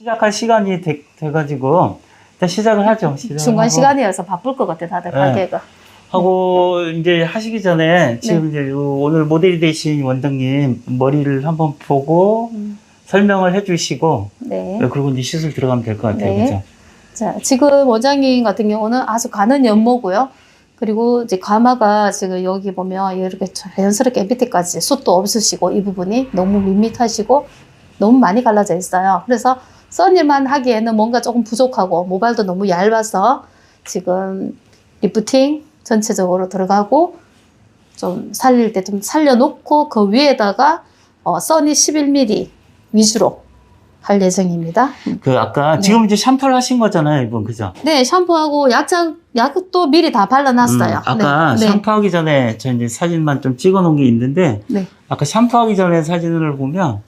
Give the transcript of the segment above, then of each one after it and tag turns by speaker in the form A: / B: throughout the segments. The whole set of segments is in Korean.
A: 시작할 시간이 돼가지고 일단 시작을 하죠.
B: 중간 시간이어서 바쁠 것 같아 다들 가게가.
A: 하고 이제 하시기 전에 지금 이제 오늘 모델이 되신 원장님 머리를 한번 보고 설명을 해주시고 그리고 이제 시술 들어가면 될 것 같아요. 그죠?
B: 자, 지금 원장님 같은 경우는 아주 가는 연모고요. 그리고 이제 가마가 지금 여기 보면 이렇게 자연스럽게 밑에까지 숱도 없으시고 이 부분이 너무 밋밋하시고 너무 많이 갈라져 있어요. 그래서 써니만 하기에는 뭔가 조금 부족하고 모발도 너무 얇아서 지금 리프팅 전체적으로 들어가고 좀 살릴 때 좀 살려놓고 그 위에다가 써니 11mm 위주로 할 예정입니다.
A: 그 아까 지금 이제 샴푸를 하신 거잖아요, 이분 그죠?
B: 네, 샴푸하고 약도 미리 다 발라놨어요.
A: 아까 샴푸하기 전에 저 이제 사진만 좀 찍어놓은 게 있는데 아까 샴푸하기 전에 사진을 보면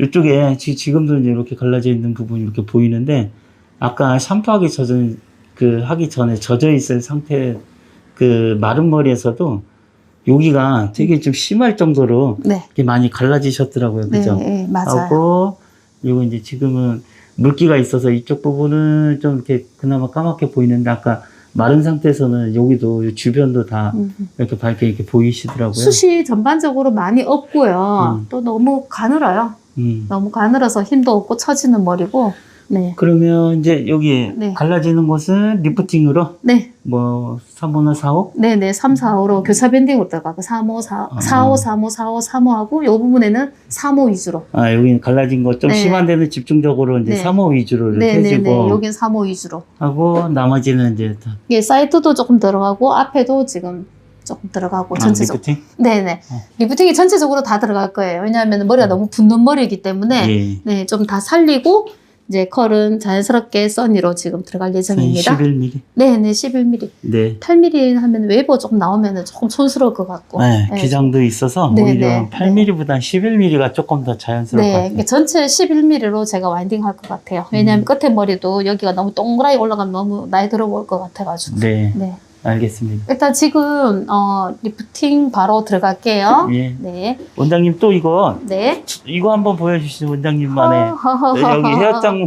A: 이쪽에 지금도 이제 이렇게 갈라져 있는 부분이 이렇게 보이는데 아까 샴푸하기 하기 전에 젖어 있을 상태 그 마른 머리에서도 여기가 되게 좀 심할 정도로 이렇게 많이 갈라지셨더라고요, 그죠?
B: 네, 맞아요.
A: 하고 그리고 이제 지금은 물기가 있어서 이쪽 부분은 좀 이렇게 그나마 까맣게 보이는데 아까 마른 상태에서는 여기도 주변도 다 이렇게 밝게 이렇게 보이시더라고요.
B: 숱이 전반적으로 많이 없고요. 또 너무 가늘어요. 너무 가늘어서 힘도 없고 처지는 머리고.
A: 그러면 이제 여기 갈라지는 곳은 리프팅으로? 뭐 3호나 4호?
B: 네네, 3, 4호로 교차 밴딩으로 들어가고 3호, 4호, 3호, 4호, 3호하고 이 부분에는 3호 위주로.
A: 여기는 갈라진 거 좀 심한 데는 집중적으로 이제 3호 위주로 이렇게 해주고.
B: 여긴 3호 위주로.
A: 하고 나머지는 이제 다.
B: 사이드도 조금 들어가고 앞에도 지금 조금 들어가고 전체적으로.
A: 리프팅?
B: 네네. 리프팅이 전체적으로 다 들어갈 거예요. 왜냐하면 머리가 너무 붓는 머리이기 때문에 좀 다 살리고 이제 컬은 자연스럽게 써니로 지금 들어갈 예정입니다.
A: 11mm?
B: 네네, 11mm. 8mm 하면 웨이버 조금 나오면 조금 촌스러울 것 같고.
A: 기장도 있어서 오히려 8mm보다 11mm가 조금 더 자연스러울 것 같아요.
B: 전체 11mm로 제가 와인딩 할 것 같아요. 왜냐하면 끝에 머리도 여기가 너무 동그랗게 올라가면 너무 나이 들어 보일 것 같아가지고.
A: 알겠습니다.
B: 일단 지금 리프팅 바로 들어갈게요. 원장님
A: 또 이거 이거 한번 보여주시죠. 원장님만의 여기 헤어장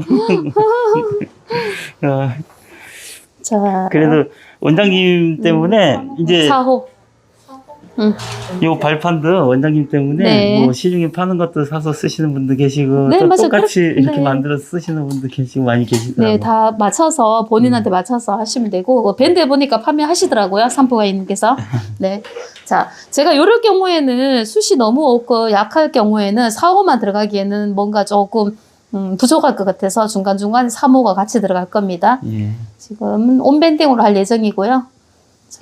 B: 자,
A: 그래도 원장님 때문에 이제
B: 4호
A: 요 발판도 원장님 때문에 뭐 시중에 파는 것도 사서 쓰시는 분도 계시고 또
B: 맞아요.
A: 똑같이 이렇게 만들어 쓰시는 분도 계시고 많이 계시더라고요.
B: 다 맞춰서 본인한테 맞춰서 하시면 되고 밴드에 보니까 판매하시더라고요. 산부가인님께서. 자, 제가 이럴 경우에는 숱이 너무 없고 약할 경우에는 4호만 들어가기에는 뭔가 조금 부족할 것 같아서 중간중간 3호가 같이 들어갈 겁니다. 지금은 온밴딩으로 할 예정이고요. 자,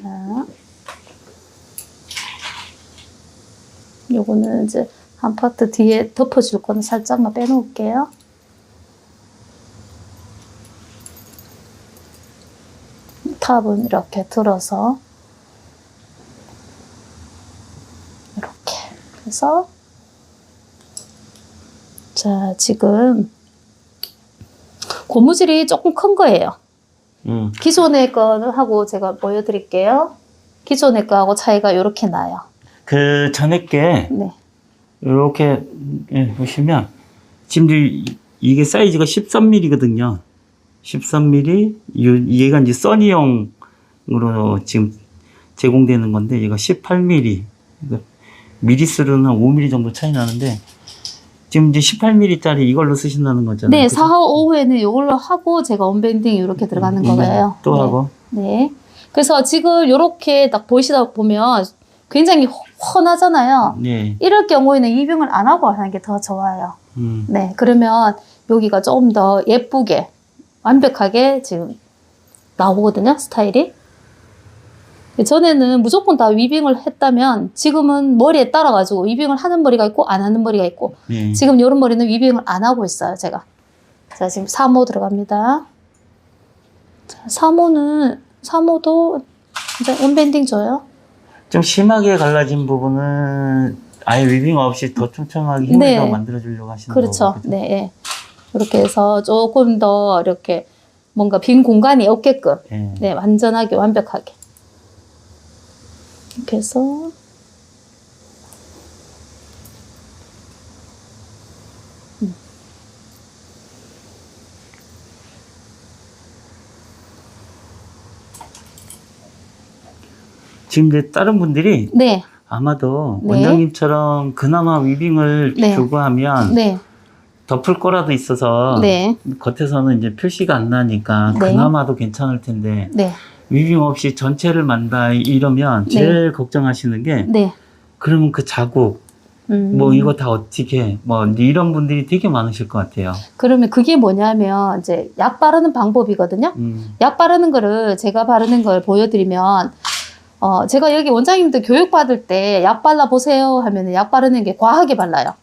B: 요거는 이제 한 파트 뒤에 덮어줄 거는 살짝만 빼놓을게요. 탑은 이렇게 들어서 이렇게 해서 자, 지금 고무줄이 조금 큰 거예요. 기존의 거하고 제가 보여드릴게요. 기존의 거하고 차이가 이렇게 나요.
A: 그 전에 게 이렇게 보시면 지금 이게 사이즈가 13mm거든요. 13mm 얘가 이제 써니용으로 지금 제공되는 건데 얘가 18mm 미리수로는 한 5mm 정도 차이 나는데 지금 이제 18mm짜리 이걸로 쓰신다는 거잖아요.
B: 네, 4호, 5호에는 이걸로 하고 제가 온밴딩 이렇게 들어가는 거예요.
A: 또 하고.
B: 그래서 지금 이렇게 딱 보시다 보면 굉장히 훤하잖아요. 이럴 경우에는 이빙을 안 하고 하는 게 더 좋아요. 그러면 여기가 조금 더 예쁘게 완벽하게 지금 나오거든요, 스타일이. 전에는 무조건 다 위빙을 했다면 지금은 머리에 따라가지고 위빙을 하는 머리가 있고 안 하는 머리가 있고 지금 이런 머리는 위빙을 안 하고 있어요, 제가. 자, 지금 3호 들어갑니다. 자, 3호도 이제 온밴딩 줘요.
A: 좀 심하게 갈라진 부분은 아예 위빙 없이 더 촘촘하게 힘을 더 만들어주려고 하시는 거죠.
B: 그렇죠. 이렇게 해서 조금 더 이렇게 뭔가 빈 공간이 없게끔 완전하게 완벽하게 이렇게 해서
A: 지금 이제 다른 분들이
B: 네.
A: 아마도
B: 네.
A: 원장님처럼 그나마 위빙을
B: 네.
A: 주고 하면
B: 네.
A: 덮을 거라도 있어서
B: 네.
A: 겉에서는 이제 표시가 안 나니까
B: 네.
A: 그나마도 괜찮을 텐데
B: 네.
A: 위빙 없이 전체를 만다 이러면 제일 걱정하시는 게
B: 네.
A: 그러면 그 자국 뭐 이거 다 어떻게 뭐 이런 분들이 되게 많으실 것 같아요.
B: 그러면 그게 뭐냐면 이제 약 바르는 방법이거든요. 약 바르는 거를 제가 바르는 걸 보여드리면 제가 여기 원장님들 교육 받을 때 약 발라 보세요 하면은 약 바르는 게 과하게 발라요.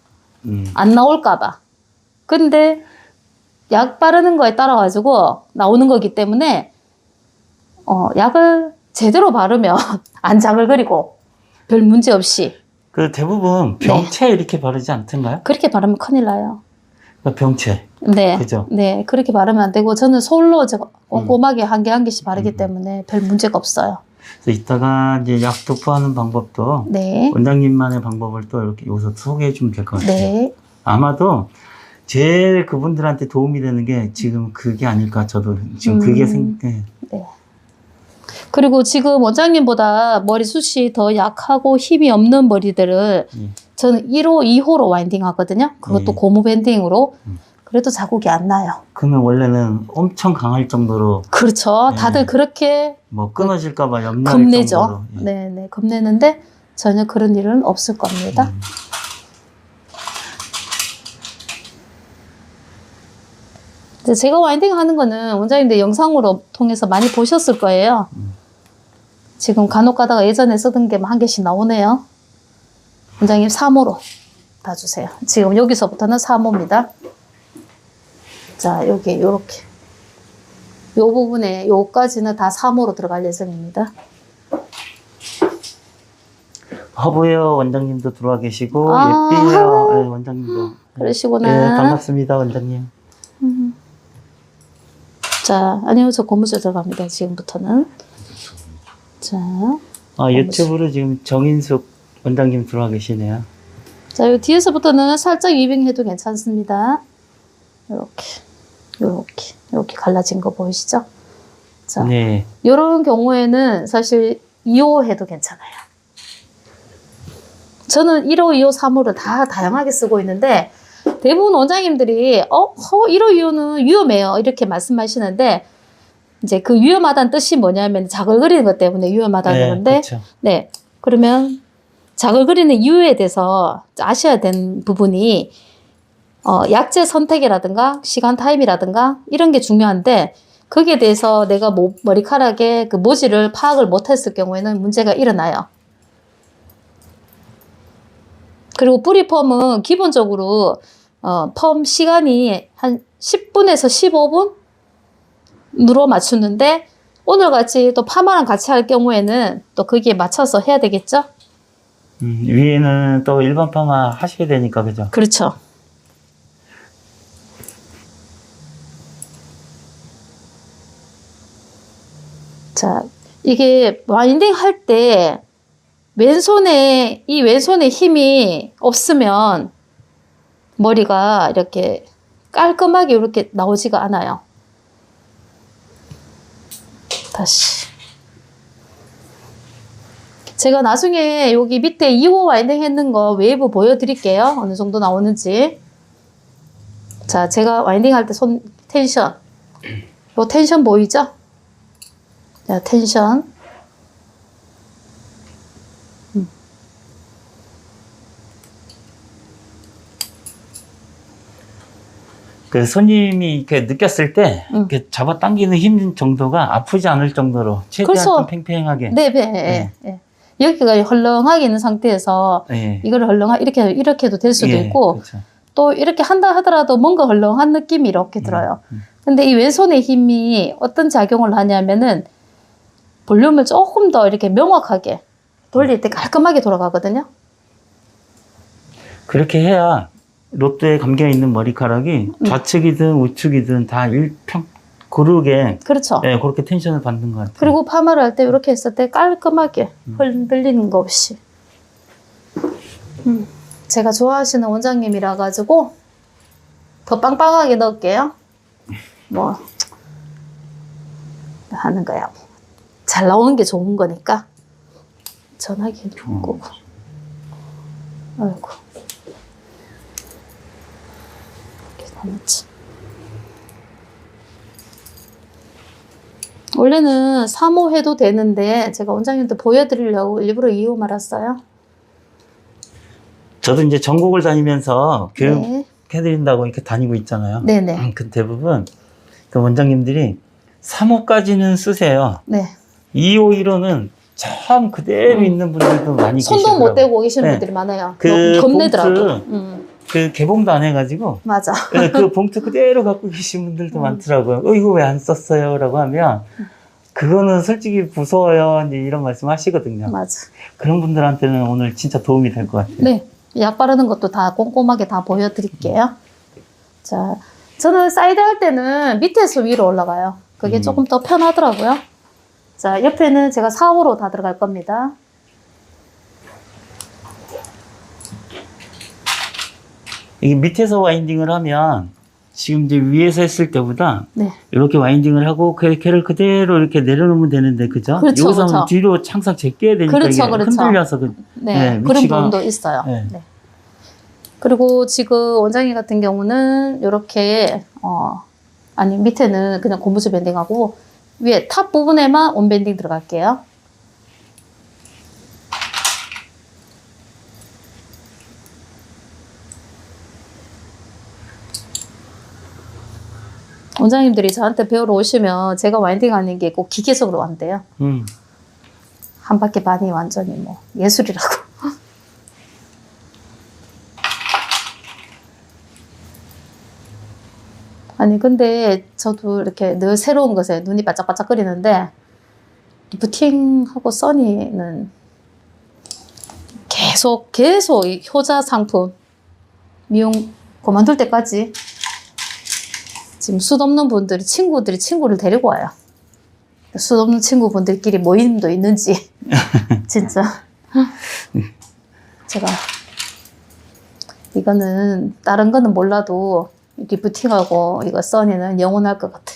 B: 안 나올까봐. 근데 약 바르는 거에 따라 가지고 나오는 거기 때문에 약을 제대로 바르면 안 자글거리고 별 문제 없이.
A: 그 대부분 병채 이렇게 바르지 않던가요?
B: 그렇게 바르면 큰일 나요.
A: 병채.
B: 네.
A: 그죠?
B: 네. 그렇게 바르면 안 되고 저는 솔로 제가 꼼꼼하게 한 개 한 개씩 바르기 때문에 별 문제가 없어요.
A: 그래서 이따가 이제 약 도포하는 방법도
B: 네.
A: 원장님만의 방법을 또 이렇게 여기서 소개해 주면 될 것 같아요.
B: 네.
A: 아마도 제일 그분들한테 도움이 되는 게 지금 그게 아닐까 저도 지금 그게
B: 네. 그리고 지금 원장님보다 머리숱이 더 약하고 힘이 없는 머리들을 저는 1호, 2호로 와인딩 하거든요. 그것도 고무 밴딩으로. 그래도 자국이 안 나요.
A: 그러면 원래는 엄청 강할 정도로.
B: 그렇죠. 다들 그렇게
A: 뭐 끊어질까봐 염려할
B: 겁내죠.
A: 정도로.
B: 네네. 겁내는데 전혀 그런 일은 없을 겁니다. 제가 와인딩 하는 거는 원장님들 영상으로 통해서 많이 보셨을 거예요. 지금 간혹 가다가 예전에 쓰던 게 한 개씩 나오네요. 원장님 3호로 봐주세요. 지금 여기서부터는 3호입니다. 자, 여기 요렇게 요 부분에 요까지는 다 3호로 들어갈 예정입니다.
A: 허브웨어 원장님도 들어와 계시고 예삐웨어 네, 원장님도.
B: 그러시구나.
A: 네, 반갑습니다 원장님.
B: 자, 아니요, 저 고무줄 들어갑니다. 지금부터는. 자,
A: 유튜브로 지금 정인숙 원장님 들어와 계시네요.
B: 자, 요 뒤에서부터는 살짝 위빙해도 괜찮습니다. 요렇게 갈라진 거 보이시죠? 자,
A: 네.
B: 요런 경우에는 사실 2호 해도 괜찮아요. 저는 1호, 2호, 3호를 다 다양하게 쓰고 있는데 대부분 원장님들이 1호, 2호는 위험해요. 이렇게 말씀하시는데 이제 그 위험하다는 뜻이 뭐냐면 자글거리는 것 때문에 위험하다는 건데
A: 그렇죠.
B: 네. 그러면 자글거리는 이유에 대해서 아셔야 되는 부분이 약제 선택이라든가 시간 타임이라든가 이런 게 중요한데 거기에 대해서 내가 머리카락에 그 모질을 파악을 못했을 경우에는 문제가 일어나요. 그리고 뿌리펌은 기본적으로 펌 시간이 한 10분에서 15분으로 맞추는데 오늘같이 또 파마랑 같이 할 경우에는 또 거기에 맞춰서 해야 되겠죠?
A: 위에는 또 일반 파마 하셔야 되니까 그죠?
B: 그렇죠. 자, 이게 와인딩 할 때 이 왼손에 힘이 없으면 머리가 이렇게 깔끔하게 이렇게 나오지가 않아요. 다시. 제가 나중에 여기 밑에 2호 와인딩 했는 거 웨이브 보여드릴게요. 어느 정도 나오는지. 자, 제가 와인딩 할 때 텐션. 요 텐션 보이죠? 자, 텐션.
A: 그 손님이 이렇게 느꼈을 때 이렇게 잡아당기는 힘 정도가 아프지 않을 정도로 최대한
B: 그렇죠.
A: 좀 팽팽하게.
B: 네. 여기가 헐렁하게 있는 상태에서 이걸 이렇게 해도 될 수도 있고
A: 그렇죠.
B: 또 이렇게 한다 하더라도 뭔가 헐렁한 느낌이 이렇게 들어요. 근데 이 왼손의 힘이 어떤 작용을 하냐면은 볼륨을 조금 더 이렇게 명확하게 돌릴 때 깔끔하게 돌아가거든요.
A: 그렇게 해야 롯데에 감겨 있는 머리카락이 좌측이든 우측이든 다 고르게
B: 그렇죠.
A: 네, 그렇게 텐션을 받는 것 같아요.
B: 그리고 파마를 할 때 이렇게 했을 때 깔끔하게 흔들리는 거 없이. 제가 좋아하시는 원장님이라 가지고 더 빵빵하게 넣을게요. 뭐 하는 거야. 잘 나오는 게 좋은 거니까. 전화기 끄고. 아이고. 이렇게 나눴지. 원래는 3호 해도 되는데 제가 원장님도 보여드리려고 일부러 2호 말았어요.
A: 저도 이제 전국을 다니면서
B: 네.
A: 교육해드린다고 이렇게 다니고 있잖아요.
B: 네네.
A: 그 대부분 그 원장님들이 3호까지는 쓰세요.
B: 네.
A: 2호, 1호는 참 그대로 있는 분들도 많이 계시더라고요.
B: 손도 못 대고 계시는
A: 네.
B: 분들이 많아요.
A: 그
B: 겁내더라고.
A: 그 개봉도 안 해가지고
B: 맞아.
A: 그 봉투 그대로 갖고 계신 분들도 많더라고요. 이거 왜 안 썼어요? 라고 하면 그거는 솔직히 무서워요. 이제 이런 말씀 하시거든요.
B: 맞아.
A: 그런 분들한테는 오늘 진짜 도움이 될 것 같아요.
B: 네. 약 바르는 것도 다 꼼꼼하게 다 보여드릴게요. 자, 저는 사이드 할 때는 밑에서 위로 올라가요. 그게 조금 더 편하더라고요. 자, 옆에는 제가 4호로 다 들어갈 겁니다.
A: 이게 밑에서 와인딩을 하면 지금 이제 위에서 했을 때보다
B: 네.
A: 이렇게 와인딩을 하고 걔를 그대로 이렇게 내려놓으면 되는데 그죠?
B: 그렇죠,
A: 여기서
B: 그렇죠.
A: 뒤로 항상 제껴야 되니까
B: 그렇죠,
A: 이게
B: 그렇죠.
A: 흔들려서
B: 네, 그런
A: 위치가
B: 부분도 있어요.
A: 네.
B: 네. 그리고 지금 원장님 같은 경우는 이렇게 아니 밑에는 그냥 고무줄 밴딩하고 위에 탑 부분에만 온밴딩 들어갈게요. 원장님들이 저한테 배우러 오시면 제가 와인딩 하는 게 꼭 기계적으로 안 돼요. 한 바퀴 반이 완전히 뭐 예술이라고. 아니 근데 저도 이렇게 늘 새로운 것에 눈이 바짝바짝거리는데 리프팅하고 써니는 계속 이 효자 상품 미용 그만둘 때까지 지금 숱 없는 분들이 친구를 데리고 와요. 숱 없는 친구분들끼리 모임도 있는지 진짜 제가 이거는 다른 거는 몰라도 리프팅하고 이거 써니는 영원할 것 같아.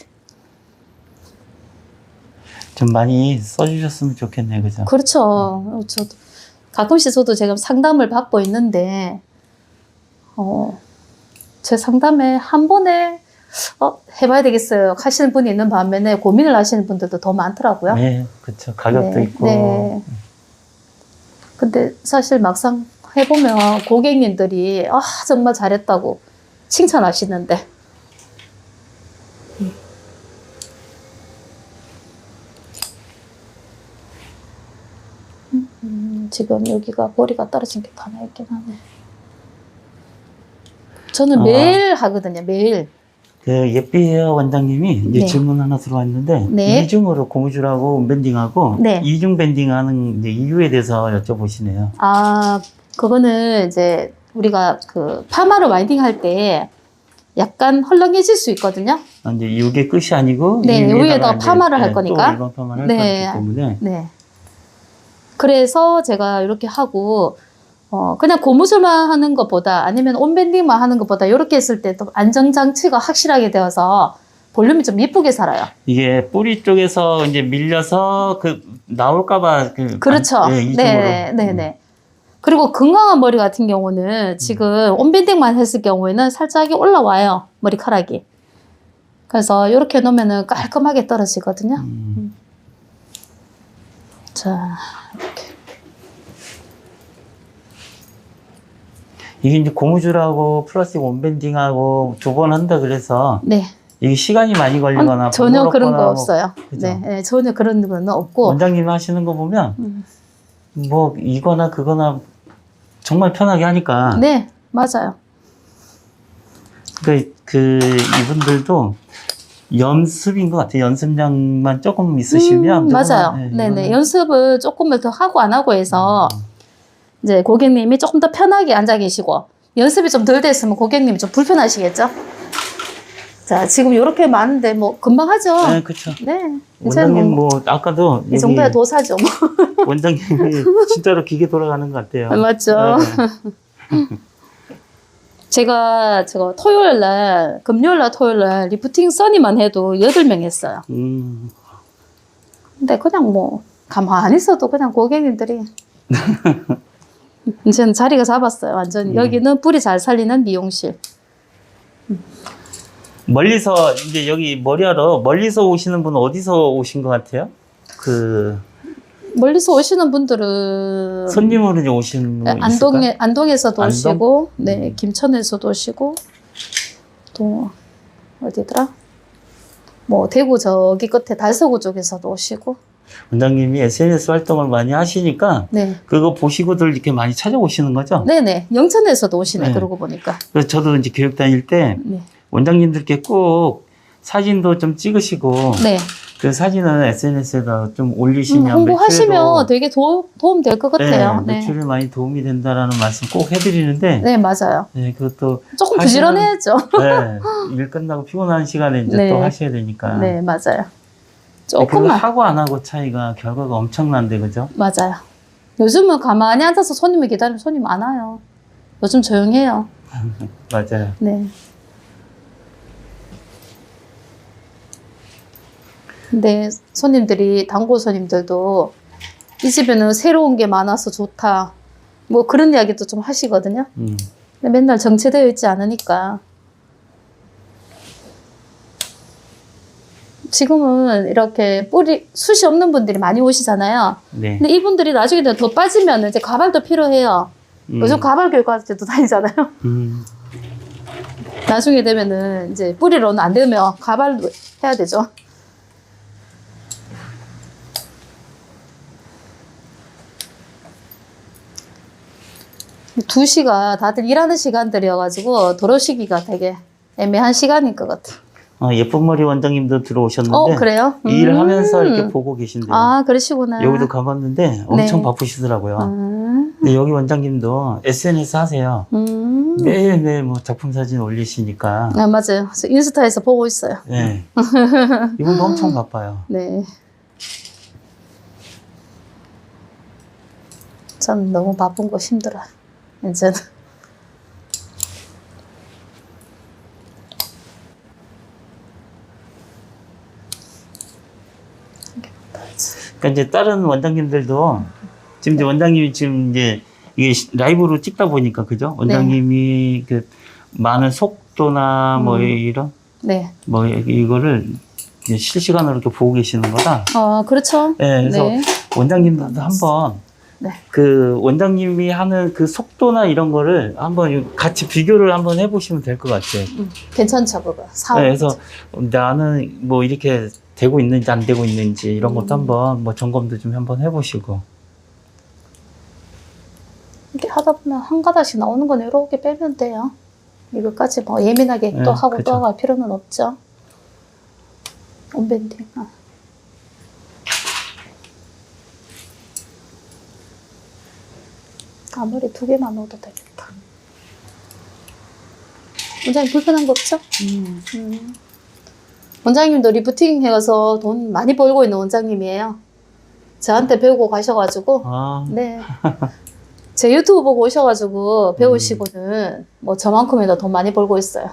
A: 좀 많이 써주셨으면 좋겠네요, 그죠?
B: 그렇죠. 저도 가끔씩 저도 제가 상담을 받고 있는데 제 상담에 한 번에 해봐야 되겠어요 하시는 분이 있는 반면에 고민을 하시는 분들도 더 많더라고요.
A: 네, 그렇죠. 가격도
B: 네,
A: 있고.
B: 네. 근데 사실 막상 해보면 고객님들이 정말 잘했다고 칭찬하시는데 지금 여기가 머리가 떨어진 게 하나 있긴 하네. 저는 매일 하거든요. 매일.
A: 그 예삐헤어 원장님이 이제
B: 네.
A: 질문 하나 들어왔는데
B: 네.
A: 이중으로 고무줄하고 온밴딩하고
B: 네.
A: 이중 밴딩하는 이제 이유에 대해서 여쭤보시네요.
B: 그거는 이제 우리가 그 파마를 와인딩 할 때 약간 헐렁해질 수 있거든요.
A: 이제 이게 끝이 아니고
B: 네,
A: 이
B: 위에다가 파마를 할
A: 또
B: 거니까.
A: 일반 파마를 할
B: 네.
A: 거기 때문에
B: 네. 그래서 제가 이렇게 하고 그냥 고무줄만 하는 것보다 아니면 온밴딩만 하는 것보다 이렇게 했을 때 또 안정장치가 확실하게 되어서 볼륨이 좀 이쁘게 살아요.
A: 이게 뿌리 쪽에서 이제 밀려서 나올까봐
B: 그렇죠.
A: 이중으로.
B: 네. 그리고 건강한 머리 같은 경우는 지금 온밴딩만 했을 경우에는 살짝 올라와요. 머리카락이. 그래서 이렇게 놓으면 깔끔하게 떨어지거든요. 자, 이렇게.
A: 이게 이제 고무줄하고 플라스틱 온밴딩하고 2번 한다 그래서
B: 네.
A: 이게 시간이 많이 걸리거나
B: 전혀 그런 거
A: 번거롭거나
B: 없어요.
A: 그죠?
B: 네, 전혀 그런 건 없고.
A: 원장님이 하시는 거 보면 뭐 이거나 그거나 정말 편하게 하니까
B: 네, 맞아요.
A: 그 이분들도 연습인 것 같아요. 연습량만 조금 있으시면
B: 맞아요. 네네. 연습을 조금을 더 하고 안 하고 해서 이제 고객님이 조금 더 편하게 앉아 계시고 연습이 좀 덜 됐으면 고객님이 좀 불편하시겠죠? 자, 지금 이렇게 많은데 뭐 금방 하죠?
A: 네, 그렇죠.
B: 네.
A: 원장님 뭐 아까도
B: 이 정도야 도사죠. 뭐.
A: 원장님이 진짜로 기계 돌아가는 것 같아요.
B: 맞죠?
A: 네.
B: 제가 토요일 날, 금요일 날 토요일 날 리프팅 써니만 해도 8명 했어요. 근데 그냥 뭐 가만히 있어도 그냥 고객님들이 이제는 자리가 잡았어요. 완전히. 여기는 뿌리 잘 살리는 미용실.
A: 멀리서 이제 여기 머리하러 멀리서 오시는 분은 어디서 오신 것 같아요?
B: 멀리서 오시는 분들은
A: 손님으로 이제 오시는 분 있을까요?
B: 안동에서도
A: 안동?
B: 오시고, 네, 김천에서도 오시고, 또 어디더라? 뭐 대구 저기 끝에 달서구 쪽에서도 오시고.
A: 원장님이 SNS 활동을 많이 하시니까
B: 네.
A: 그거 보시고들 이렇게 많이 찾아오시는 거죠?
B: 네네. 영천에서도 오시네.
A: 네.
B: 그러고 보니까.
A: 그래서 저도 이제 교육 다닐 때
B: 네.
A: 원장님들께 꼭 사진도 좀 찍으시고
B: 네.
A: 그 사진은 SNS에다 좀 올리시면
B: 홍보하시면 되게 도움 될 것 같아요.
A: 네, 매출에 많이 도움이 된다라는 말씀 꼭 해드리는데
B: 네, 맞아요.
A: 네, 그것도
B: 조금 부지런해야죠.
A: 네, 일 끝나고 피곤한 시간에 이제
B: 네.
A: 또 하셔야 되니까.
B: 네, 맞아요.
A: 그거
B: 조금만.
A: 하고 안 하고 차이가 결과가 엄청난데 그죠?
B: 맞아요. 요즘은 가만히 앉아서 손님을 기다리면 손님 안 와요. 요즘 조용해요.
A: 맞아요.
B: 네. 근데 손님들이, 단골 손님들도 이 집에는 새로운 게 많아서 좋다. 뭐 그런 이야기도 좀 하시거든요. 근데 맨날 정체되어 있지 않으니까. 지금은 이렇게 숱이 없는 분들이 많이 오시잖아요.
A: 네.
B: 근데 이분들이 나중에 더 빠지면 이제 가발도 필요해요. 요즘 가발 교육학교도 다니잖아요. 나중에 되면은 이제 뿌리로는 안 되면 가발도 해야 되죠. 두 시가 다들 일하는 시간들이어가지고 들어오시기가 되게 애매한 시간인 것 같아요.
A: 예쁜 머리 원장님도 들어오셨는데
B: 그래요?
A: 일하면서 이렇게 보고 계신데요.
B: 아, 그러시구나.
A: 여기도 가봤는데 엄청
B: 네.
A: 바쁘시더라고요. 근데 여기 원장님도 SNS 하세요. 매일매일 뭐 작품 사진 올리시니까.
B: 아, 맞아요. 저 인스타에서 보고 있어요.
A: 네. 이분도 엄청 바빠요.
B: 네. 전 너무 바쁜 거 힘들어요. 이제는.
A: 그러니까 이제 다른 원장님들도 지금 이제 원장님이 지금 이제 이게 라이브로 찍다 보니까 그죠? 원장님이 그 많은 속도나 뭐 이런
B: 네.
A: 뭐 이거를 이제 실시간으로 이렇게 보고 계시는 거다.
B: 그렇죠.
A: 네, 그래서
B: 네.
A: 원장님들도 한번
B: 네.
A: 그 원장님이 하는 그 속도나 이런 거를 한번 같이 비교를 한번 해보시면 될 것 같아요.
B: 괜찮죠, 그거.
A: 네, 그래서 나는 뭐 이렇게 되고 있는지 안 되고 있는지 이런 것도 한번 뭐 점검도 좀 한번 해보시고.
B: 이렇게 하다 보면 한 가닥씩 나오는 건 이렇게 빼면 돼요. 이거까지 뭐 예민하게 또 하고
A: 그쵸.
B: 또 할 필요는 없죠. 온밴딩. 머리 2개만 넣어도 되겠다. 원장님 불편한 거 없죠? 원장님도 리프팅 해가서 돈 많이 벌고 있는 원장님이에요. 저한테 배우고 가셔가지고, 네. 제 유튜브 보고 오셔가지고 배우시고는 뭐 저만큼이나 돈 많이 벌고 있어요.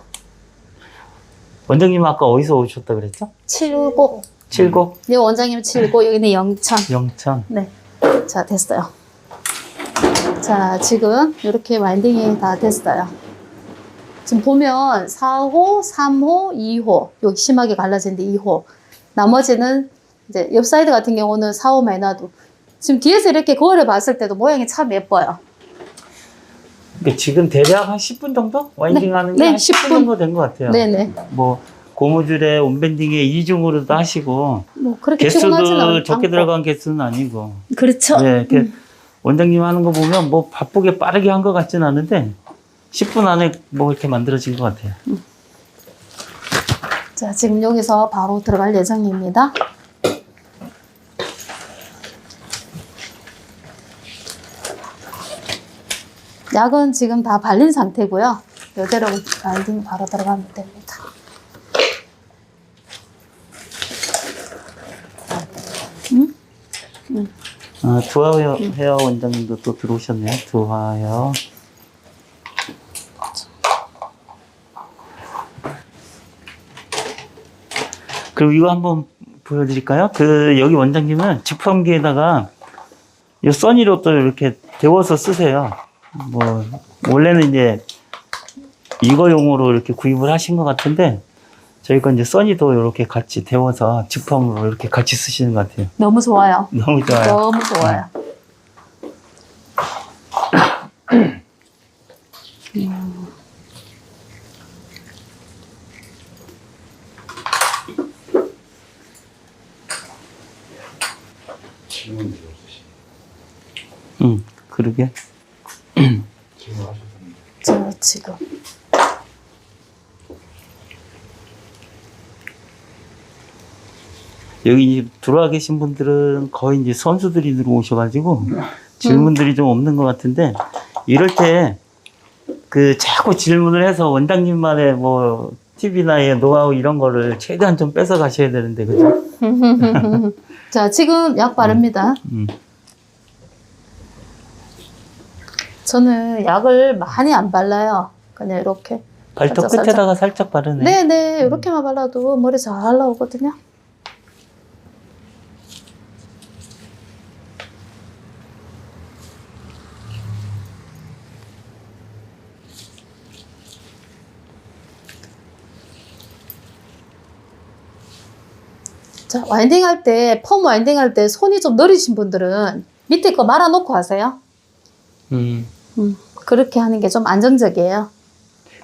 A: 원장님 아까 어디서 오셨다 그랬죠?
B: 칠곡.
A: 칠곡?
B: 네, 원장님 칠곡. 여기는 영천.
A: 영천.
B: 네. 자, 됐어요. 자, 지금 이렇게 와인딩이 다 됐어요. 지금 보면 4호, 3호, 2호. 여기 심하게 갈라진데 2호. 나머지는 이제 옆 사이드 같은 경우는 4호만 해놔도. 지금 뒤에서 이렇게 거울을 봤을 때도 모양이 참 예뻐요.
A: 그러니까 지금 대략 한 10분 정도? 와인딩 하는 게
B: 네,
A: 한 10분 정도 된 것 같아요.
B: 네네.
A: 뭐 고무줄에 온밴딩에 이중으로도 하시고
B: 뭐 그렇게 피곤하지는
A: 개수도 적게
B: 않고.
A: 들어간 개수는 아니고.
B: 그렇죠.
A: 네, 이렇게 원장님 하는 거 보면 뭐 바쁘게 빠르게 한 것 같지는 않은데 10분 안에 뭐 이렇게 만들어진 것 같아요.
B: 자, 지금 여기서 바로 들어갈 예정입니다. 약은 지금 다 발린 상태고요. 이대로 와인딩 바로 들어가면 됩니다.
A: 두하 헤어 원장님도 또 들어오셨네요. 두하 헤어. 그리고 이거 한번 보여드릴까요? 여기 원장님은 지펌기에다가 이 써니로 또 이렇게 데워서 쓰세요. 뭐 원래는 이제 이거용으로 이렇게 구입을 하신 것 같은데 저희가 이제 써니도 이렇게 같이 데워서 직방으로 이렇게 같이 쓰시는 것 같아요.
B: 너무 좋아요.
A: 너무 좋아요.
B: 너무 좋아요.
A: 그러게.
B: 저 지금
A: 여기 이제 들어와 계신 분들은 거의 이제 선수들이 들어오셔가지고 질문들이 좀 없는 것 같은데 이럴 때 그 자꾸 질문을 해서 원장님만의 뭐 팁이나 노하우 이런 거를 최대한 좀 뺏어 가셔야 되는데 그죠?
B: 자, 지금 약 바릅니다. 저는 약을 많이 안 발라요. 그냥 이렇게
A: 발톱
B: 살짝,
A: 끝에다가 살짝 바르네.
B: 네네, 이렇게만 발라도 머리 잘 나오거든요. 자, 와인딩 할 때, 펌 와인딩 할 때 손이 좀 느리신 분들은 밑에 거 말아놓고 하세요. 그렇게 하는 게 좀 안정적이에요.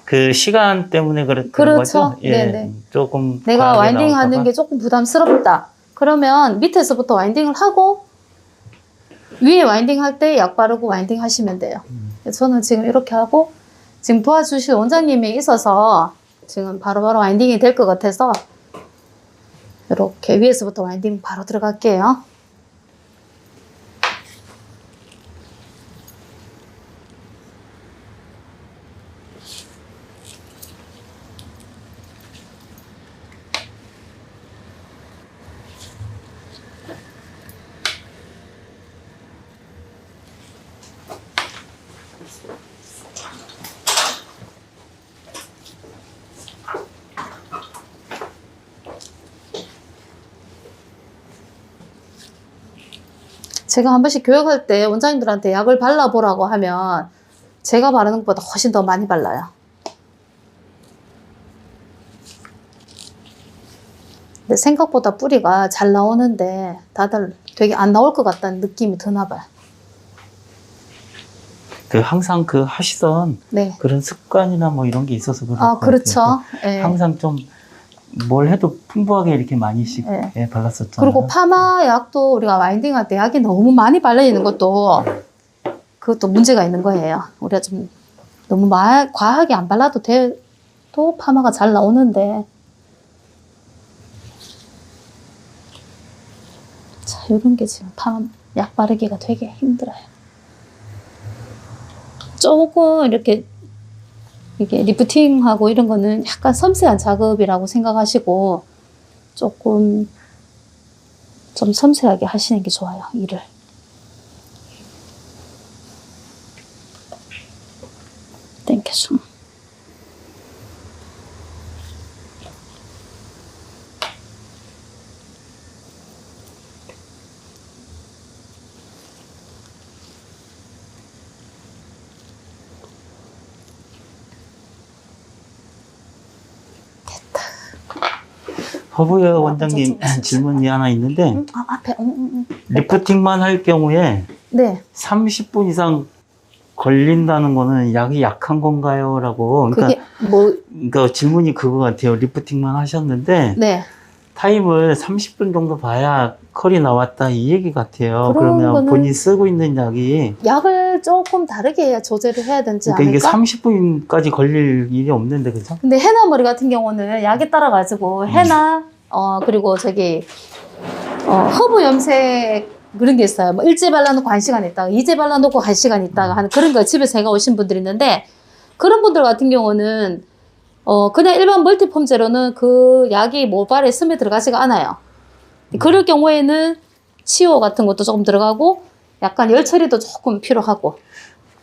A: 그 시간 때문에 그런
B: 그렇죠.
A: 거죠? 예,
B: 네네.
A: 조금
B: 내가
A: 과하게
B: 와인딩 하는
A: 나올까
B: 게 조금 부담스럽다. 그러면 밑에서부터 와인딩을 하고 위에 와인딩 할 때 약 바르고 와인딩 하시면 돼요. 저는 지금 이렇게 하고 지금 도와주실 원장님이 있어서 지금 바로바로 와인딩이 될 것 같아서 이렇게 위에서부터 와인딩 바로 들어갈게요. 제가 한 번씩 교육할 때 원장님들한테 약을 발라보라고 하면 제가 바르는 것보다 훨씬 더 많이 발라요. 근데 생각보다 뿌리가 잘 나오는데 다들 되게 안 나올 것 같다는 느낌이 드나 봐요.
A: 그 항상 그 하시던
B: 네.
A: 그런 습관이나 뭐 이런 게 있어서 그럴 것
B: 그렇죠.
A: 같아요.
B: 네.
A: 항상 좀 뭘 해도 풍부하게 이렇게 많이씩
B: 네.
A: 발랐었잖아요.
B: 그리고 파마 약도 우리가 와인딩 할 때 약이 너무 많이 발라 있는 것도 그것도 문제가 있는 거예요. 우리가 좀 너무 과하게 안 발라도 돼도 파마가 잘 나오는데 자, 이런 게 지금 파마 약 바르기가 되게 힘들어요. 조금 이렇게 이게 리프팅하고 이런 거는 약간 섬세한 작업이라고 생각하시고 조금 좀 섬세하게 하시는 게 좋아요, 일을. 땡겨줘.
A: 허브웨어 원장님 질문이 하나 있는데
B: 앞에.
A: 리프팅만 할 경우에
B: 네.
A: 30분 이상 걸린다는 거는 약이 약한 건가요? 라고. 그러니까, 그러니까 질문이 그거 같아요. 리프팅만 하셨는데
B: 네.
A: 타임을 30분 정도 봐야 컬이 나왔다 이 얘기 같아요. 그러면 본인이 쓰고 있는 약이
B: 약을 조금 다르게 조절을 해야 되지
A: 그러니까
B: 않을까?
A: 이게 30분까지 걸릴 일이 없는데 그죠?
B: 근데 헤나 머리 같은 경우는 약에 따라 가지고 헤나 그리고 허브 염색 그런 게 있어요. 뭐 일제 발라놓고 1시간 있다가 이제 발라놓고 1시간 있다가 하는 그런 거 집에서 해가 오신 분들이 있는데 그런 분들 같은 경우는 그냥 일반 멀티폼제로는 그 약이 모발에 스며들어가지가 않아요. 그럴 경우에는 치료 같은 것도 조금 들어가고 약간 열 처리도 조금 필요하고.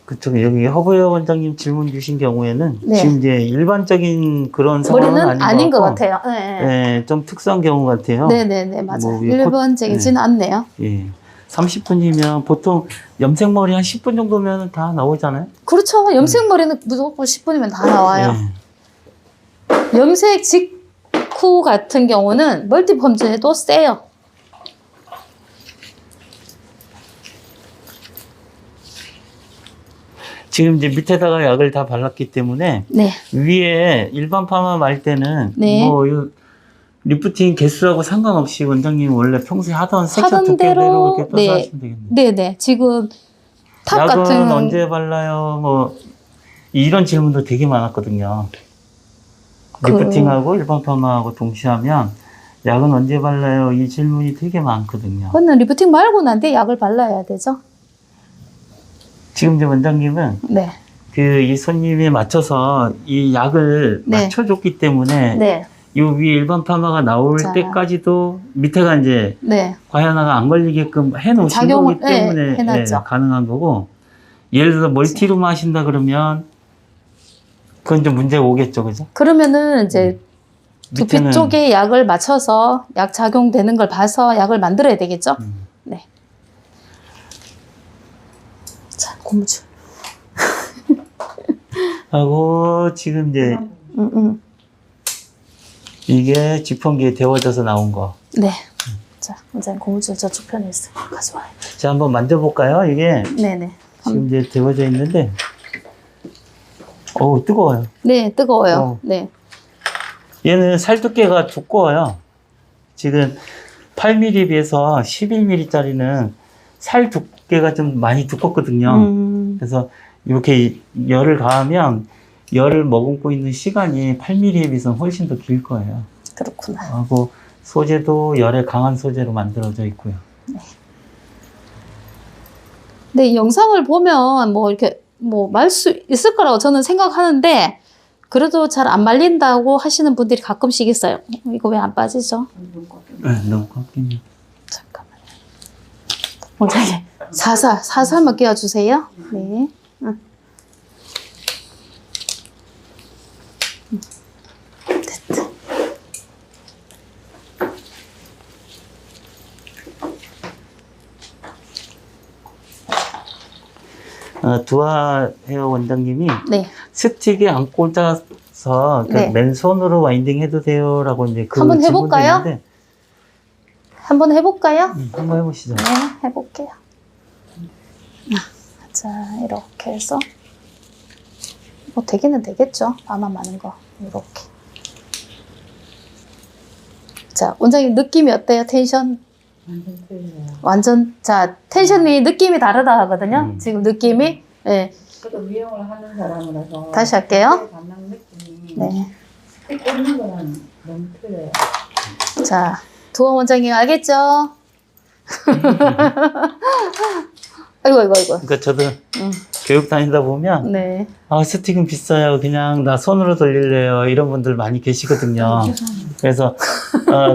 A: 그쪽 여기 허브웨어 원장님 질문 주신 경우에는
B: 네.
A: 지금 이제 일반적인 그런 상황은
B: 머리는 아닌 것 같아요. 네.
A: 네, 좀 특수한 경우 같아요.
B: 네네네 맞아요.
A: 뭐
B: 일반적이지는 않네요.
A: 예. 30분이면 보통 염색머리 한 10분 정도면 다 나오잖아요.
B: 그렇죠. 염색머리는 무조건 10분이면 다 나와요.
A: 네.
B: 염색 직후 같은 경우는 멀티펌즈에도 세요.
A: 지금 이제 밑에다가 약을 다 발랐기 때문에
B: 네.
A: 위에 일반 파마 말 때는
B: 네.
A: 뭐 리프팅 개수하고 상관없이 원장님 원래 평소에 하던 섹션
B: 하던
A: 두께대로
B: 대로,
A: 이렇게 떠서
B: 네.
A: 하시면 되겠네요.
B: 네네. 지금 탑
A: 약은
B: 같은
A: 언제 발라요? 뭐 이런 질문도 되게 많았거든요. 리프팅하고 일반 파마하고 동시에 하면 약은 언제 발라요? 이 질문이 되게 많거든요.
B: 그거는 리프팅 말고 난 뒤에 약을 발라야 되죠.
A: 지금 이제 원장님은
B: 네.
A: 이 손님에 맞춰서 이 약을
B: 네.
A: 맞춰줬기 때문에
B: 네.
A: 이 위에 일반 파마가 나올
B: 자.
A: 때까지도 밑에가 이제
B: 네.
A: 과연화가 안 걸리게끔 해놓으신
B: 작용을,
A: 거기 때문에
B: 네, 해놨죠.
A: 가능한 거고, 예를 들어서 멀티룸 하신다 그러면 그건 좀 문제가 오겠죠, 그죠?
B: 그러면은 이제 두피
A: 밑에는-
B: 쪽에 약을 맞춰서 약 작용되는 걸 봐서 약을 만들어야 되겠죠? 네. 자, 고무줄.
A: 하고 지금 이제 이게 지펑기에 데워져서 나온 거.
B: 네. 자, 원장님 고무줄 저쪽 편에 있어요. 가져와요.
A: 자, 한번 만져볼까요? 이게
B: 네네.
A: 지금 이제 데워져 있는데, 어우, 뜨거워요.
B: 네, 뜨거워요.
A: 어.
B: 네.
A: 얘는 살 두께가 두꺼워요. 지금 8mm에 비해서 11mm짜리는 살 두께가 좀 많이 두껍거든요. 그래서 이렇게 열을 가하면 열을 머금고 있는 시간이 8mm에 비해서는 훨씬 더 길 거예요.
B: 그렇구나.
A: 하고 소재도 열에 강한 소재로 만들어져 있고요.
B: 네, 영상을 보면 뭐 이렇게 뭐 말 수 있을 거라고 저는 생각하는데 그래도 잘 안 말린다고 하시는 분들이 가끔씩 있어요. 이거 왜 안 빠지죠?
A: 네, 너무 깎이네요.
B: 잠깐만요. 원장님, 살살만 끼워주세요. 네. 응. 됐다.
A: 두아 헤어 원장님이
B: 네.
A: 스틱에 안 꽂아서
B: 네.
A: 맨손으로 와인딩 해도 돼요라고 이제 그
B: 한번
A: 질문도
B: 해볼까요?
A: 있는데,
B: 한번 해볼까요?
A: 한번 해보시죠.
B: 네, 해볼게요. 자, 이렇게 해서 뭐 되기는 되겠죠. 파마 많은 거 이렇게. 자, 원장님 느낌이 어때요? 텐션?
C: 완전 틀려요.
B: 완전 자 텐션이 느낌이 다르다 하거든요. 지금 느낌이 네.
C: 저도 미용을 하는 사람이라서
B: 다시 할게요.
C: 받는 느낌이
B: 네.
C: 꽂는 거랑 너무 틀려요.
B: 자, 두원 원장님 알겠죠? 아이고.
A: 그러니까 저도 교육 다니다 보면
B: 네.
A: 스틱은 비싸요. 그냥 나 손으로 돌릴래요. 이런 분들 많이 계시거든요. 그래서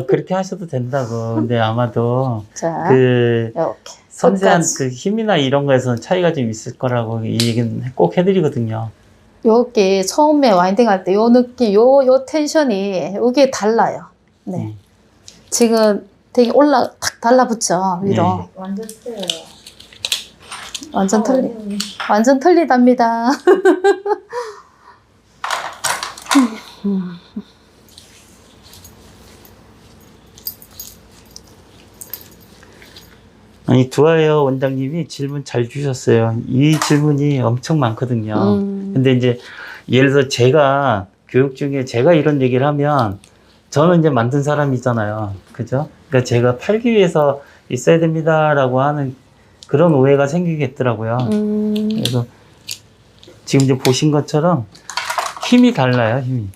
A: 그렇게 하셔도 된다고. 근데 아마도
B: 자,
A: 그
B: 이렇게.
A: 섬세한
B: 끝까지.
A: 그 힘이나 이런 거에서는 차이가 좀 있을 거라고 이 얘기는 꼭 해드리거든요.
B: 요게 처음에 와인딩 할 때 요 느낌, 요 텐션이 요게 달라요. 네. 지금 되게 탁 달라붙죠 위로.
A: 네.
C: 완전 틀려요.
B: 완전 틀리답니다.
A: 아니 두아헤어 원장님이 질문 잘 주셨어요. 이 질문이 엄청 많거든요. 근데 이제 예를 들어 제가 교육 중에 제가 이런 얘기를 하면 저는 이제 만든 사람이잖아요. 그죠? 그러니까 제가 팔기 위해서 있어야 됩니다라고 하는 그런 오해가 생기겠더라고요. 그래서 지금 이제 보신 것처럼 힘이 달라요, 힘이.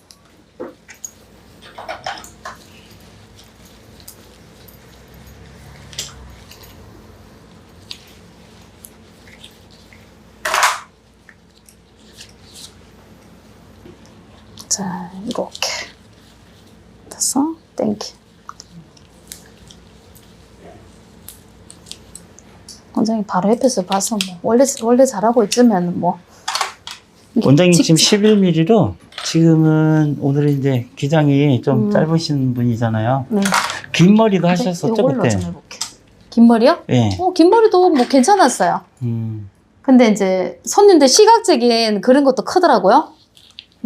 B: 자, 이렇게 됐어? 땡큐. 원장님 바로 옆에서 봐서 뭐 원래 잘하고 있으면 뭐
A: 원장님 지금 11mm로 지금은 오늘은 이제 기장이 좀 짧으신 분이잖아요.
B: 네.
A: 긴 머리도 하셨었죠
B: 요걸로
A: 그때?
B: 좀 해볼게. 긴 머리요?
A: 예.
B: 긴 머리도 뭐 괜찮았어요. 근데 이제 손님들 시각적인 그런 것도 크더라고요.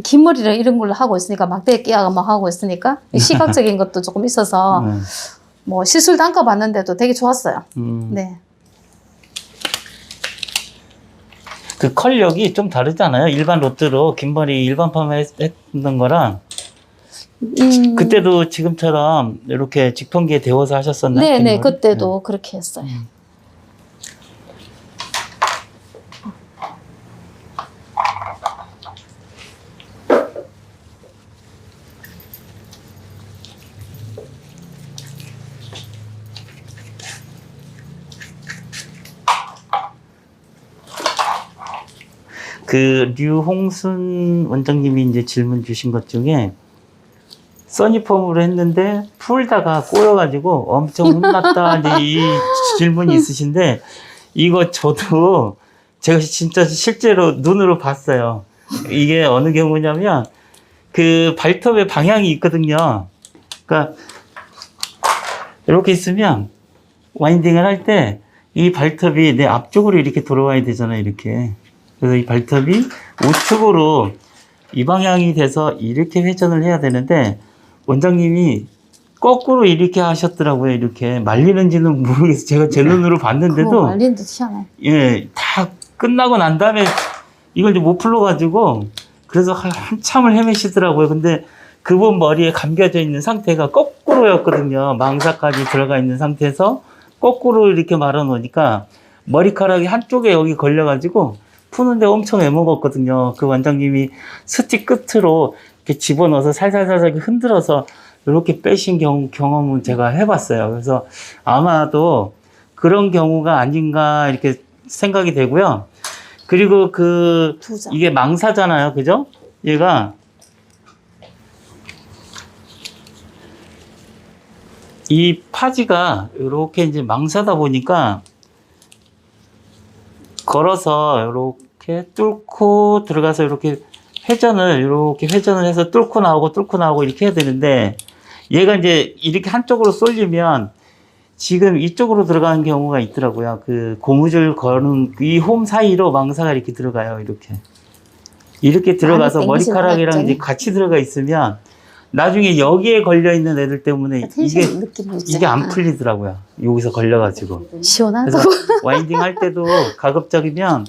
B: 긴 머리를 이런 걸로 하고 있으니까 막대 끼가 막 하고 있으니까 시각적인 것도 조금 있어서 뭐 시술 단가 받는데도 되게 좋았어요. 네.
A: 그 컬력이 좀 다르지 않아요? 일반 롯데로 긴 머리 일반 파마 했던 거랑 그때도 지금처럼 이렇게 직통기에 데워서 하셨었나요?
B: 네네, 그때도 그렇게 했어요.
A: 그 류홍순 원장님이 이제 질문 주신 것 중에 써니폼으로 했는데 풀다가 꼬여가지고 엄청 혼났다 이제 이 질문이 있으신데 이거 저도 제가 진짜 실제로 눈으로 봤어요. 이게 어느 경우냐면 그 발톱의 방향이 있거든요. 그러니까 이렇게 있으면 와인딩을 할 때 이 발톱이 내 앞쪽으로 이렇게 돌아와야 되잖아요. 이렇게. 그래서 이 발톱이 우측으로 이 방향이 돼서 이렇게 회전을 해야 되는데 원장님이 거꾸로 이렇게 하셨더라고요. 이렇게 말리는지는 모르겠어요. 제가 제 눈으로 봤는데도
B: 말리는 듯 희한해.
A: 예, 다 끝나고 난 다음에 이걸 이제 못 풀러가지고 그래서 한참을 헤매시더라고요. 근데 그분 머리에 감겨져 있는 상태가 거꾸로였거든요. 망사까지 들어가 있는 상태에서 거꾸로 이렇게 말아 놓으니까 머리카락이 한쪽에 여기 걸려가지고 푸는데 엄청 애먹었거든요. 그 원장님이 스틱 끝으로 이렇게 집어넣어서 살살살살 흔들어서 이렇게 빼신 경험은 제가 해봤어요. 그래서 아마도 그런 경우가 아닌가 이렇게 생각이 되고요. 그리고 이게 망사잖아요. 그죠? 얘가 이 파지가 이렇게 이제 망사다 보니까 걸어서 이렇게 뚫고 들어가서 이렇게 회전을 해서 뚫고 나오고 이렇게 해야 되는데 얘가 이제 이렇게 한쪽으로 쏠리면 지금 이쪽으로 들어가는 경우가 있더라고요. 그 고무줄 거는 이 홈 사이로 망사가 이렇게 들어가요. 이렇게 들어가서 머리카락이랑 이제 같이 들어가 있으면 나중에 여기에 걸려 있는 애들 때문에 이게 안 풀리더라고요. 여기서 걸려가지고.
B: 시원하다고.
A: 그래서 와인딩 할 때도 가급적이면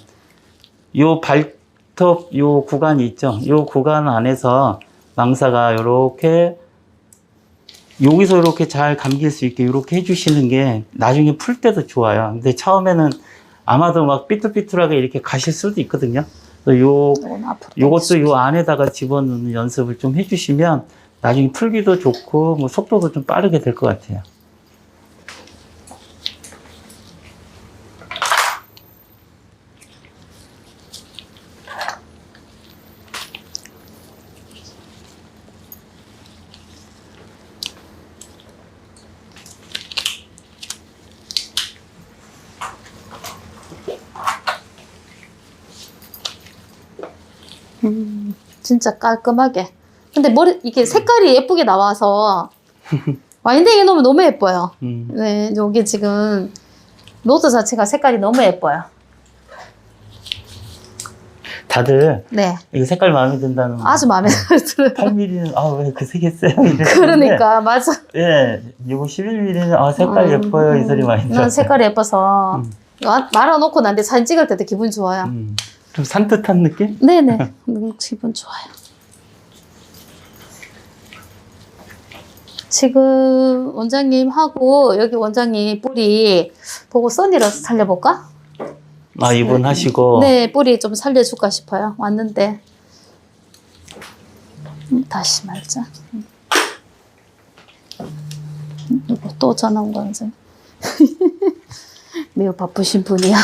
A: 요 발톱 요 구간이 있죠. 요 구간 안에서 망사가 요렇게 여기서 이렇게 잘 감길 수 있게 이렇게 해주시는 게 나중에 풀 때도 좋아요. 근데 처음에는 아마도 막 삐뚤삐뚤하게 이렇게 가실 수도 있거든요. 요것도 요 안에다가 집어넣는 연습을 좀 해주시면 나중에 풀기도 좋고 뭐 속도도 좀 빠르게 될 것 같아요.
B: 진짜 깔끔하게. 근데 이게 색깔이 예쁘게 나와서 와인딩 해놓으면 너무 예뻐요. 네, 여기 지금 노드 자체가 색깔이 너무 예뻐요.
A: 다들
B: 네.
A: 이 색깔 마음에 든다는
B: 아주 마음에 들어요.
A: 8mm는 왜 그 색 했어요?
B: 그러니까 맞아.
A: 예, 이거 11mm는 색깔 예뻐요 이 소리 많이 들었어요.
B: 난 색깔이 예뻐서 말아놓고 난데 사진 찍을 때도 기분 좋아요.
A: 좀 산뜻한 느낌?
B: 네네, 너무 기분 좋아요. 지금 원장님하고 여기 원장님 뿌리 보고 써니로 살려볼까?
A: 이분 하시고.
B: 네, 뿌리 좀 살려줄까 싶어요. 왔는데 다시 말자. 또 전화 온 거 선생님. 매우 바쁘신 분이야.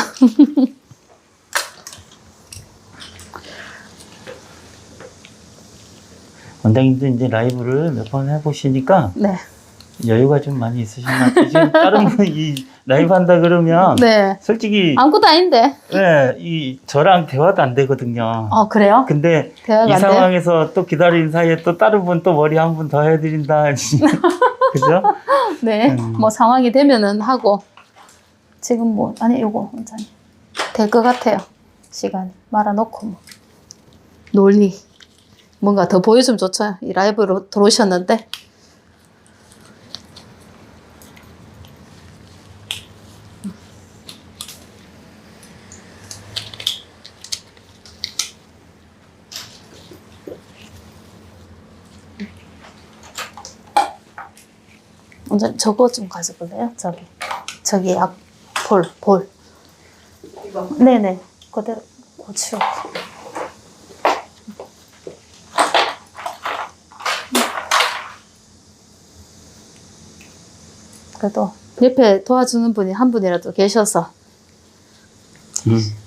A: 원장님도 이제 라이브를 몇 번 해보시니까
B: 네.
A: 여유가 좀 많이 있으신 것 같아요. 지금 다른 분이 라이브 한다 그러면
B: 네.
A: 솔직히
B: 아무것도 아닌데.
A: 네, 저랑 대화도 안 되거든요.
B: 그래요?
A: 근데
B: 대화가
A: 이
B: 안
A: 상황에서 또 기다리는 사이에 또 다른 분 또 머리 한 분 더 해드린다. 그죠?
B: 네. 뭐 상황이 되면은 하고. 지금 뭐, 아니, 요거, 원장님. 될 것 같아요. 시간 말아놓고, 뭐. 논리. 뭔가 더 보여주면 좋죠. 이 라이브로 들어오셨는데. 원장님, 저거 좀 가져볼래요? 저기 볼.
C: 이거.
B: 네네. 그대로 고치워. 그래도 옆에 도와주는 분이 한 분이라도 계셔서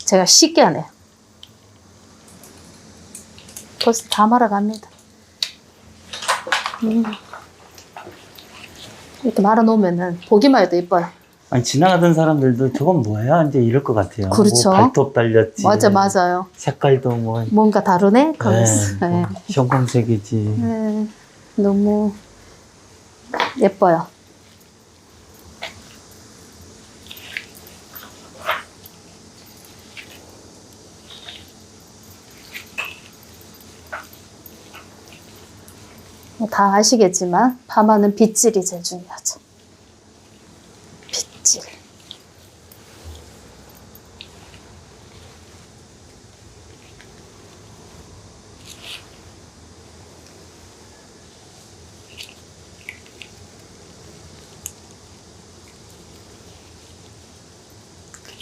B: 제가 쉽게 하네요. 벌써 다 말아갑니다. 이렇게 말아놓으면은 보기만 해도 예뻐요.
A: 아니, 지나가던 사람들도 저건 뭐야? 이제 이럴 것 같아요.
B: 그렇죠.
A: 뭐 발톱 달렸지.
B: 맞아요.
A: 색깔도 뭐.
B: 뭔가 다르네? 그러면서.
A: 네, 뭐 형광색이지.
B: 네, 너무 예뻐요. 다 아시겠지만 파마는 빗질이 제일 중요하죠. 빗질.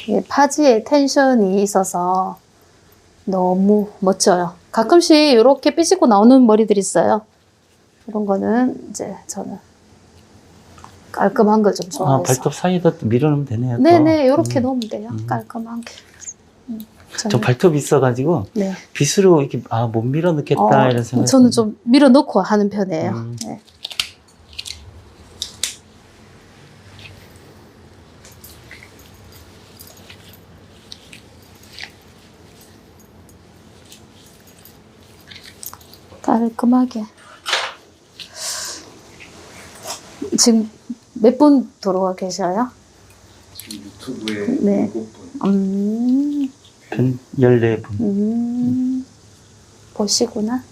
B: 이 파지에 텐션이 있어서 너무 멋져요. 가끔씩 이렇게 삐지고 나오는 머리들이 있어요. 이런 거는 이제 저는 깔끔한 걸 좀 좋아해서.
A: 발톱 사이에다 또 밀어넣으면 되네요. 또.
B: 네네, 이렇게 넣으면 돼요. 깔끔한 게.
A: 저 발톱이 있어가지고
B: 네.
A: 빗으로 이렇게 못 밀어 넣겠다 이런 생각.
B: 저는 좀 밀어 넣고 하는 편이에요. 네. 깔끔하게. 지금 몇 분 들어와 계셔요?
D: 유튜브에
B: 네.
D: 7분.
A: 전 14분.
B: 보시구나.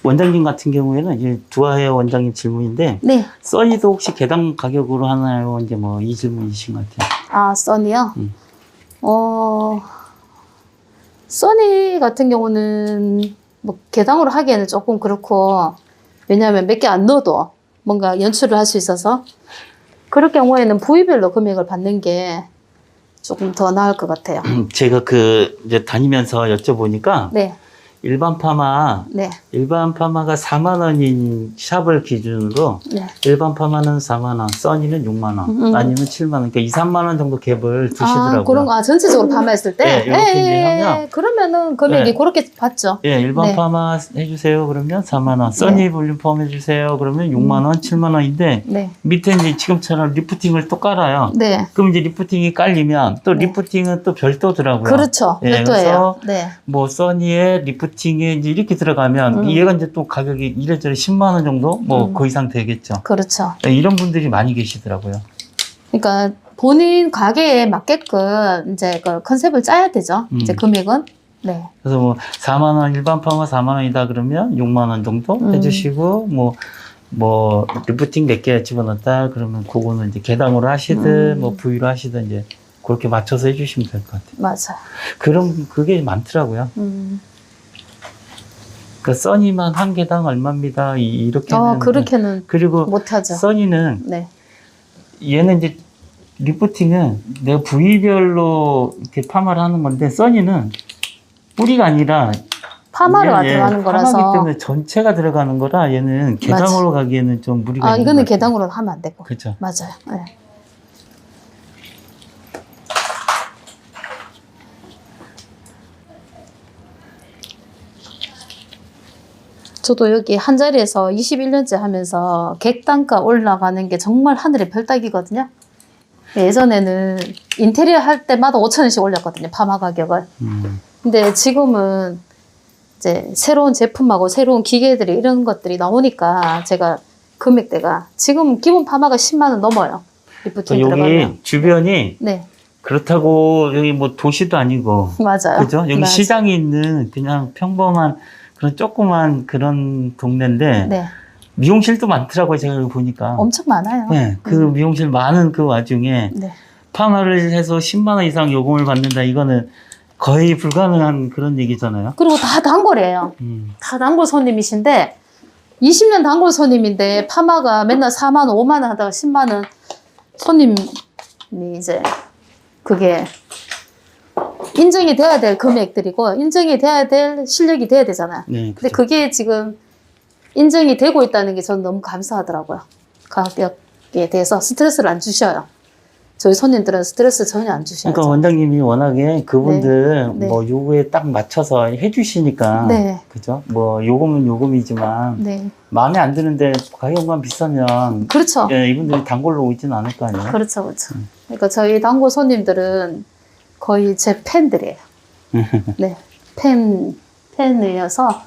A: 원장님 같은 경우에는 이제 두아헤어 원장님 질문인데,
B: 네.
A: 써니도 혹시 개당 가격으로 하나요? 이제 뭐 이 질문이신 것 같아요.
B: 아, 써니요? 써니 같은 경우는 뭐 개당으로 하기에는 조금 그렇고, 왜냐하면 몇 개 안 넣어도 뭔가 연출을 할 수 있어서, 그럴 경우에는 부위별로 금액을 받는 게 조금 더 나을 것 같아요.
A: 제가 이제 다니면서 여쭤보니까,
B: 네.
A: 일반 파마,
B: 네.
A: 일반 파마가 4만 원인 샵을 기준으로,
B: 네.
A: 일반 파마는 4만 원, 써니는 6만 원, 아니면 7만 원, 그러니까 2, 3만 원 정도 갭을 두시더라고요.
B: 그런 거, 전체적으로 파마했을 때?
A: 네, 이렇게 이제 하면.
B: 그러면은 금액이
A: 네.
B: 그렇게 받죠.
A: 예, 일반
B: 네.
A: 파마 해주세요. 그러면 4만 원. 써니 볼륨 펌 해주세요. 그러면 6만 원, 7만 원인데,
B: 네.
A: 밑에 이제 지금처럼 리프팅을 또 깔아요.
B: 네.
A: 그럼 이제 리프팅이 깔리면 또
B: 네.
A: 리프팅은 또 별도더라고요.
B: 그렇죠.
A: 예,
B: 별도예요.
A: 그래서
B: 네.
A: 뭐 써니에 리프팅에 이제 이렇게 들어가면 얘가 이제 또 가격이 이래저래 10만 원 정도 뭐 그 이상 되겠죠.
B: 그렇죠.
A: 예, 이런 분들이 많이 계시더라고요.
B: 그러니까 본인 가게에 맞게끔 이제 그 컨셉을 짜야 되죠. 이제 금액은. 네.
A: 그래서 뭐 4만 원 일반 파마 4만 원이다 그러면 6만 원 정도 해주시고 뭐 리프팅 몇 개 집어넣었다 그러면 그거는 이제 개당으로 하시든 뭐 부위로 하시든 이제 그렇게 맞춰서 해주시면 될 것 같아요.
B: 맞아요.
A: 그럼 그게 많더라고요. 그 써니만 한 개당 얼마입니다. 이렇게는.
B: 그렇게는
A: 그리고
B: 못하죠.
A: 써니는
B: 네.
A: 얘는 이제 리프팅은 내가 부위별로 이렇게 파마를 하는 건데 써니는 뿌리가 아니라
B: 파마로
A: 이게,
B: 들어가는 거라서.
A: 파마기 때문에 전체가 들어가는 거라 얘는 개당으로 가기에는 좀 무리가 있는
B: 이거는
A: 것 같아요.
B: 개당으로 하면 안 되고.
A: 그렇죠.
B: 맞아요. 네. 저도 여기 한 자리에서 21년째 하면서 객단가 올라가는 게 정말 하늘의 별 따기거든요. 예전에는 인테리어 할 때마다 5,000원씩 올렸거든요. 파마 가격을. 근데 지금은 이제 새로운 제품하고 새로운 기계들이 이런 것들이 나오니까 제가 금액대가 지금 기본 파마가 10만 원 넘어요. 리프팅
A: 여기
B: 들어가면.
A: 주변이
B: 네.
A: 그렇다고 여기 뭐 도시도 아니고
B: 맞아요.
A: 그죠? 여기
B: 맞아요.
A: 시장이 있는 그냥 평범한 그런 조그만 그런 동네인데
B: 네.
A: 미용실도 많더라고요. 제가 여기 보니까.
B: 엄청 많아요.
A: 네, 그 미용실 많은 그 와중에
B: 네.
A: 파마를 해서 10만 원 이상 요금을 받는다. 이거는 거의 불가능한 그런 얘기잖아요.
B: 그리고 다 단골이에요. 다 단골 손님이신데 20년 단골 손님인데 파마가 맨날 4만 원, 5만 원 하다가 10만 원 손님이 이제 그게 인정이 돼야 될 금액들이고 인정이 돼야 될 실력이 돼야 되잖아요.
A: 네,
B: 근데 그게 지금 인정이 되고 있다는 게 저는 너무 감사하더라고요. 가격에 대해서 스트레스를 안 주셔요. 저희 손님들은 스트레스 전혀 안 주셔요.
A: 그러니까 원장님이 워낙에 그분들
B: 네.
A: 뭐 요구에 딱 맞춰서 해주시니까
B: 네.
A: 그죠? 뭐 요금은 요금이지만
B: 네.
A: 마음에 안 드는데 가격만 비싸면
B: 그렇죠.
A: 예, 이분들이 단골로 오진 않을 거 아니에요?
B: 그렇죠, 그렇죠. 그러니까 저희 단골 손님들은 거의 제 팬들이에요. 네, 팬이어서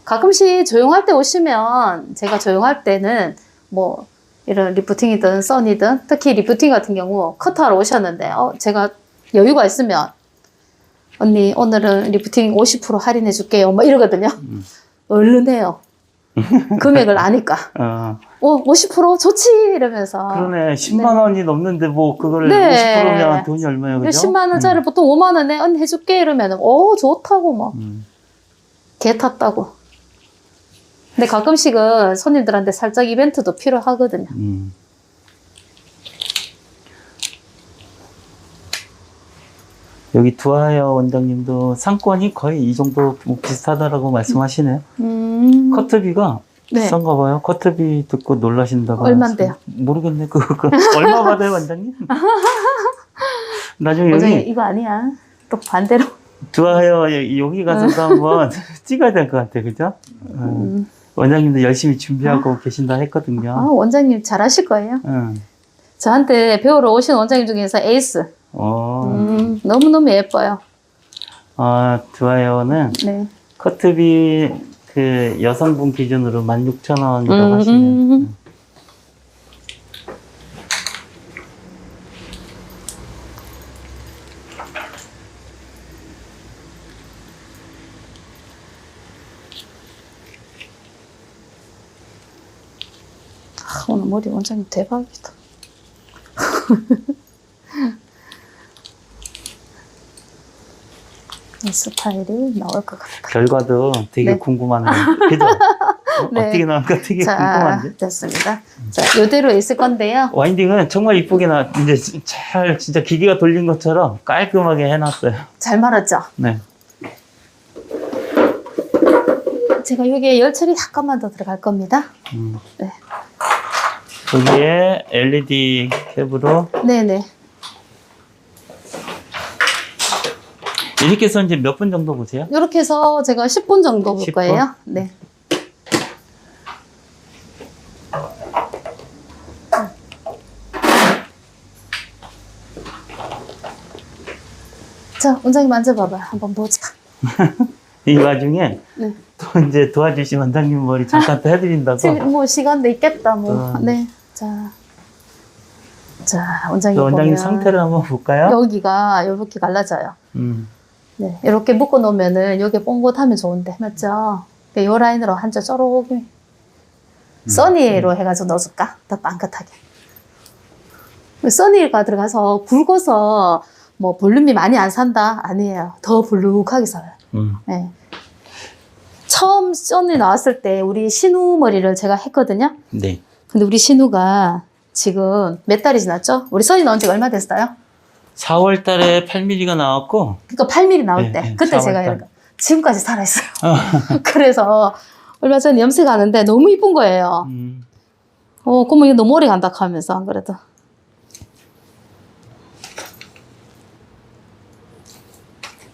B: 가끔씩 조용할 때 오시면 제가 조용할 때는 뭐 이런 리프팅이든 써니든 특히 리프팅 같은 경우 커트하러 오셨는데 제가 여유가 있으면 언니 오늘은 리프팅 50% 할인해 줄게요. 뭐 이러거든요. 얼른 해요. 금액을 아니까. 50% 좋지 이러면서.
A: 그러네. 10만 원이 넘는데 뭐 그거를
B: 네.
A: 50%면 돈이 얼마예요, 그죠?
B: 10만 원짜리 보통 5만 원에 언니 해줄게 이러면 좋다고 뭐. 개 탔다고. 근데 가끔씩은 손님들한테 살짝 이벤트도 필요하거든요.
A: 여기 두하여 원장님도 상권이 거의 이 정도 비슷하다라고 말씀하시네요. 커트비가
B: 네.
A: 비싼가 봐요. 커트비 듣고 놀라신다고.
B: 얼만데요?
A: 모르겠네. 그거 얼마 받아요, 원장님? 나중에
B: 원장님
A: 여기
B: 이거 아니야. 또 반대로.
A: 두하여 여기 가서도 한번 찍어야 될 것 같아요. 그죠? 원장님도 열심히 준비하고 계신다 했거든요.
B: 원장님 잘하실 거예요. 저한테 배우러 오신 원장님 중에서 에이스. 너무너무 예뻐요.
A: 두하여는
B: 네.
A: 커트비 그 여성분 기준으로 16,000원이라고 하시네요.
B: 오늘 머리 원장님 대박이다. 이 스타일이 나올 것 같다.
A: 결과도 되게
B: 네.
A: 궁금하네요. 그죠?
B: 네.
A: 어떻게 나올까 되게
B: 자,
A: 궁금한데?
B: 됐습니다. 자, 요대로 있을 건데요.
A: 와인딩은 정말 이쁘게 이제 잘 진짜 기계가 돌린 것처럼 깔끔하게 해놨어요.
B: 잘 말았죠?
A: 네.
B: 제가 여기에 열처리 약간만 더 들어갈 겁니다. 네.
A: 여기에 LED 캡으로
B: 네네.
A: 이렇게 해서 이제 몇 분 정도 보세요?
B: 이렇게 해서 제가 10분 정도 볼
A: 10분?
B: 거예요. 네. 자, 원장님 앉아봐봐요. 한번 보자.
A: 이 와중에
B: 네.
A: 또 이제 도와주신 원장님 머리 잠깐 또 해드린다고.
B: 지금 뭐 시간도 있겠다. 뭐. 네. 자, 원장님
A: 원장님
B: 보면
A: 상태를 한번 볼까요?
B: 여기가 이렇게 갈라져요. 네, 이렇게 묶어 놓으면은 여기 뽕긋하면 좋은데 맞죠? 이 라인으로 한쪽 쪼르게 써니로 해가지고 넣어줄까? 더 빵긋하게. 써니가 들어가서 굵어서 뭐 볼륨이 많이 안 산다? 아니에요. 더 볼록하게 살아요. 네. 처음 써니 나왔을 때 우리 신우 머리를 제가 했거든요.
A: 네.
B: 근데 우리 신우가 지금 몇 달이 지났죠? 우리 써니 나온 지가 얼마 됐어요?
A: 4월 달에 8mm가 나왔고.
B: 그러니까 8mm 나올
A: 네,
B: 때.
A: 네,
B: 그때
A: 4월
B: 제가
A: 달.
B: 지금까지 살아있어요. 그래서 얼마 전에 염색하는데 너무 이쁜 거예요. 그러면 이거 너무 오래 간다 하면서 안 그래도.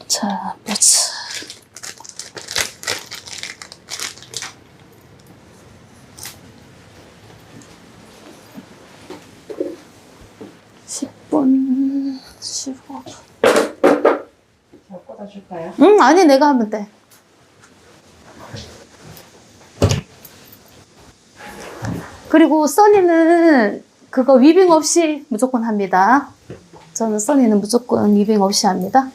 B: 자, 보자. 싫어.
C: 잘 꽂아줄까요?
B: 응, 아니, 내가 하면 돼. 그리고 써니는 그거 위빙 없이 무조건 합니다. 저는 써니는 무조건 위빙 없이 합니다.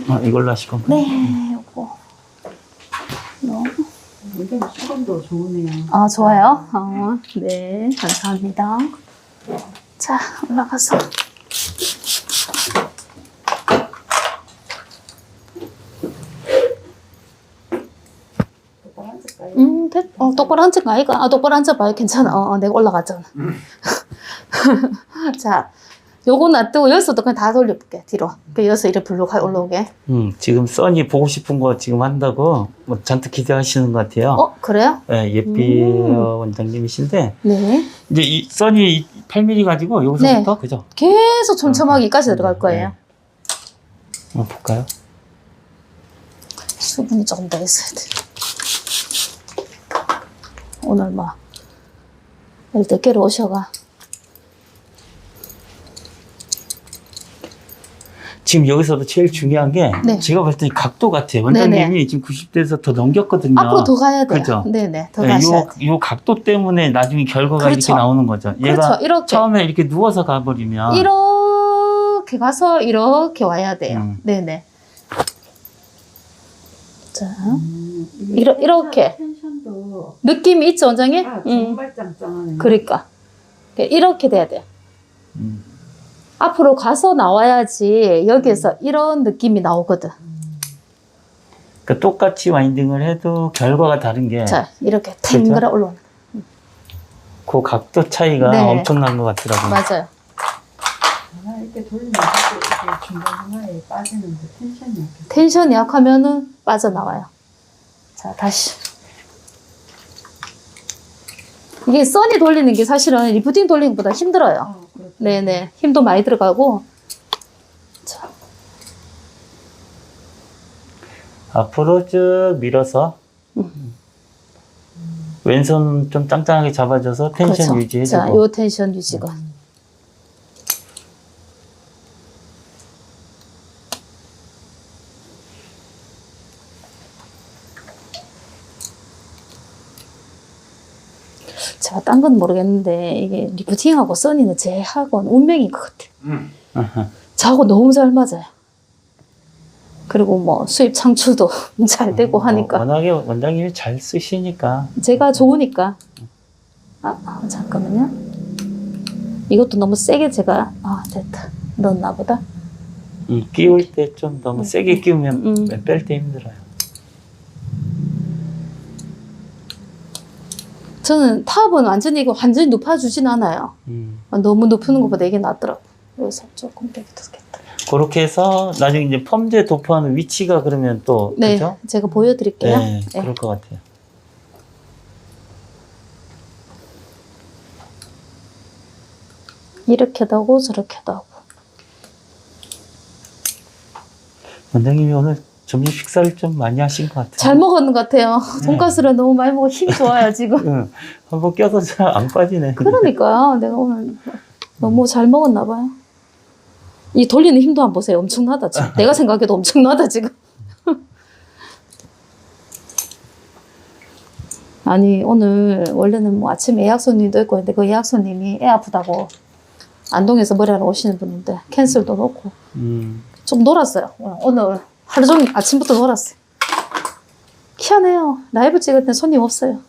A: 아, 이걸로 하실 건가요?
B: 네, 요거.
C: 굉장히 수건도 좋으네요.
B: 아, 좋아요. 네, 감사합니다. 자, 올라가서.
C: 똑바로 앉을까요?
B: 똑바로 앉을까, 아이가? 아, 똑바로 앉아봐요. 괜찮아. 내가 올라갔잖아. 자, 요거 놔두고 여기서도 그냥 다 돌려볼게, 뒤로. 여기서 이렇게 블록 올라오게.
A: 지금 써니 보고 싶은 거 지금 한다고 뭐 잔뜩 기대하시는 것 같아요.
B: 그래요?
A: 네, 예삐 원장님이신데
B: 네.
A: 이제 이 써니 8mm 가지고 여기서부터
B: 네.
A: 그죠?
B: 계속 촘촘하게까지 들어갈 거예요.
A: 네. 한번 볼까요?
B: 수분이 조금 더 있어야 돼. 오늘 뭐, 내일 늦게로 오셔가.
A: 지금 여기서도 제일 중요한 게
B: 네.
A: 제가 볼 때 각도 같아요. 원장님이 지금 90대에서 더 넘겼거든요.
B: 앞으로 더 가야 돼요.
A: 그죠?
B: 네네, 더 가셔야 돼요.
A: 요 각도 때문에 나중에 결과가
B: 그렇죠.
A: 이렇게 나오는 거죠. 얘가
B: 그렇죠. 이렇게.
A: 처음에 이렇게 누워서 가버리면
B: 이렇게 가서 이렇게 와야 돼요. 네네. 자, 이렇게.
C: 텐션도
B: 느낌이 있죠, 원장님?
C: 정말 짱짱하네.
B: 그러니까. 이렇게 돼야 돼요.
A: 음.
B: 앞으로 가서 나와야지 여기에서 이런 느낌이 나오거든.
A: 그러니까 똑같이 와인딩을 해도 결과가 다른 게
B: 자, 이렇게 탱글어 올라오는.
A: 그 각도 차이가
B: 네.
A: 엄청난 것 같더라고요.
B: 맞아요.
C: 이렇게 돌리면 이렇게 중간중간에 빠지는데 텐션이 약해.
B: 텐션이 약하면은 빠져나와요. 자, 다시. 이게 써니 돌리는 게 사실은 리프팅 돌리는 것보다 힘들어요.
C: 그렇죠.
B: 네네. 힘도 많이 들어가고. 자,
A: 앞으로 쭉 밀어서 왼손 좀 짱짱하게 잡아줘서 텐션
B: 그렇죠.
A: 유지해주고.
B: 자, 요 텐션 유지가. 제가 딴 건 모르겠는데 이게 리프팅하고 써니는 제하고는 운명인 것 같아요. 저하고 너무 잘 맞아요. 그리고 뭐 수입 창출도 잘 되고 하니까.
A: 워낙에 원장님이 잘 쓰시니까.
B: 제가 좋으니까. 잠깐만요. 이것도 너무 세게 제가 됐다. 넣었나 보다.
A: 끼울 때 좀 너무 세게 끼우면 뺄 때 힘들어요.
B: 저는 탑은 완전히 이거 완전히 높아주진 않아요. 너무 높이는 것보다 이게 낫더라고. 여기서 조금 빼기 좋겠다.
A: 그렇게 해서 나중에 이제 펌제 도포하는 위치가 그러면 또
B: 네,
A: 그죠?
B: 제가 보여드릴게요.
A: 네, 그럴 것 같아요.
B: 이렇게도 하고 저렇게도 하고.
A: 원장님이 오늘 점심 식사를 좀 많이 하신 것 같아요.
B: 잘 먹었는 것 같아요. 돈가스를 너무 많이 먹어 힘 좋아요 지금.
A: 응, 한번 껴서 잘 안 빠지네.
B: 그러니까요. 내가 오늘 너무 잘 먹었나 봐요. 이 돌리는 힘도 안 보세요. 엄청나다 지금. 내가 생각해도 엄청나다 지금. 아니 오늘 원래는 뭐 아침에 예약 손님도 있고 근데 그 예약 손님이 애 아프다고 안동에서 머리하러 오시는 분인데 캔슬도 놓고 좀 놀았어요. 오늘 하루 종일 아침부터 놀았어요. 희한해요. 라이브 찍을 땐 손님 없어요.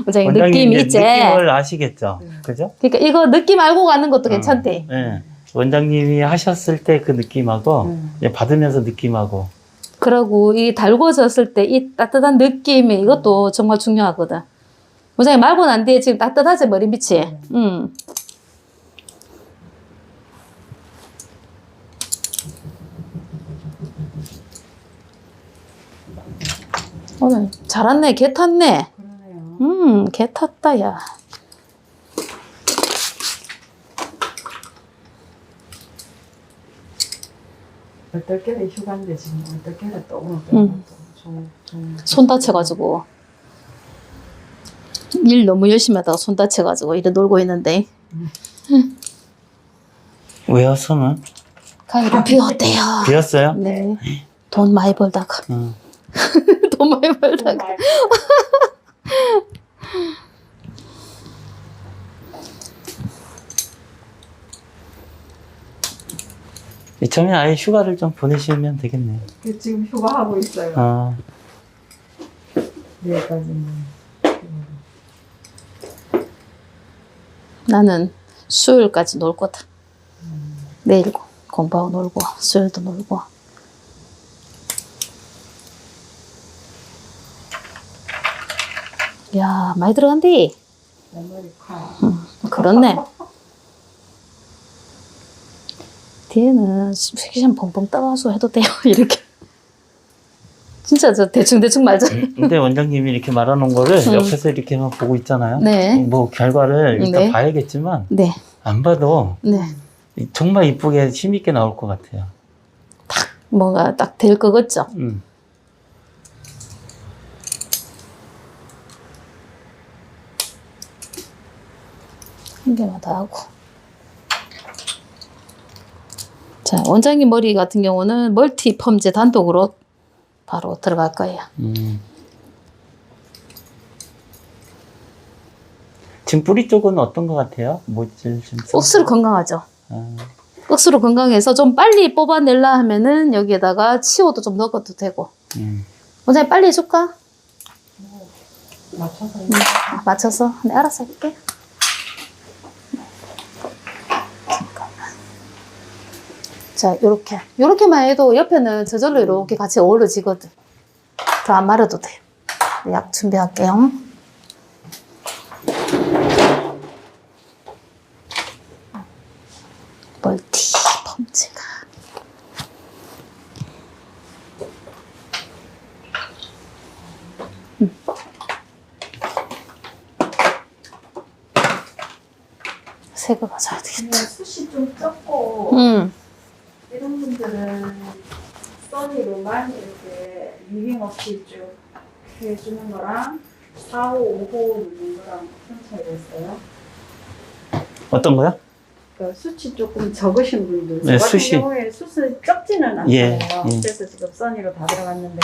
B: 원장님 느낌 있지?
A: 느낌을 아시겠죠? 그죠?
B: 그러니까 이거 느낌 알고 가는 것도 괜찮대.
A: 네. 원장님이 하셨을 때 그 느낌하고 받으면서 느낌하고
B: 그러고 이 달궈졌을 때 이 따뜻한 느낌이 이것도 정말 중요하거든. 원장님 말고 난 뒤에 지금 따뜻하지 머리빛이. 오늘 잘 왔네. 개 탔네.
C: 그러네요.
B: 개 탔다 야.
C: 얼떨결에 휴가인데 지금 얼떨결에 또 오늘
B: 손 다쳐가지고. 일 너무 열심히 하다가 손 다쳐가지고 이래 놀고 있는데.
A: 왜요, 손은?
B: 가위로 비웠대요.
A: 비었어요?
B: 네. 돈 많이 벌다가. 돈 많이 벌다가.
A: 이참에 아예 휴가를 좀 보내시면 되겠네요.
C: 지금 휴가하고 있어요.
A: 아,
C: 내일까지는.
B: 나는 수요일까지 놀 거다. 내일 공부하고 놀고, 수요일도 놀고. 야, 많이 들어간디?
C: 내 머리 커.
B: 그렇네. 뒤에는 섹시한 펑펑 따와서 해도 돼요. 이렇게. 진짜 저 대충 말죠.
A: 근데 원장님이 이렇게 말하는 거를 옆에서 이렇게만 보고 있잖아요.
B: 네.
A: 뭐 결과를 일단
B: 네.
A: 봐야겠지만
B: 네.
A: 안 봐도
B: 네.
A: 정말 이쁘게 힘있게 나올 것 같아요.
B: 뭔가 딱 될 것 같죠? 한 개만 더 하고. 자, 원장님 머리 같은 경우는 멀티 펌제 단독으로 바로 들어갈 거예요.
A: 지금 뿌리 쪽은 어떤 것 같아요? 모질 좀.
B: 억수로 건강하죠. 억수로 건강해서 좀 빨리 뽑아내려 하면은 여기에다가 치오도 좀 넣어도 되고. 원장님 빨리 해줄까?
C: 맞춰서.
B: 맞춰서. 네, 알아서 할게. 자, 요렇게만 해도 옆에는 저절로 이렇게 같이 어우러지거든. 더 안 마려도 돼요. 약 준비할게요. 멀티 펌제가. 새 거 가져야 되겠다.
C: 숱이 좀 적고 이런 분들은 써니로만 이렇게 위빙 없이 쭉 해주는 거랑 4호, 5호 누르는 거랑 어떤 차이가 있어요?
A: 어떤 거요?
C: 그러니까 숱이 조금 적으신 분들
A: 네,
C: 저 같은
A: 숱이.
C: 경우에 숱이 적지는 않아요.
A: 예.
C: 그래서 지금 써니로 다 들어갔는데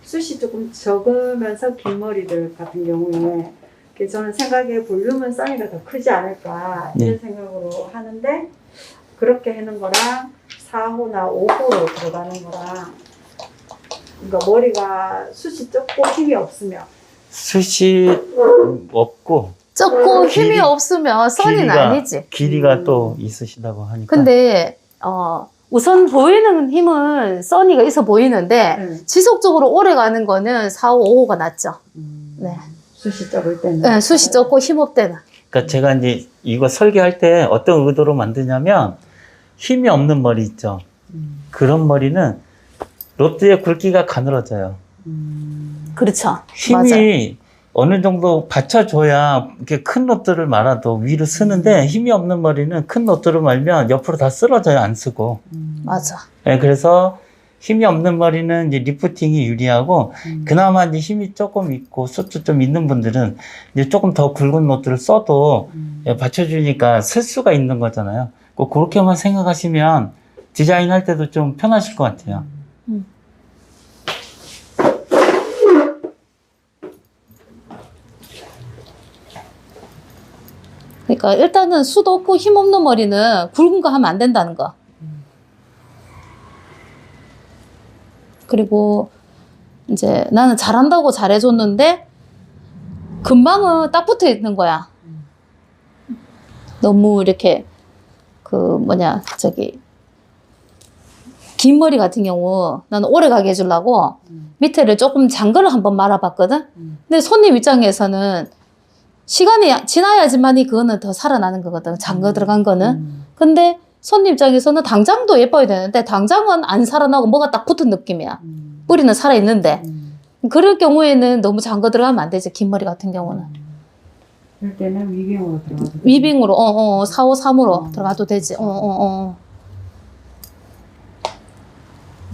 C: 숱이 조금 적으면서 긴 머리들 같은 경우에 저는 생각에 볼륨은 써니가 더 크지 않을까 이런
A: 네.
C: 생각으로 하는데 그렇게 하는 거랑 4호나 5호로 들어가는 거랑 그러니까 머리가 숱이 적고 힘이 없으면
A: 숱이 없고
B: 적고 힘이
A: 길이-
B: 없으면 써니는 아니지.
A: 길이가 또 있으시다고 하니까.
B: 근데 우선 보이는 힘은 써니가 있어 보이는데 지속적으로 오래 가는 거는 4, 5, 5가 낫죠. 네.
C: 숱이 적을 때는
B: 네, 숱이 적고 힘 없대는.
A: 그러니까 제가 이제 이거 설계할 때 어떤 의도로 만드냐면 힘이 없는 머리 있죠. 그런 머리는 롯데의 굵기가 가늘어져요.
B: 그렇죠.
A: 힘이
B: 맞아요.
A: 어느 정도 받쳐줘야 이렇게 큰 롯들을 말아도 위로 쓰는데 힘이 없는 머리는 큰 롯들을 말면 옆으로 다 쓰러져요. 안 쓰고.
B: 맞아.
A: 네, 그래서 힘이 없는 머리는 이제 리프팅이 유리하고 그나마 이제 힘이 조금 있고 숱도 좀 있는 분들은 이제 조금 더 굵은 롯들을 써도 예, 받쳐주니까 쓸 수가 있는 거잖아요. 꼭 그렇게만 생각하시면 디자인할 때도 좀 편하실 것 같아요.
B: 그러니까 일단은 숱 없고 힘 없는 머리는 굵은 거 하면 안 된다는 거. 그리고 이제 나는 잘한다고 잘해줬는데 금방은 딱 붙어 있는 거야. 너무 이렇게 긴 머리 같은 경우 나는 오래 가게 해주려고 밑에를 조금 장거를 한번 말아봤거든. 근데 손님 입장에서는 시간이 지나야지만이 그거는 더 살아나는 거거든. 장거 들어간 거는. 근데 손님 입장에서는 당장도 예뻐야 되는데 당장은 안 살아나고 뭐가 딱 붙은 느낌이야. 뿌리는 살아있는데. 그럴 경우에는 너무 장거 들어가면 안 되지. 긴 머리 같은 경우는.
C: 그럴 때는 위빙으로 들어가도 돼요.
B: 위빙으로 453으로 들어가도 되지.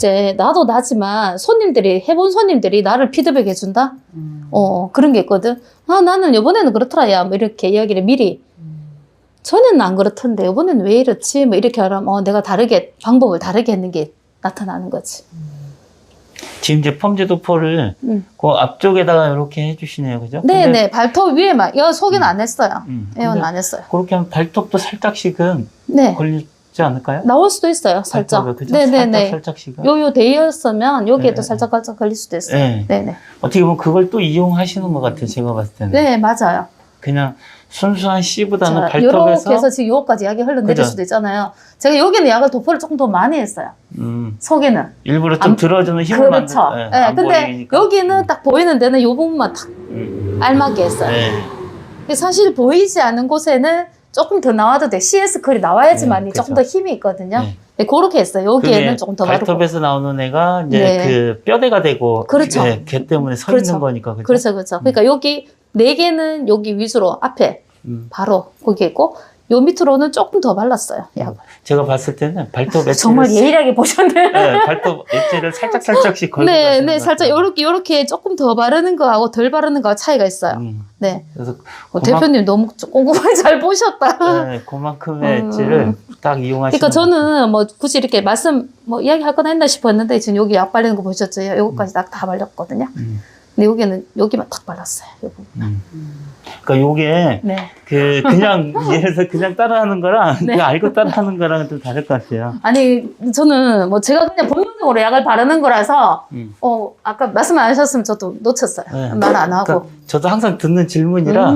B: 이제 나도 나지만 손님들이 해본 손님들이 나를 피드백 해준다. 그런 게 있거든. 아 나는 이번에는 그렇더라 야 뭐 이렇게 이야기를 미리. 전에는 안 그렇던데 이번에는 왜 이렇지? 뭐 이렇게 하면 내가 다르게 방법을 다르게 했는 게 나타나는 거지.
A: 지금 이제 펌제도포를 그 앞쪽에다가 이렇게 해주시네요, 그죠?
B: 네네 발톱 위에만. 여 속에는 안 했어요. 에어는 안 했어요.
A: 그렇게 하면 발톱도 살짝씩은
B: 네.
A: 걸리지 않을까요?
B: 나올 수도 있어요, 살짝.
A: 발톱에, 그죠?
B: 네네네.
A: 살짝씩은.
B: 요 데이였으면 여기에도
A: 네.
B: 살짝 걸릴 수도 있어요.
A: 네.
B: 네네.
A: 어떻게 보면 그걸 또 이용하시는 것 같아요, 제가 봤을 때는.
B: 네, 맞아요.
A: 그냥 순수한 C보다는
B: 자,
A: 발톱에서.
B: 요렇게 해서 지금 요거까지 약이 흘러내릴
A: 그죠?
B: 수도 있잖아요. 제가 여기는 약을 도포를 조금 더 많이 했어요. 속에는.
A: 일부러 좀 들어주는 힘을
B: 그렇죠.
A: 만들-
B: 네,
A: 안
B: 근데
A: 보이니까.
B: 여기는 딱 보이는 데는 요 부분만 딱 알맞게 했어요.
A: 네.
B: 근데 사실 보이지 않는 곳에는 조금 더 나와도 돼. CS 컬이 나와야지만
A: 그죠.
B: 조금 더 힘이 있거든요.
A: 네.
B: 네, 그렇게 했어요. 여기에는
A: 그게
B: 조금 더 바르고.
A: 발톱에서 나오는 애가 이제
B: 네.
A: 그 뼈대가 되고.
B: 그렇죠.
A: 네, 걔 때문에 서
B: 그렇죠.
A: 있는 거니까. 그죠?
B: 그렇죠, 그렇죠. 그러니까 여기 4개는 여기 위주로 앞에 바로 거기 있고 요 밑으로는 조금 더 발랐어요. 약을.
A: 제가 봤을 때는 발톱 엣지를
B: 정말 예리하게 보셨네.
A: 네, 발톱 엣지를 살짝씩 걸고
B: 네,
A: 가시는
B: 네,
A: 것
B: 살짝
A: 같아요.
B: 요렇게 조금 더 바르는 거하고 덜 바르는 거하고 차이가 있어요. 네.
A: 그래서
B: 대표님 너무 꼼꼼하게 잘 보셨다.
A: 네, 그만큼의 엣지를 딱 이용하시는
B: 그러니까 저는 뭐 굳이 이렇게 말씀 뭐 이야기할 거나 했나 싶었는데 지금 여기 약 바르는 거 보셨죠? 요거까지 딱 다 발랐거든요. 근데 여기는 여기만 딱 발랐어요. 요 부분.
A: 그러니까 요게
B: 네.
A: 그냥 예를 들어서 그냥 따라하는 거랑
B: 네.
A: 그냥 알고 따라하는 거랑은 좀 다를 것 같아요.
B: 아니 저는 뭐 제가 그냥 본능적으로 약을 바르는 거라서 아까 말씀 안 하셨으면 저도 놓쳤어요.
A: 네.
B: 말 안 하고.
A: 그러니까 저도 항상 듣는 질문이라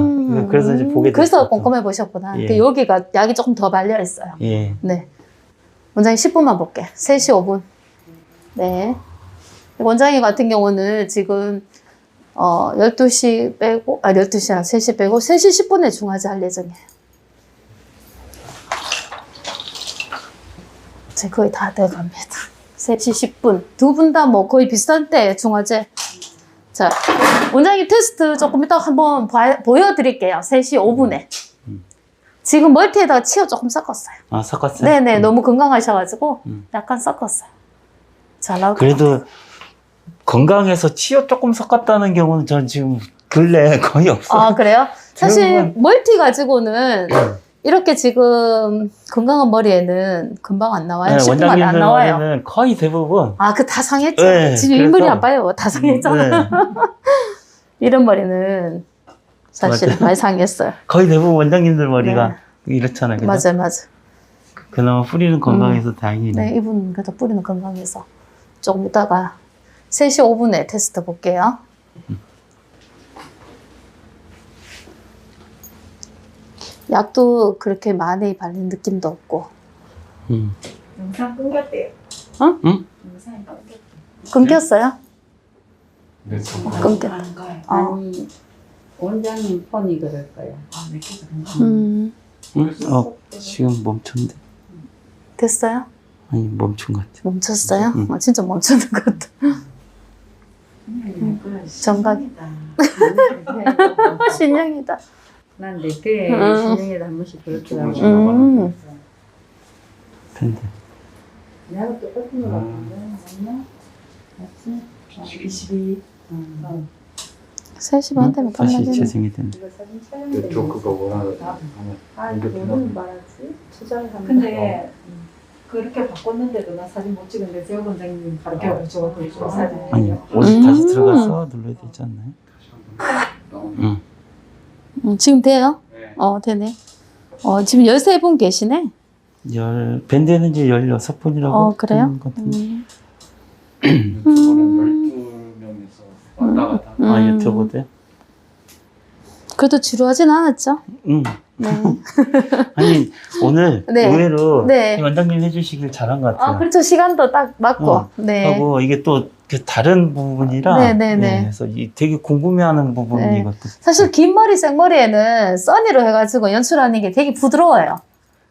A: 그래서 이제 보게 됐어요.
B: 그래서 꼼꼼해 보셨구나.
A: 예.
B: 그 여기가 약이 조금 더 발려 있어요.
A: 예.
B: 네. 원장님 10분만 볼게. 3시 5분. 네. 원장님 같은 경우는 지금 12시 빼고 12시랑 3시 빼고 3시 10분에 중화제 할 예정이에요. 이제 거의 다 돼갑니다. 3시 10분. 두 분 다 뭐 거의 비슷한 때 중화제. 자, 원장님 테스트 조금 이따 한번 보여드릴게요. 3시 5분에. 지금 멀티에다가 치어 조금 섞었어요.
A: 아, 섞었어요?
B: 네네, 너무 건강하셔가지고 약간 섞었어요. 잘 나올 것
A: 그래도
B: 같아요.
A: 건강해서 치어 조금 섞었다는 경우는 전 지금 근래 거의 없어요.
B: 아, 그래요? 사실
A: 대부분-
B: 멀티 가지고는 이렇게 지금 건강한 머리에는 금방 안 나와요. 10분 만에 안
A: 원장님들
B: 나와요.
A: 머리는 거의 대부분
B: 아, 그 다 상했죠?
A: 네,
B: 지금
A: 그래서-
B: 인물이 안 봐요. 다 상했잖아.
A: 네,
B: 이런 머리는 사실
A: 맞아요.
B: 많이 상했어요.
A: 거의 대부분 원장님들 머리가 이렇잖아요. 그죠?
B: 맞아요, 맞아요.
A: 그나마 뿌리는 건강해서 다행이네.
B: 네, 이분 그래도 뿌리는 건강해서 조금 이따가 3시 5분에 테스트 볼게요. 약도 그렇게 많이 발린 느낌도 없고.
C: 영상 끊겼대요.
B: 어?
A: 응?
C: 영상이 끊겼대요.
B: 끊겼어요?
D: 네,
B: 끊겼다.
C: 안 가요.
E: 아니 원장님 폰이 그럴 거야.
C: 아, 몇 개가
A: 응? 지금 멈췄는데.
B: 됐어요?
A: 아니, 멈춘 것 같아.
B: 멈췄어요? 아, 진짜 멈추는 것 같아. 정각. 신령이다.
E: 난 내게 신경에다 한 번씩 그렇더라고.
A: 근데.
E: 나하고 똑같은 거 같은데 맞나? 맞지?
C: 22.
B: 3시 반 되면
A: 다시
B: 끝나겠네.
A: 재생이 되네.
E: 이거 사진 촬영되는
D: 이쪽 그거 원하는
E: 아
D: 이게
E: 뭐는 말하지? 투자를 하면
C: 근데 그렇게 바꿨는데도 나 사진 못 찍은데 재호 원장님 가르쳐줘서 그 사진.
A: 아니, 어디 다시 들어가서 눌러야 되지 않나요? 응.
B: 지금 돼요?
D: 네.
B: 되네. 지금 13분 계시네.
A: 밴드는 이제 16분이라고.
B: 그래요?
D: 유튜브는 12명에서 왔다 갔다
A: 아, 유튜브도?
B: 그래도 지루하진 않았죠?
A: 응.
B: 네.
A: 아니, 오늘
B: 네.
A: 의외로
B: 네.
A: 이 원장님 해주시길 잘한 것 같아요.
B: 그렇죠. 시간도 딱 맞고. 네.
A: 하고 이게 또 그 다른 부분이라
B: 네네네.
A: 그래서 되게 궁금해하는 부분이
B: 네.
A: 이것도
B: 사실 긴 머리, 생머리에는 써니로 해가지고 연출하는 게 되게 부드러워요.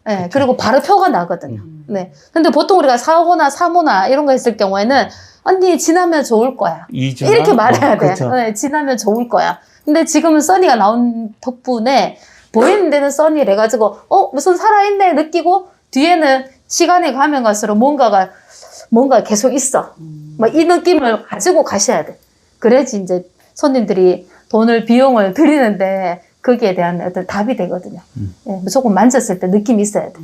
B: 네. 그리고 바로 표가 나거든요. 네. 근데 보통 우리가 4호나 3호나 이런 거 했을 경우에는 언니 지나면 좋을 거야.
A: 이주나
B: 이렇게 말해야 돼.
A: 그렇죠.
B: 네, 지나면 좋을 거야. 근데 지금은 써니가 나온 덕분에 보이는 데는 써니를 해가지고 무슨 살아있네 느끼고 뒤에는 시간이 가면 갈수록 뭔가가 뭔가 계속 있어. 막 이 느낌을 가지고 가셔야 돼. 그래야지 이제 손님들이 비용을 드리는데 거기에 대한 어떤 답이 되거든요. 예, 무조건 만졌을 때 느낌이 있어야 돼.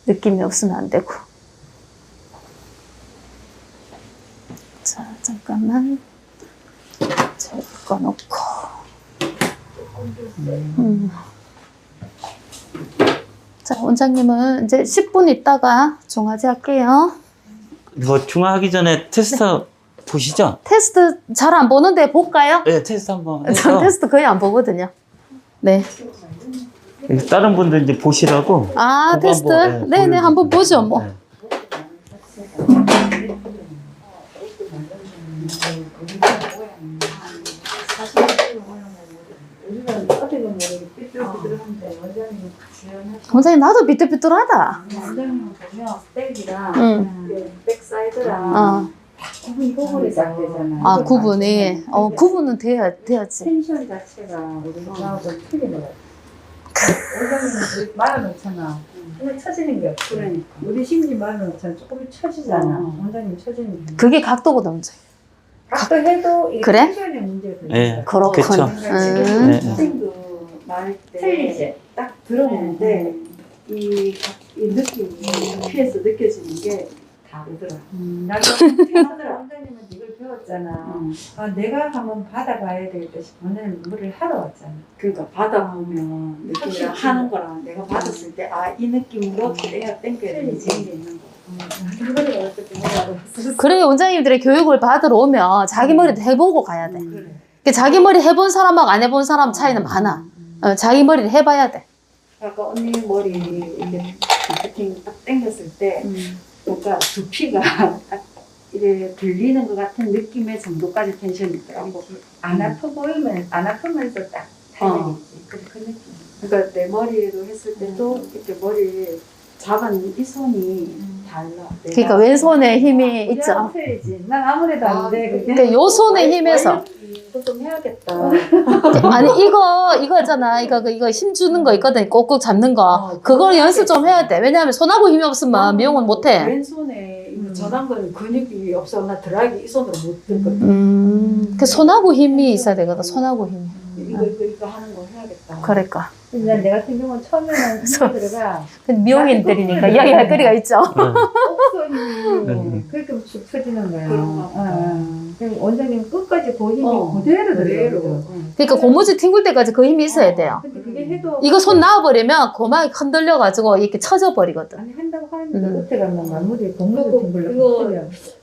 B: 느낌이 없으면 안 되고. 자, 잠깐만. 자, 꺼놓고. 자, 원장님은 이제 10분 있다가 중화제 할게요.
A: 이거 중화하기 전에 테스트 보시죠?
B: 테스트 잘 안 보는데 볼까요?
A: 네, 테스트 한번
B: 전
A: 해서.
B: 테스트 거의 안 보거든요. 네.
A: 다른 분들 이제 보시라고.
B: 아,
A: 그거
B: 테스트?
A: 한번,
B: 네네, 한번 보죠, 뭐.
A: 네.
B: 원장님, 나도 삐뚤삐뚤하다.
C: 원장님 보면 백이랑
B: 응.
C: 백사이드랑
E: 구분이 딱 되잖아.
B: 아, 구분이. 구분은 돼야지.
E: 텐션 자체가 우리하고 좀 틀린 것 같아. 원장님은 말아놓잖아. 근데 처지는 게 없어. 그러니까. 우리 심지 말아놓잖아. 조금 처지잖아. 원장님 처지는 게.
B: 그게 각도가 문제.
E: 각도 해도 이게
B: 그래?
E: 텐션의 문제거든.
A: 네.
B: 그렇군.
A: 그쵸.
B: 음.
C: 스팅도 말때
E: 틀리지.
C: 딱 들어보는데 이 느낌이 피에서 느껴지는 게 다르더라.
E: 나도 원장님은 이걸 배웠잖아. 아, 내가 한번 받아봐야 되겠다 싶어. 원장님 물을 하러 왔잖아.
C: 그러니까 받아보면 느낌이 하는 거랑 내가 받았을 때 아 이 느낌으로 내가 땡겨야 되는 게 있는 거.
E: 그거를 어떻게 해야
B: 그래, 원장님들의 교육을 받으러 오면 자기 머리도 해보고 가야 돼.
C: 그래.
B: 그 자기 머리 해본 사람하고 안 해본 사람 차이는 많아. 자기 머리를 해봐야 돼.
C: 아까 언니 머리 이렇게 피팅 딱 당겼을 때 뭔가 두피가 딱 이래 들리는 것 같은 느낌의 정도까지 텐션이 있더라고.
E: 안 아파 보이면 안 아프면서 딱 타야겠지. 그 느낌.
C: 그러니까 내 머리로 했을 때도 이렇게 머리 잡은 이 손이 달라.
B: 그러니까 왼손에 힘이 있죠.
E: 틀리지. 난 아무래도 안 돼. 그게.
B: 그러니까 요 손에 힘에서.
C: 이거 좀 해야겠다.
B: 아니, 이거 있잖아. 이거 힘 주는 거 있거든. 꼭꼭 잡는 거. 그걸 연습 좀 해야 돼. 왜냐하면 손하고 힘이 없으면 미용은 못 해.
C: 왼손에 전완근 근육이 없어. 나 드라이기 이 손으로 못 들거든.
B: 그 손하고 힘이 있어야 되거든. 손하고 힘이.
C: 이거 하는 거 해야겠다.
B: 그러니까.
E: 근데 내 같은 경우는 처음에는 힘이 들어가.
B: 근데 미용인들이니까 이야기할 거리가 있죠.
E: 옥손이 그렇게 쭉 퍼지는 거야.
C: 그런가 보다.
E: 원장님 끝까지 그 힘이 그대로 들어가거든.
B: 그러니까 고무줄 튕길 때까지 그 힘이 있어야 돼요.
E: 근데 그게 해도
B: 이거 손 놔버리면 고막이 흔들려가지고 이렇게 쳐져 버리거든.
E: 아니 한다고 하는데 끝에 가면 마무리 공무도
C: 그거
E: 튕글러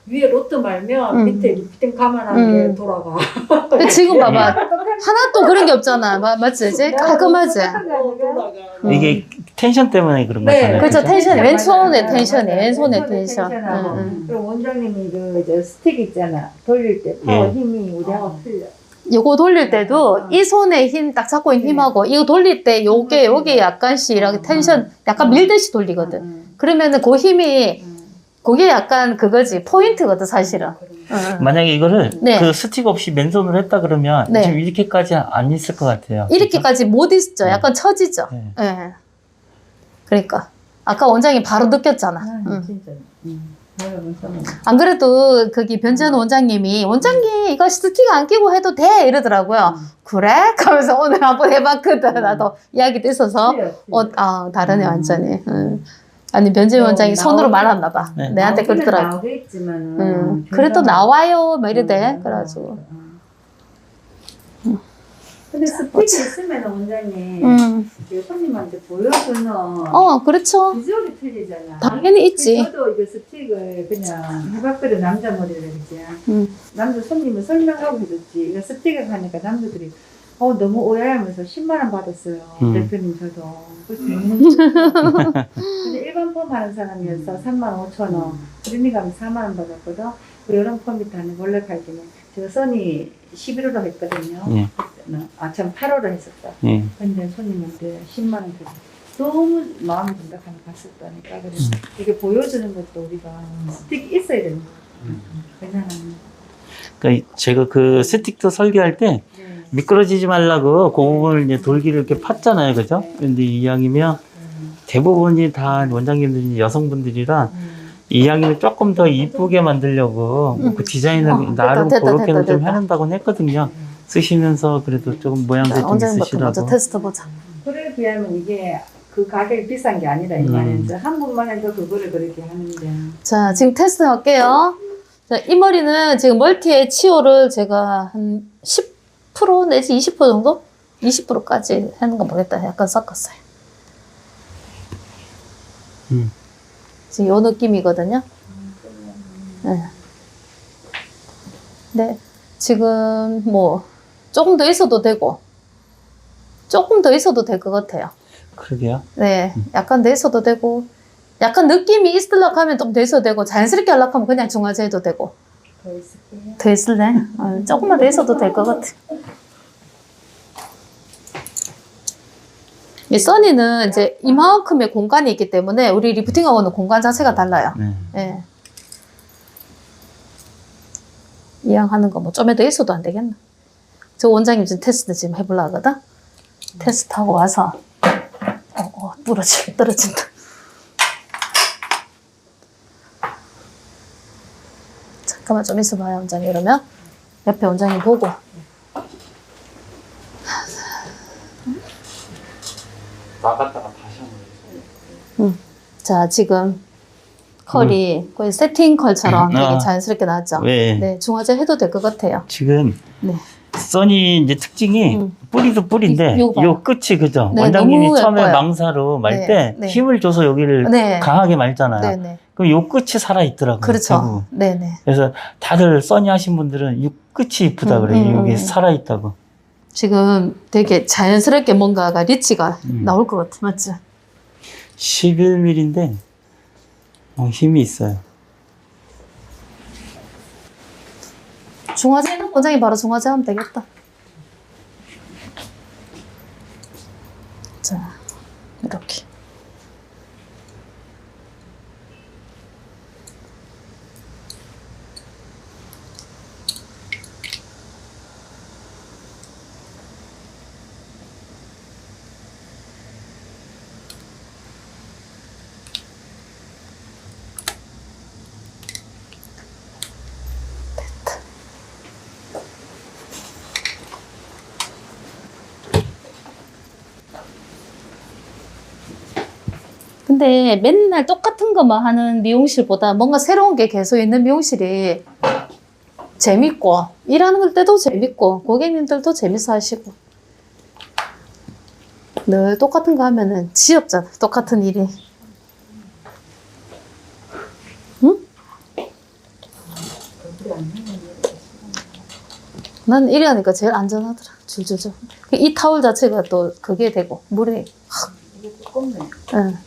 C: 위에 로트 말면 밑에 리프팅 가만한 게 돌아가.
B: 근데 지금 봐봐. 하나도 그런 게 없잖아. 맞지? 이제 깔끔하지?
C: 돌아가.
A: 이게 텐션 때문에 그런
C: 네.
A: 거잖아요.
B: 그렇죠.
A: 그죠?
B: 텐션이. 왼손에
E: 맞아요.
B: 텐션이. 왼손에
E: 왼손에
B: 텐션.
E: 텐션하고. 그리고 원장님이 그 스틱 있잖아. 돌릴 때 파워
A: 예.
E: 힘이 우리하고 틀려.
B: 요거 돌릴 때도 이 손에 힘 딱 잡고 있는 힘하고 이거 돌릴 때 요게 약간씩 이렇게 텐션 약간 밀듯이 돌리거든. 그러면은 그 힘이 그게 약간 그거지. 포인트거든, 사실은.
A: 만약에 이거를
B: 네.
A: 그 스틱 없이 맨손으로 했다 그러면
B: 네.
A: 지금 이렇게까지 안 있을 것 같아요.
B: 이렇게까지 못 있죠. 약간 처지죠.
A: 네.
B: 예. 그러니까. 아까 원장이 바로 느꼈잖아. 응.
E: 진짜.
B: 안 그래도 거기 변지현 원장님이 원장님 이거 스틱 안 끼고 해도 돼 이러더라고요. 그래? 하면서 오늘 한번 해봤거든. 나도 이야기도 있어서 다르네 완전히. 아니 변지현 원장이 손으로 말았나 봐.
A: 네.
B: 내한테 그러더라고.
E: 나오겠지만은
B: 그래도 나와요 막 이러대. 그래가지고.
E: 근데 스틱이 있으면 원장님 그 손님한테 보여주는
B: 그렇죠.
E: 비주얼이 틀리잖아.
B: 당연히 있지.
E: 저도 이거 스틱을 그냥 해봤거든. 남자 머리를 그지. 남자 손님은 설명하고 해줬지. 이거 스틱을 하니까 남자들이 너무 오해하면서 10만 원 받았어요. 대표님 저도. 그래서 근데 일반 펌 하는 사람이어서 3만 5천 원. 그러니 가면 4만 원 받았거든. 그리고 여름 펌이 다는 원래 갈 때는 제가 선이 11호로 했거든요.
A: 예.
E: 전 8호로 했었다.
A: 예.
E: 근데 손님한테 10만 원 주고 너무 마음이 든다 하면 갔었다니까. 그래서 이게 보여주는 것도 우리가 스틱 있어야 되는 거예요. 괜찮아요.
A: 그러니까 제가 그 스틱도 설계할 때 미끄러지지 말라고 그 부분을 이제 돌기를 이렇게 팠잖아요. 그죠? 근데 이왕이면 대부분이 다 원장님들이 여성분들이라 이야기를 조금 더 이쁘게 만들려고 그 디자인을 나름 그렇게는 좀 해낸다고는 했거든요. 쓰시면서 그래도 조금 모양새 좀
B: 원장님부터
A: 있으시라고.
B: 먼저 테스트 보자.
E: 그래 비하면 이게 그 가격이 비싼 게 아니라 이 말인데 한 번만 해도 그거를 그렇게 하는데.
B: 자, 지금 테스트 할게요. 자, 이 머리는 지금 멀티의 치호를 제가 한 10% 내지 20% 정도? 20%까지 하는 거 모르겠다. 약간 섞었어요. 지금 요 느낌이거든요. 네. 네. 지금 뭐 조금 더 있어도 되고 조금 더 있어도 될 것 같아요.
A: 그러게요.
B: 네. 약간 더 있어도 되고 약간 느낌이 있으려고 하면 좀 더 있어도 되고 자연스럽게 하려고 하면 그냥 중화제 해도 되고.
E: 더 있을게요.
B: 더 있을래? 조금만 더 있어도 될 것 같아. 이 써니는 이제 이만큼의 공간이 있기 때문에 우리 리프팅하고는 공간 자체가 달라요.
A: 네.
B: 예. 이왕하는 거 뭐 좀에 더 있어도 안 되겠나? 저 원장님 지금 테스트 지금 해보려고 하거든? 테스트하고 와서 떨어진다. 잠깐만 좀 있어봐요, 원장님. 이러면 옆에 원장님 보고.
D: 나갔다가 다시 한번
B: 자, 지금 컬이 거의 세팅 컬처럼 되게 자연스럽게 나왔죠?
A: 네.
B: 네, 중화제 해도 될 것 같아요.
A: 지금
B: 네.
A: 써니 이제 특징이 뿌리도 뿌리인데
B: 요거 봐요.
A: 요 끝이 그죠?
B: 네,
A: 원장님이
B: 너무
A: 처음에
B: 예뻐요.
A: 망사로 말
B: 네,
A: 때
B: 네.
A: 힘을 줘서 여기를
B: 네.
A: 강하게 말잖아요.
B: 네네.
A: 그럼 요 끝이 살아 있더라고요.
B: 그렇죠.
A: 대부분.
B: 네네.
A: 그래서 다들 써니 하신 분들은 요 끝이 이쁘다 그래요. 여기 살아 있다고.
B: 지금 되게 자연스럽게 뭔가가 리치가 나올 것 같아, 맞지?
A: 11mm인데 힘이 있어요.
B: 중화제는 원장이 바로 중화제 하면 되겠다. 자, 이렇게. 근데 맨날 똑같은 것만 하는 미용실보다 뭔가 새로운 게 계속 있는 미용실이 재밌고 일하는 때도 재밌고 고객님들도 재밌어 하시고 늘 똑같은 거 하면은 지겹잖아. 똑같은 일이. 응? 난 이래 하니까 제일 안전하더라. 줄줄줄. 이 타월 자체가 또 그게 되고 물에
E: 이게 두껍네.
B: 응.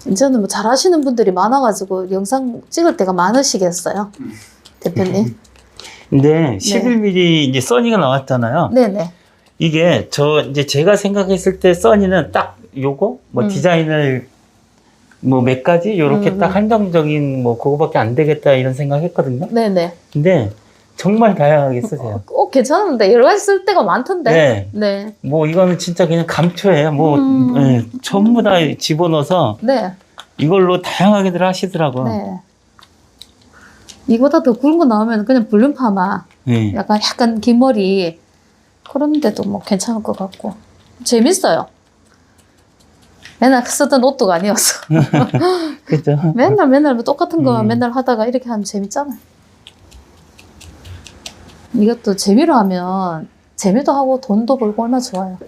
B: 이제는 뭐 잘하시는 분들이 많아가지고 영상 찍을 때가 많으시겠어요, 대표님?
A: 근데 11mm 이제 써니가 나왔잖아요.
B: 네네.
A: 이게 이제 제가 생각했을 때 써니는 딱 요거 뭐 디자인을 뭐 몇 가지 요렇게 딱 한정적인 뭐 그거밖에 안 되겠다 이런 생각했거든요.
B: 네네.
A: 근데 정말 다양하게 쓰세요.
B: 괜찮은데 여러 가지 쓸 때가 많던데.
A: 네.
B: 네.
A: 뭐 이거는 진짜 그냥 감초예요. 뭐 예, 전부 다 집어넣어서
B: 네.
A: 이걸로 다양하게들 하시더라고.
B: 네. 이거보다 더 굵은 거 나오면 그냥 볼륨 파마,
A: 네.
B: 약간 긴 머리 그런데도 뭐 괜찮을 것 같고 재밌어요. 맨날 쓰던 옷도 아니었어.
A: 그죠?
B: 맨날 뭐 똑같은 거 맨날 하다가 이렇게 하면 재밌잖아요. 이것도 재미로 하면 재미도 하고 돈도 벌고 얼마나 좋아요.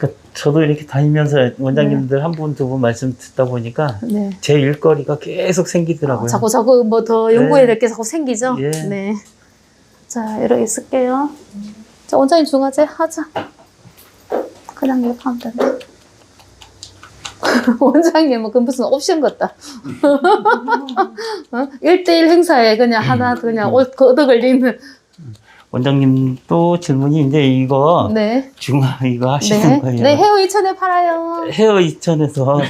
A: 그러니까 저도 이렇게 다니면서 원장님들 한 분, 두 분 말씀 듣다 보니까
B: 네.
A: 제 일거리가 계속 생기더라고요.
B: 자꾸 뭐 더 연구해야
A: 네.
B: 될 게 자꾸 생기죠?
A: 예.
B: 네. 자, 이렇게 쓸게요. 자, 원장님 중화제 하자. 그냥 이렇게 하면 된다. 원장님은 그 무슨 옵션 같다. 1대1 행사에 그냥 하나 그냥 옷 걷어 걸리는.
A: 원장님 또 질문이 이제 이거
B: 네.
A: 중화 이거 하시는
B: 네.
A: 거예요?
B: 네, 헤어 2천에 팔아요.
A: 헤어 2천에서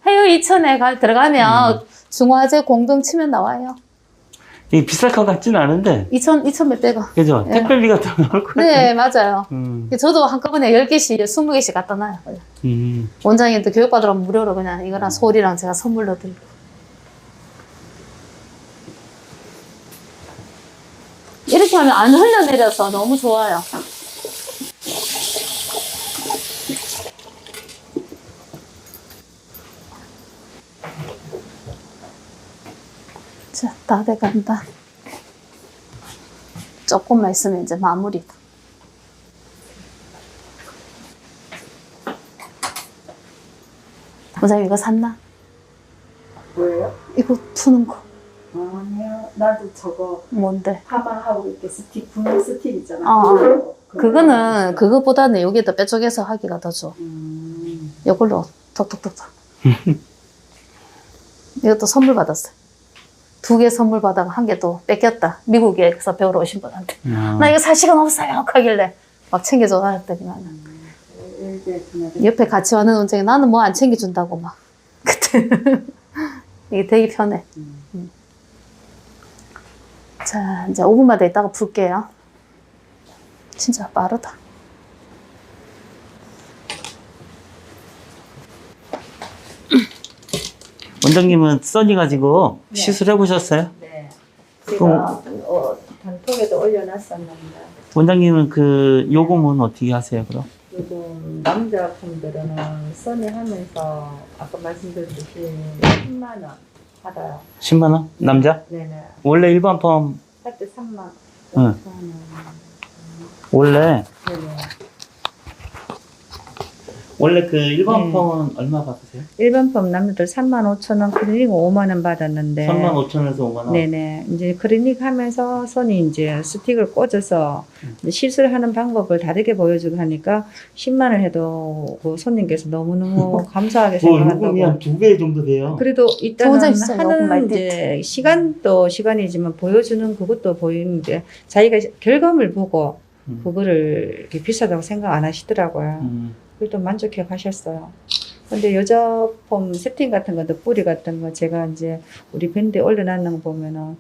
B: 헤어 2천에 들어가면 중화제 공동 치면 나와요.
A: 이게 비쌀 것 같진 않은데
B: 2천 몇백원.
A: 그죠?
B: 네.
A: 택배비가 더 나올 것 같아요.
B: 네, 맞아요.
A: 음.
B: 저도 한꺼번에 10개씩, 20개씩 갖다 놔요. 원장님도 교육받으러 무료로 그냥 이거랑 솔이랑 제가 선물로 드리고. 이렇게 하면 안 흘러내려서 너무 좋아요. 자, 다 돼간다. 조금만 있으면 이제 마무리다. 원장님 이거 샀나?
E: 뭐예요?
B: 이거 푸는 거.
E: 아니요. 나도 저거
B: 뭔데?
E: 파마하고 이렇게 스틱, 분홍 스틱 있잖아.
B: 그거는 그거보다는 여기 더 빼쪽에서 하기가 더 좋아. 이걸로 톡톡톡톡. 이것도 선물 받았어요. 2개 선물 받아가 1개 또 뺏겼다. 미국에서 배우러 오신 분한테. 나 이거 살 시간 없어요. 하길래 막 챙겨줘 하랬더니만. 옆에 같이 와는 원장이 나는 뭐 안 챙겨준다고 막. 그때. 이게 되게 편해. 자, 이제 5분마다 있다가 풀게요. 진짜 빠르다.
A: 원장님은 써니 가지고
E: 네.
A: 시술해 보셨어요?
E: 네. 제가 단톡에도 올려놨었는데
A: 원장님은 그 요금은 어떻게 하세요, 그럼?
E: 요즘 남자분들은 써니 하면서 아까 말씀드렸듯이 10만 원 받아요.
A: 10만 원? 남자?
E: 네네.
A: 원래 일반 펌
E: 할 때 3만.
A: 응. 원래 그 일반
E: 네.
A: 펌은 얼마 받으세요?
E: 일반 펌 남자들 3만 5천 원, 클리닉 5만 원 받았는데.
A: 3만 5천에서 5만 원?
E: 네네. 이제 클리닉 하면서 손이 이제 스틱을 꽂아서 이제 시술하는 방법을 다르게 보여주고 하니까 10만 원 해도 그 손님께서 너무너무 감사하게 생각한다고.
A: 요금이 한 2배 정도 돼요.
E: 그래도 일단은
B: 좋은 점 있어요. 요금
E: 하는
B: 많이
E: 이제 시간도 시간이지만 보여주는 그것도 보이는데 자기가 결과물 보고 그거를 이렇게 비싸다고 생각 안 하시더라고요. 그래도 만족해 가셨어요. 근데 여자 폼 세팅 같은 것도 뿌리 같은 거 제가 이제 우리 밴드에 올려놨는 거 보면은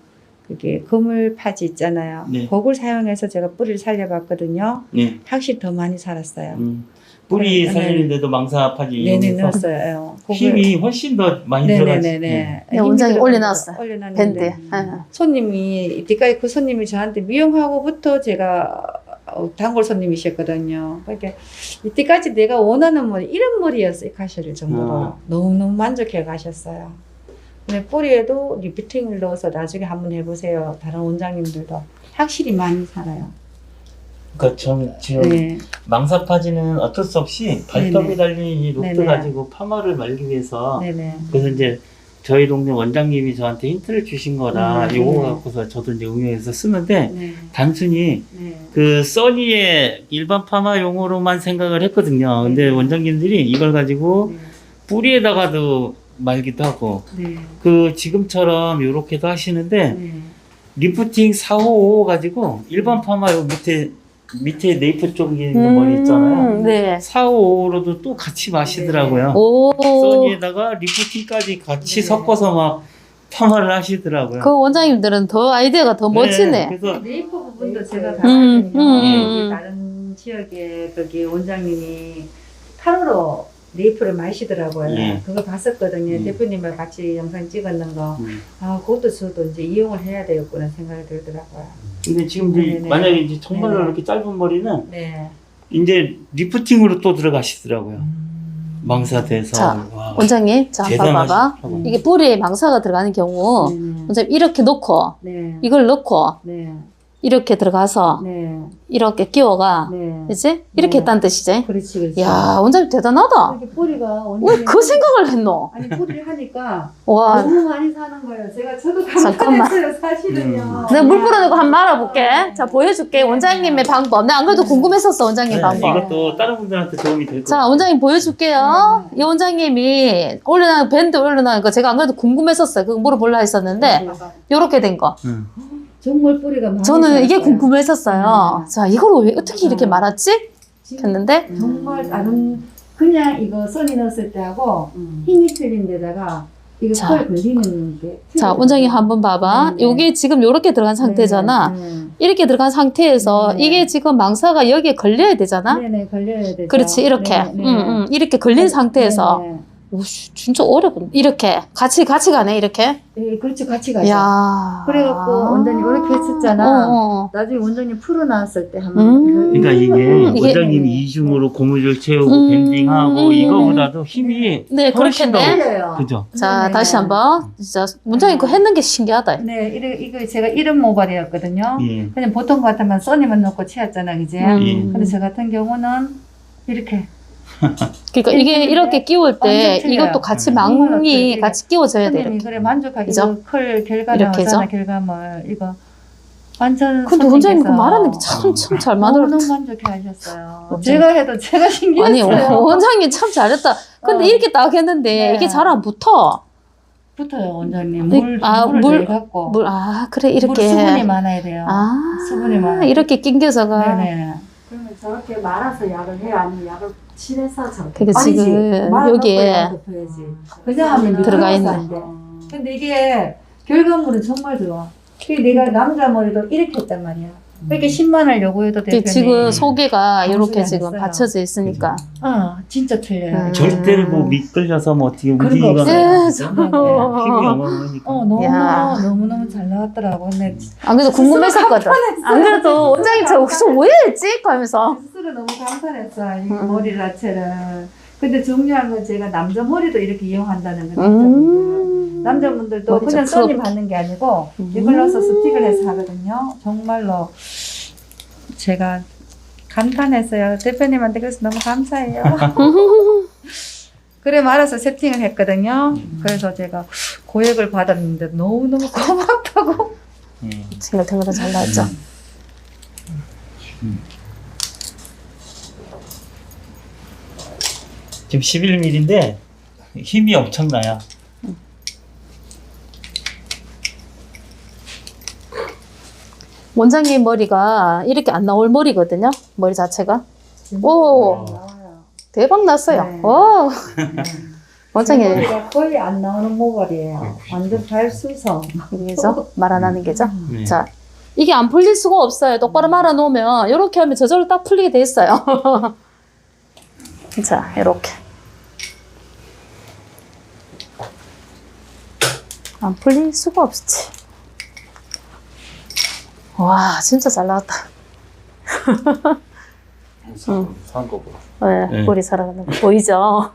E: 그게 그물 파지 있잖아요.
A: 네.
E: 그걸 사용해서 제가 뿌리를 살려봤거든요.
A: 네.
E: 확실히 더 많이 살았어요.
A: 뿌리
E: 네.
A: 살리는데도 망사파지
E: 네네
A: 이용해서
E: 넣었어요.
A: 힘이 훨씬 더 많이 들어가지.
E: 네네네네.
B: 네, 원장님 올려놨어요.
E: 올려놨는데
B: 밴드에.
E: 손님이 이때까지 그 손님이 저한테 미용하고부터 제가 단골 손님이셨거든요. 그러니까 이때까지 내가 원하는 머리 이런 머리였어 이 가셔를 정도로 너무너무 만족해 가셨어요. 근데 뿌리에도 리프팅을 넣어서 나중에 한번 해보세요. 다른 원장님들도 확실히 많이 살아요.
A: 그러니까 지금
E: 네.
A: 망사파지는 어쩔 수 없이 발톱이
E: 네네.
A: 달린 이 로트
E: 네네.
A: 가지고 파마를 말기 위해서
E: 네네.
A: 그래서 이제 저희 동네 원장님이 저한테 힌트를 주신 거라 요거 갖고서 저도 이제 응용해서 쓰는데
E: 네.
A: 단순히
E: 네.
A: 그 써니의 일반 파마 용어로만 생각을 했거든요. 근데 원장님들이 이걸 가지고
E: 네.
A: 뿌리에다가도 말기도 하고
E: 네.
A: 그 지금처럼 요렇게도 하시는데
E: 네.
A: 리프팅 4555 가지고 일반 파마 요 밑에 네이프 쪽에 있는 머리 있잖아요.
B: 네.
A: 4555로도 또 같이 마시더라고요.
B: 오.
A: 써니에다가 리프팅까지 같이
E: 네.
A: 섞어서 막 파마를 하시더라고요.
B: 그 원장님들은 더 아이디어가 더 멋지네.
A: 그래서
E: 네이프 부분도 제가 봤거든요.
B: 음.
E: 다른 지역에 거기 원장님이 8호로 네이프를 마시더라고요.
A: 예.
E: 그거 봤었거든요. 대표님과 같이 영상 찍었는 거.
A: 음.
E: 아, 그것도 저도 이제 이용을 해야 되겠구나 생각이 들더라고요.
A: 근데 지금 이제
E: 네네.
A: 만약에 이제 정말로
E: 네네.
A: 이렇게 짧은 머리는
E: 네.
A: 이제 리프팅으로 또 들어가시더라고요. 망사돼서.
B: 자,
A: 와,
B: 원장님, 자, 한번 봐봐.
A: 대단하시더라고요.
B: 이게 뿌리에 망사가 들어가는 경우,
E: 네네.
B: 원장님 이렇게 놓고,
E: 네.
B: 이걸 넣고,
E: 네.
B: 이렇게 들어가서
E: 네.
B: 이렇게 끼워가.
E: 네.
B: 그치? 이렇게
E: 네.
B: 했다는 뜻이지?
E: 그렇지, 그렇지.
B: 야, 원장님 대단하다.
E: 이렇게 뿌리가
B: 왜 그 생각을 했노?
E: 아니 뿌리를 하니까
B: 와,
E: 너무 많이 사는 거예요. 저도
B: 잠깐만.
E: 감탄했어요, 사실은요.
B: 내가 물 뿌려내고 한번 말아볼게. 자, 보여줄게. 원장님의 방법. 내가 안 그래도 궁금했었어, 원장님
A: 네,
B: 방법.
A: 이것도 다른 분들한테 도움이 될 것
B: 자,
A: 같아요.
B: 원장님 보여줄게요. 이 원장님이 올려놓은 밴드 올려놓은 거 제가 안 그래도 궁금했었어요. 그거 물어보려 했었는데, 요렇게 된 거.
E: 정말 뿌리가 많이
B: 저는 이게
E: 자랐어요.
B: 궁금했었어요. 자, 이걸 왜 어떻게 이렇게 말았지? 했는데,
E: 정말 다른 그냥 이거 써니 넣었을 때하고 힘이 틀린 데다가 이거
B: 자.
E: 컬 걸리는 게
B: 자, 원장님 한번 봐봐.
E: 네.
B: 요게 지금 요렇게 들어간 상태잖아. 이렇게 들어간 상태에서
E: 네.
B: 이게 지금 망사가 여기에 걸려야 되잖아?
E: 네네 걸려야 되죠.
B: 그렇지, 이렇게.
E: 네, 네.
B: 이렇게 걸린 상태에서.
E: 네,
B: 오씨, 진짜 어렵네. 이렇게. 같이 가네, 이렇게.
E: 네, 그렇지 같이 가죠.
B: 야
E: 그래갖고 원장님 이렇게 했었잖아.
B: 어.
E: 나중에 원장님 풀어 나왔을 때 한번
A: 그러니까 이게
B: 이게-
A: 원장님이 이중으로 고무줄 채우고
B: 음.
A: 밴딩하고 이거보다도 힘이
B: 네,
A: 훨씬 더
B: 그렇겠네.
E: 틀려요.
A: 그죠?
B: 자,
E: 네.
B: 다시 한번. 진짜, 원장님 그거 했는 게 신기하다.
E: 네, 이거 제가 이름 모발이었거든요.
A: 예.
E: 그냥 보통 같으면 써니만 넣고 치웠잖아, 그지?
A: 예.
E: 근데 저 같은 경우는 이렇게
B: 그러니까 이게 이렇게 끼울 때
E: 완전 틀려요.
B: 이것도 같이
E: 정말
B: 망이
E: 틀려요.
B: 같이 끼워져야 돼.
E: 선생님이
B: 이렇게.
E: 그래 만족하게
B: 그죠?
E: 이거 컬 결과물
B: 이렇게
E: 하잖아,
B: 해서?
E: 결과물 이거 완전
B: 근데 원장님 그
E: 선생님께서
B: 말하는 게 참 잘 만들었다.
E: 너무 만족해 하셨어요.
B: 원장님.
E: 제가 해도 제가
B: 아니,
E: 신기했어요.
B: 원장님 참 잘했다. 근데
E: 어.
B: 이렇게 딱 했는데
E: 네.
B: 이게 잘 안 붙어.
E: 붙어요, 원장님.
B: 네,
E: 물을
B: 물,
E: 갖고
B: 그래, 이렇게.
E: 수분이 많아야 돼요.
B: 아,
E: 수분이 많아요.
B: 이렇게 낑겨서가.
E: 네네.
C: 그러면 저렇게 말아서 약을 해야 아니면 약을 칠해서 저렇게.
B: 그게 지금 여기에
E: 그냥 하면
B: 들어가 있네.
E: 안 돼. 근데 이게 결과물은 정말 좋아. 내가 남자 머리도 이렇게 했단 말이야. 이렇게 10만 원 요구해도
B: 근데
E: 대표님.
B: 지금 소개가
E: 방송이
B: 이렇게
E: 안
B: 지금
E: 됐어요.
B: 받쳐져 있으니까.
E: 진짜 틀려요.
A: 절대로 뭐 미끌려서 뭐 어떻게
E: 그런 거
A: 움직이거나
B: 없어요.
A: 힘이 어마어마하니까.
B: 야.
E: 너무너무 잘 나왔더라고. 근데
B: 안 그래도 궁금했었거든. 안 그래도 원장님 저 혹시 오해했지? 하면서.
E: 스스로 너무 감탄했어. 이 머리 자체를. 근데 중요한 건 제가 남자 머리도 이렇게 이용한다는 거. 남자분들도
B: 머리
E: 그냥
B: 좀
E: 써니 받는 게 아니고 이걸 넣어서 스틱을 해서 하거든요. 정말로 제가 감탄했어요. 대표님한테 그래서 너무 감사해요. 그래 말아서 세팅을 했거든요. 그래서 제가 고액을 받았는데 너무너무 고맙다고.
B: 생각보다 잘 나왔죠.
A: 지금 11mm인데 힘이 엄청나요.
B: 원장님 머리가 이렇게 안 나올 머리거든요. 머리 자체가. 오, 대박 났어요.
E: 네.
B: 오, 원장님.
E: 머리가 거의 안 나오는 모발이에요. 완전 발수성.
B: 이게죠? 말 안 하는 게죠?
A: 네.
B: 자, 이게 안 풀릴 수가 없어요. 똑바로 말아 놓으면 이렇게 하면 저절로 딱 풀리게 돼 있어요. 자, 이렇게. 안 풀릴 수가 없지. 와, 진짜 잘 나왔다.
D: 산 거보다.
B: 네,
A: 네.
B: 머리 살아가는 거 보이죠?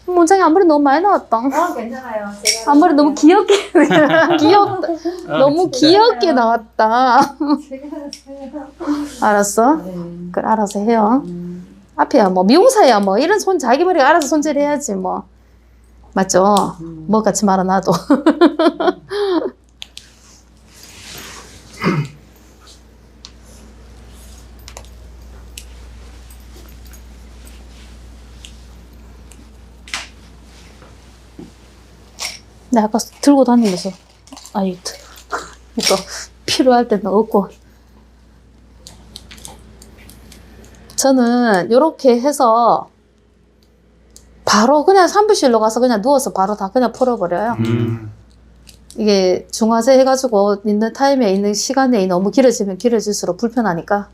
B: 원장님 앞머리 너무 많이 나왔다.
E: 괜찮아요. 제가
B: 앞머리 너무 귀엽게, 귀엽다. 너무
A: 진짜.
B: 귀엽게 나왔다.
E: 제가 했어요.
B: 알았어? 그래, 알아서 해요. 앞이야, 뭐, 미용사야, 뭐, 이런 자기 머리가 알아서 손질 해야지, 뭐. 맞죠? 뭐 같이 말아놔도. 내가 아까 들고 다니면서, 아유, 이거 필요할 때는 없고. 저는 이렇게 해서 바로 그냥 산부실로 가서 그냥 누워서 바로 다 그냥 풀어버려요. 이게 중화제 해가지고 있는 타임에 있는 시간이 너무 길어지면 길어질수록 불편하니까.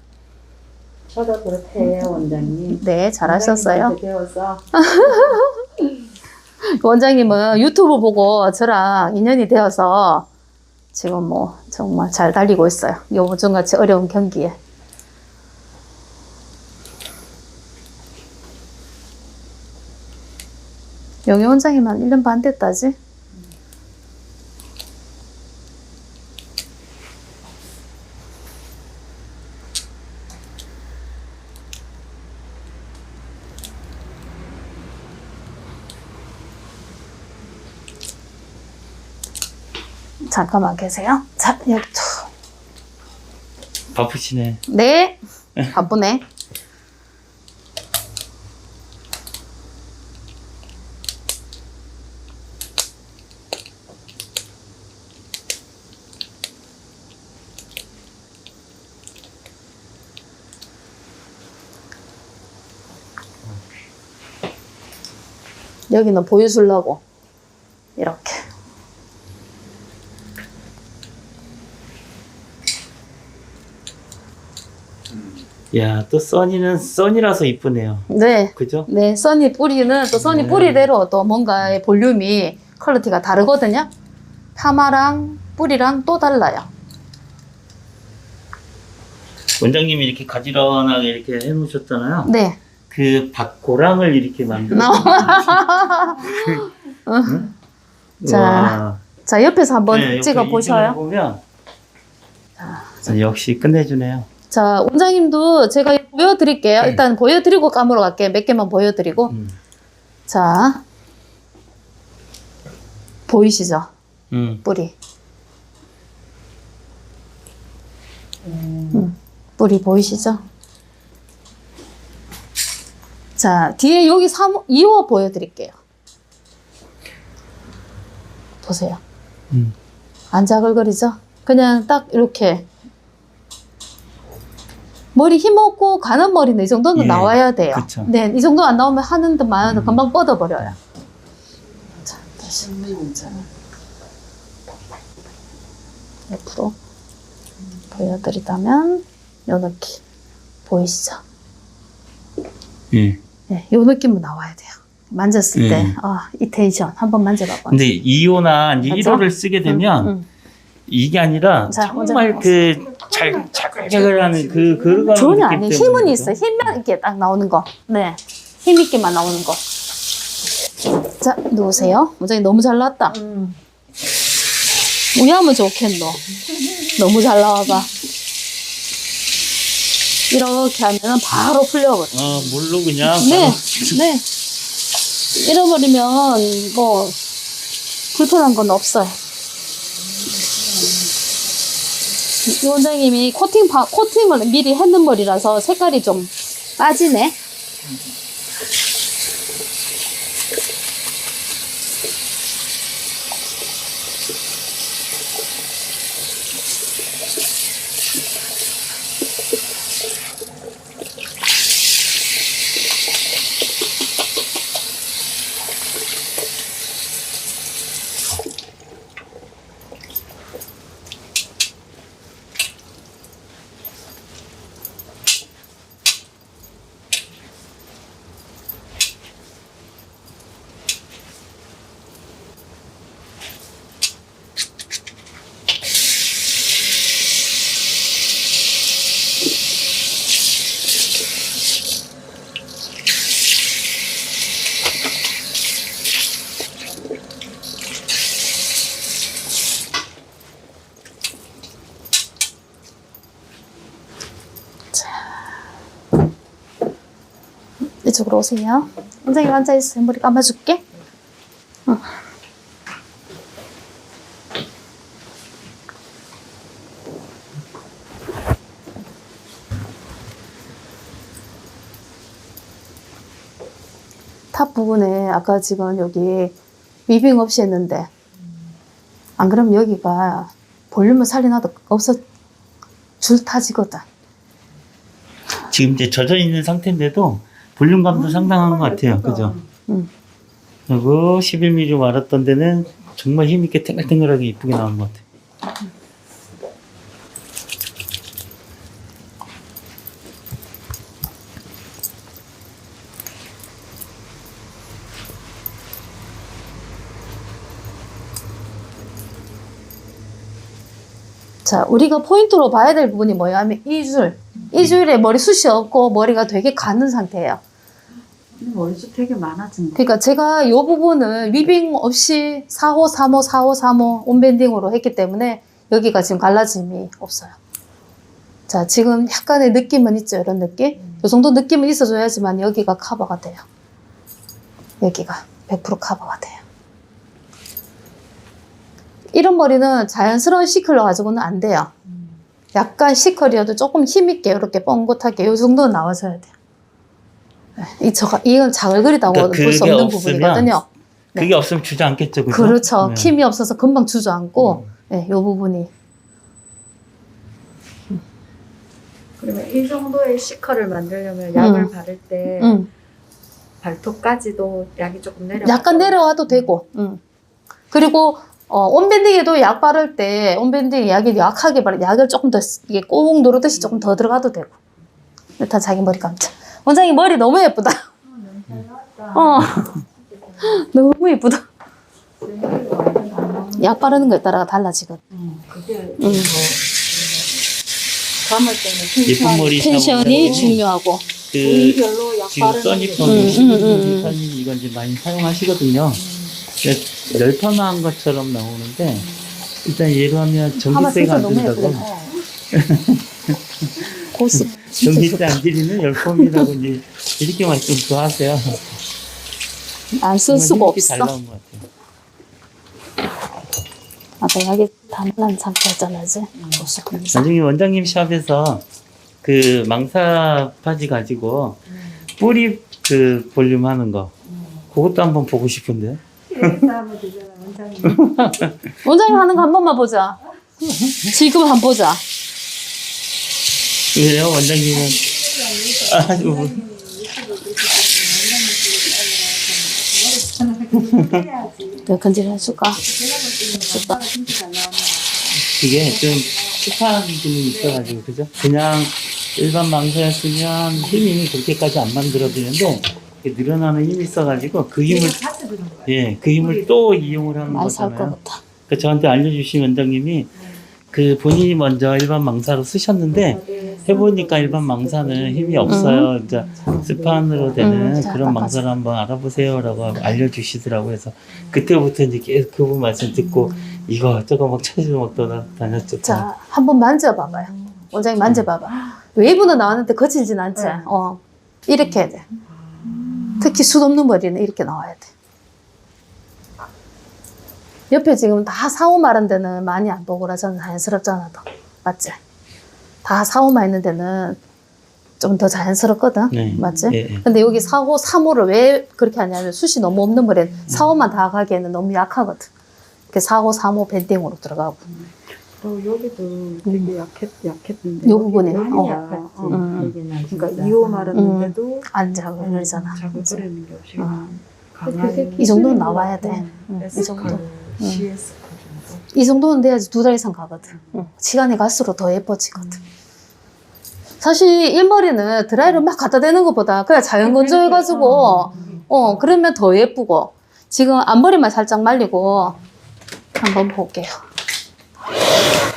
E: 저도 그렇게 해요, 원장님.
B: 네, 잘하셨어요.
E: 원장님한테 배워서.
B: 원장님은 유튜브 보고 저랑 인연이 되어서 지금 뭐 정말 잘 달리고 있어요. 요즘같이 어려운 경기에. 영희 원장님은 1년 반 됐다지? 잠깐만 계세요. 자, 여기
A: 바쁘시네.
B: 네. 바쁘네. 여기는 보여주려고 이렇게.
A: 야, 또 써니는 써니라서 이쁘네요.
B: 네.
A: 그죠?
B: 네, 써니 뿌리는 또 써니
A: 네.
B: 뿌리대로 또 뭔가의 볼륨이 퀄리티가 다르거든요. 파마랑 뿌리랑 또 달라요.
A: 원장님이 이렇게 가지런하게 이렇게 해놓으셨잖아요.
B: 네.
A: 그 박고랑을 이렇게 만들어. 응?
B: 자, 자, 옆에서 한번
A: 네,
B: 찍어 보셔요.
A: 보면 역시 끝내주네요.
B: 자, 원장님도 제가 보여드릴게요. 일단 보여드리고 감으러 갈게요. 몇 개만 보여드리고. 자, 보이시죠? 뿌리. 뿌리 보이시죠? 자, 뒤에 여기 2호 보여드릴게요. 보세요. 안 자글거리죠? 그냥 딱 이렇게. 머리 힘없고 가는 머리는 이 정도는
A: 예,
B: 나와야 돼요.
A: 그쵸.
B: 네, 이 정도 안 나오면 하는 듯만 해도 금방 뻗어버려요. 자, 다시. 자. 옆으로 보여드리자면, 요 느낌. 보이시죠?
A: 예.
B: 네, 요 느낌은 나와야 돼요. 만졌을
A: 예.
B: 때, 이 텐션 한번 만져봐봐.
A: 근데 2호나 이제
B: 맞죠?
A: 1호를 쓰게 되면 이게 아니라
B: 자,
A: 정말 그 자글자글 하는 그거가
B: 전혀 아니에요. 힘은 있어요. 힘만 이렇게 딱 나오는 거. 네. 힘 있게만 나오는 거. 자, 누우세요. 원장님 너무 잘 나왔다. 우야하면 좋겠노. 너무 잘 나와봐. 이렇게 하면 바로 풀려버려.
A: 물로 그냥.
B: 네. 네. 잃어버리면 뭐 불편한 건 없어요. 이 원장님이 코팅을 미리 했는 머리라서 색깔이 좀 빠지네. 이쪽으로 오세요. 원장님 앉아있어요. 머리 감아줄게. 탑 부분에 아까 지금 여기 위빙 없이 했는데 안 그러면 여기가 볼륨을 살려놔도 없어 줄 타지거든.
A: 지금 이제 젖어 있는 상태인데도 볼륨감도 상당한 것 같아요. 그죠? 그리고 11mm 말았던 데는 정말 힘있게 탱글탱글하게 이쁘게 나온 것 같아요.
B: 자, 우리가 포인트로 봐야 될 부분이 뭐예요? 하면 이 줄에 머리숱이 없고 머리가 되게 가는 상태예요.
E: 머리숱 되게 많아진다.
B: 그러니까 제가 이 부분을 위빙 없이 4호, 3호, 4호, 3호 온밴딩으로 했기 때문에 여기가 지금 갈라짐이 없어요. 자, 지금 약간의 느낌은 있죠? 이런 느낌? 이 정도 느낌은 있어줘야지만 여기가 커버가 돼요. 여기가 100% 커버가 돼요. 이런 머리는 자연스러운 시컬러 가지고는 안 돼요. 약간 시컬이어도 조금 힘있게 이렇게 뻥긋하게 이 정도는 나와줘야 돼요. 이건 작을 그리다고
A: 그러니까
B: 볼 수
A: 그게
B: 없는
A: 없으면,
B: 부분이거든요. 네.
A: 그게 없으면 주저앉겠죠, 그죠?
B: 그렇죠.
A: 네.
B: 힘이 없어서 금방 주저앉고, 네, 이 부분이.
C: 그러면 이 정도의 시컬을 만들려면 약을 바를 때 발톱까지도 약이 조금
B: 약간 내려와도 되고, 그리고 온밴딩에도 약 바를 때 온밴딩 약이 약하게 바르 약을 조금 더 이게 꾹 누르듯이 조금 더 들어가도 되고. 일단 자기 머리 감자. 원장님 머리 너무 예쁘다. 너무 예쁘다. 약 바르는 거에 따라 달라지거든.
E: 그게 감을 때는
A: 예쁜 머리
B: 텐션이 중요하고.
E: 부위별로 약
A: 지금
E: 바르는
A: 써니폰
E: 게
A: 비타민 이건 이제 많이 사용하시거든요. 열판화한 것처럼 나오는데 일단 예로 하면 전기세가 안 든다고.
B: 고수.
A: 전기세 안 들이는 열폼이라고 이제 이렇게 말씀 좋아하세요.
B: 안 쓸 수가
A: 이렇게 잘
B: 없어.
A: 나온 것 같아요.
B: 아까 약이 단단한 상태였잖아, 이제. 고수.
A: 나중에 원장님 샵에서 그 망사파지 가지고 뿌리 그 볼륨 하는 거 그것도 한번 보고 싶은데.
E: 이렇게 하면 되잖아, 원장님.
B: 원장님 하는 거 한 번만 보자. 지금 한번 보자.
A: 왜요, 원장님은?
B: 내가 건질해줄까?
A: 이게 좀 스파한 기능이 있어가지고, 그죠? 그냥 일반 망사였으면 힘이 그렇게까지 안 만들어지는데, 이렇게 늘어나는 힘이 있어가지고, 그 힘을, 그 힘을 또 이용을 하는
B: 많이 살 것
A: 거잖아요.
B: 같아.
A: 그 저한테 알려주신 원장님이 그 본인이 먼저 일반 망사로 쓰셨는데, 해보니까 일반 망사는 힘이 없어요. 이제 스판으로 되는
B: 자,
A: 그런
B: 맞아.
A: 망사를 한번 알아보세요라고 알려주시더라고요. 그래서 그때부터 이제 계속 그분 말씀 듣고 이거 저거 막 찾으러 막 다녔죠.
B: 자, 한번 만져봐봐요. 원장님 만져봐봐. 웨이브는 나왔는데 거칠진 않지? 이렇게 해야 돼. 특히 숱 없는 머리는 이렇게 나와야 돼. 옆에 지금 다 사오마 한 데는 많이 안 보고라잖아. 자연스럽잖아, 더. 맞지? 다 사오마 있는 데는 좀 더 자연스럽거든.
A: 네.
B: 맞지?
A: 예, 예.
B: 근데 여기 4호, 3호를 왜 그렇게 하냐면 숱이 너무 없는 머리는 4호만 다 가기에는 너무 약하거든. 그 4호, 3호 밴딩으로 들어가고.
C: 여기도 되게 약했는데
B: 요 부분이,
C: 여기
E: 약했지.
C: 약했지. 그러니까 2호 말았는데도
B: 안 자극이잖아.
C: 자극거리는 게 없이
B: 이 정도는 나와야 돼. 이 정도.
C: CS
B: 이 정도는 돼야지 2달 이상 가거든. 시간이 갈수록 더 예뻐지거든. 사실 일머리는 드라이를 막 갖다 대는 것보다 그냥 자연 건조해가지고 그러면 더 예쁘고. 지금 앞머리만 살짝 말리고 한번 볼게요.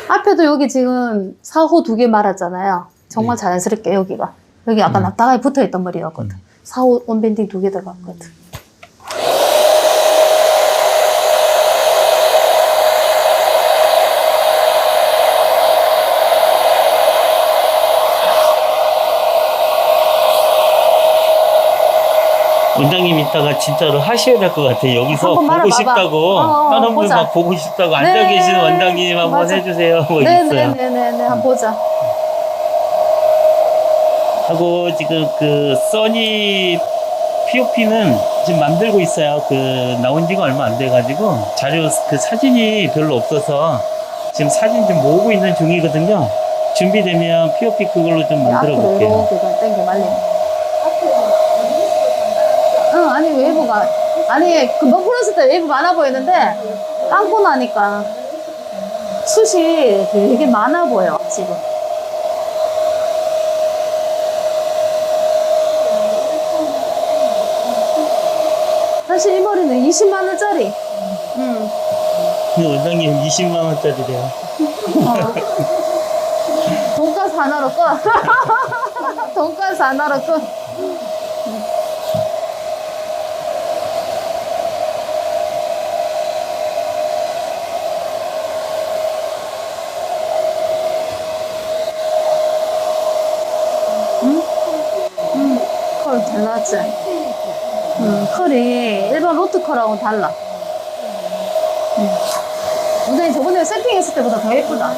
B: 앞에도 여기 지금 4호 2개 말았잖아요. 정말 자연스럽게 여기가. 여기 약간 납작하게 붙어있던 머리였거든. 4호 온밴딩 2개 들어갔거든.
A: 원장님 이따가 진짜로 하셔야 될 것 같아요. 여기서
B: 한번
A: 보고
B: 말아봐봐.
A: 싶다고 다른 분
B: 보자.
A: 막 보고 싶다고 앉아
B: 네,
A: 계시는 원장님 한번
B: 맞아.
A: 해주세요. 뭐 있어요.
B: 네네네네. 한번 보자.
A: 하고 지금 그 써니 POP는 지금 만들고 있어요. 그 나온 지가 얼마 안 돼가지고 자료 그 사진이 별로 없어서 지금 사진 좀 모으고 있는 중이거든요. 준비되면 POP 그걸로 좀 만들어
B: 앞으로
A: 볼게요.
B: 이렇게 땡겨 말리네. 아니 웨이브가 금방 풀었을 때 웨이브 많아 보이는데 감고 나니까 숱이 되게 많아 보여 지금. 사실 이 머리는 20만 원짜리.
A: 근데 원장님 20만 원짜리래요.
B: 돈가스 하나로 꺼. 돈가스 하나로 꺼. 컬 잘 나왔지? 컬이 일반 로트 컬하고는 달라. 원장님 저번에 세팅했을 때보다 더 예쁘다.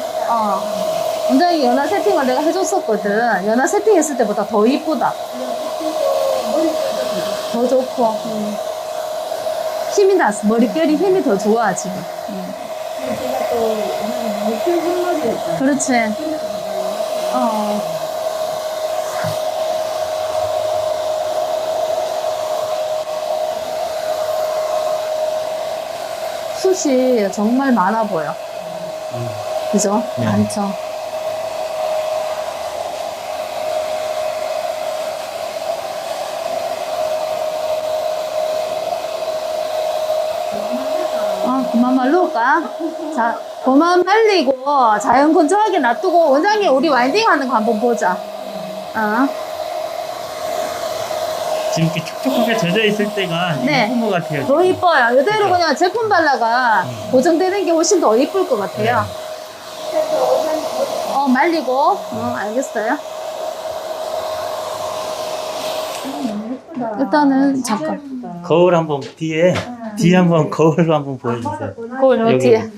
B: 원장님 연화 세팅을 내가 해줬었거든. 연화 세팅했을 때보다 더 이쁘다. 더 좋고. 힘이 났어. 머릿결이 힘이 더 좋아, 지금.
E: 제가 또 목표 흰머리였잖아.
B: 그렇지. 숱이 정말 많아 보여. 그죠?
A: 네.
B: 많죠. 그만 말릴까? 자, 그만 말리고 자연 건조하게 놔두고 원장님 우리 와인딩 하는 거 한번 보자.
A: 지금 이렇게 촉촉하게 젖어 있을 때가
B: 네.
A: 이쁜 것 같아요.
B: 더 이뻐요. 이대로
A: 그죠?
B: 그냥 제품 발라가 고정되는 게 훨씬 더 이쁠 것 같아요. 말리고. 알겠어요. 일단은 잠깐.
A: 거울 한번 뒤에 한번 거울로 한번 보여주세요.
B: 거울 요
A: 여기.
B: 뒤에.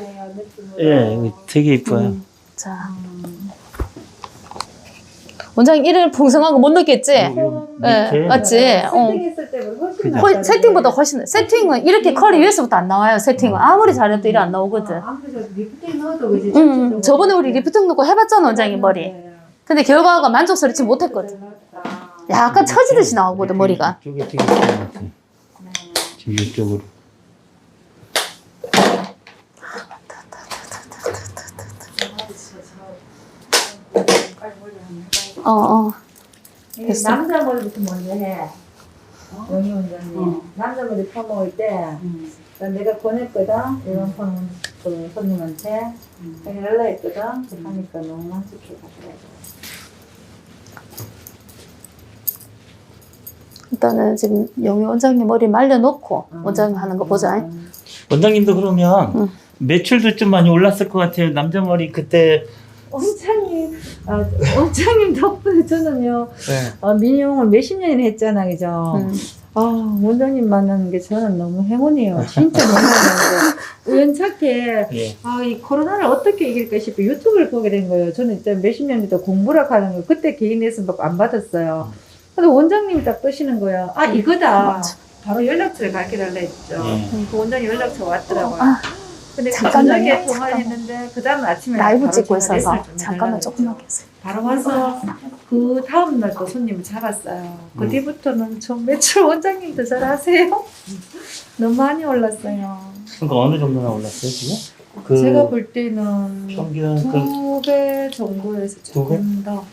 A: 예, 여기 되게 이뻐요.
B: 자. 원장님 이를 풍성한 거 못 느꼈지?
A: 밑에
B: 맞지?
E: 세팅했을 때보다 훨씬 낫다.
B: 세팅보다 훨씬 세팅은 이렇게 컬이 위에서부터 안 나와요. 세팅은 아무리 잘해도 이래 안 나오거든.
E: 아무래도 리프팅 넣어도 그지.
B: 저번에 우리 리프팅 넣고 해봤잖아 원장님 머리. 근데 결과가 만족스럽지 못했거든. 약간 처지듯이 나오거든 머리가.
A: 이쪽에 되게 이쁜 것 같아요. 지금 이쪽으로.
B: 됐어.
E: 남자 머리부터 먼저 해. 영희 원장님. 남자 머리 퍼먹을 때 내가 권했거든. 이런 펌은 그 손님한테 해달라 했거든. 하니까 너무 만족해 가지고.
B: 일단은 지금 영희 원장님 머리 말려놓고 원장님 하는 거 보자.
A: 원장님도 그러면 매출도 좀 많이 올랐을 것 같아요. 남자 머리 그때
E: 원장님 덕분에 저는요, 미용을 몇십 년이나 했잖아, 그죠? 원장님 만나는 게 저는 너무 행운이에요. 진짜 너무 행운인데. 우연찮게, 이 코로나를 어떻게 이길까 싶어 유튜브를 보게 된 거예요. 저는 일단 몇십 년부터 공부를 하는 거, 그때 개인 레슨 받고 안 받았어요. 근데 원장님이 딱 뜨시는 거야. 이거다. 바로 연락처를 가르쳐달라 했죠. 그 원장님 연락처 왔더라고요. 근데 저녁에 통화를 했는데 그 다음 아침에
B: 라이브 찍고 있어서 잠깐만 조금만 계세요.
E: 바로 와서 그 다음 날 또 손님을 잡았어요. 그 뒤부터는 전 매출 원장님도 잘 아세요? 너무 많이 올랐어요.
A: 그러니까 어느 정도나 올랐어요 지금?
E: 제가 볼 때는
A: 평균
E: 2배 정도에서 조금 더.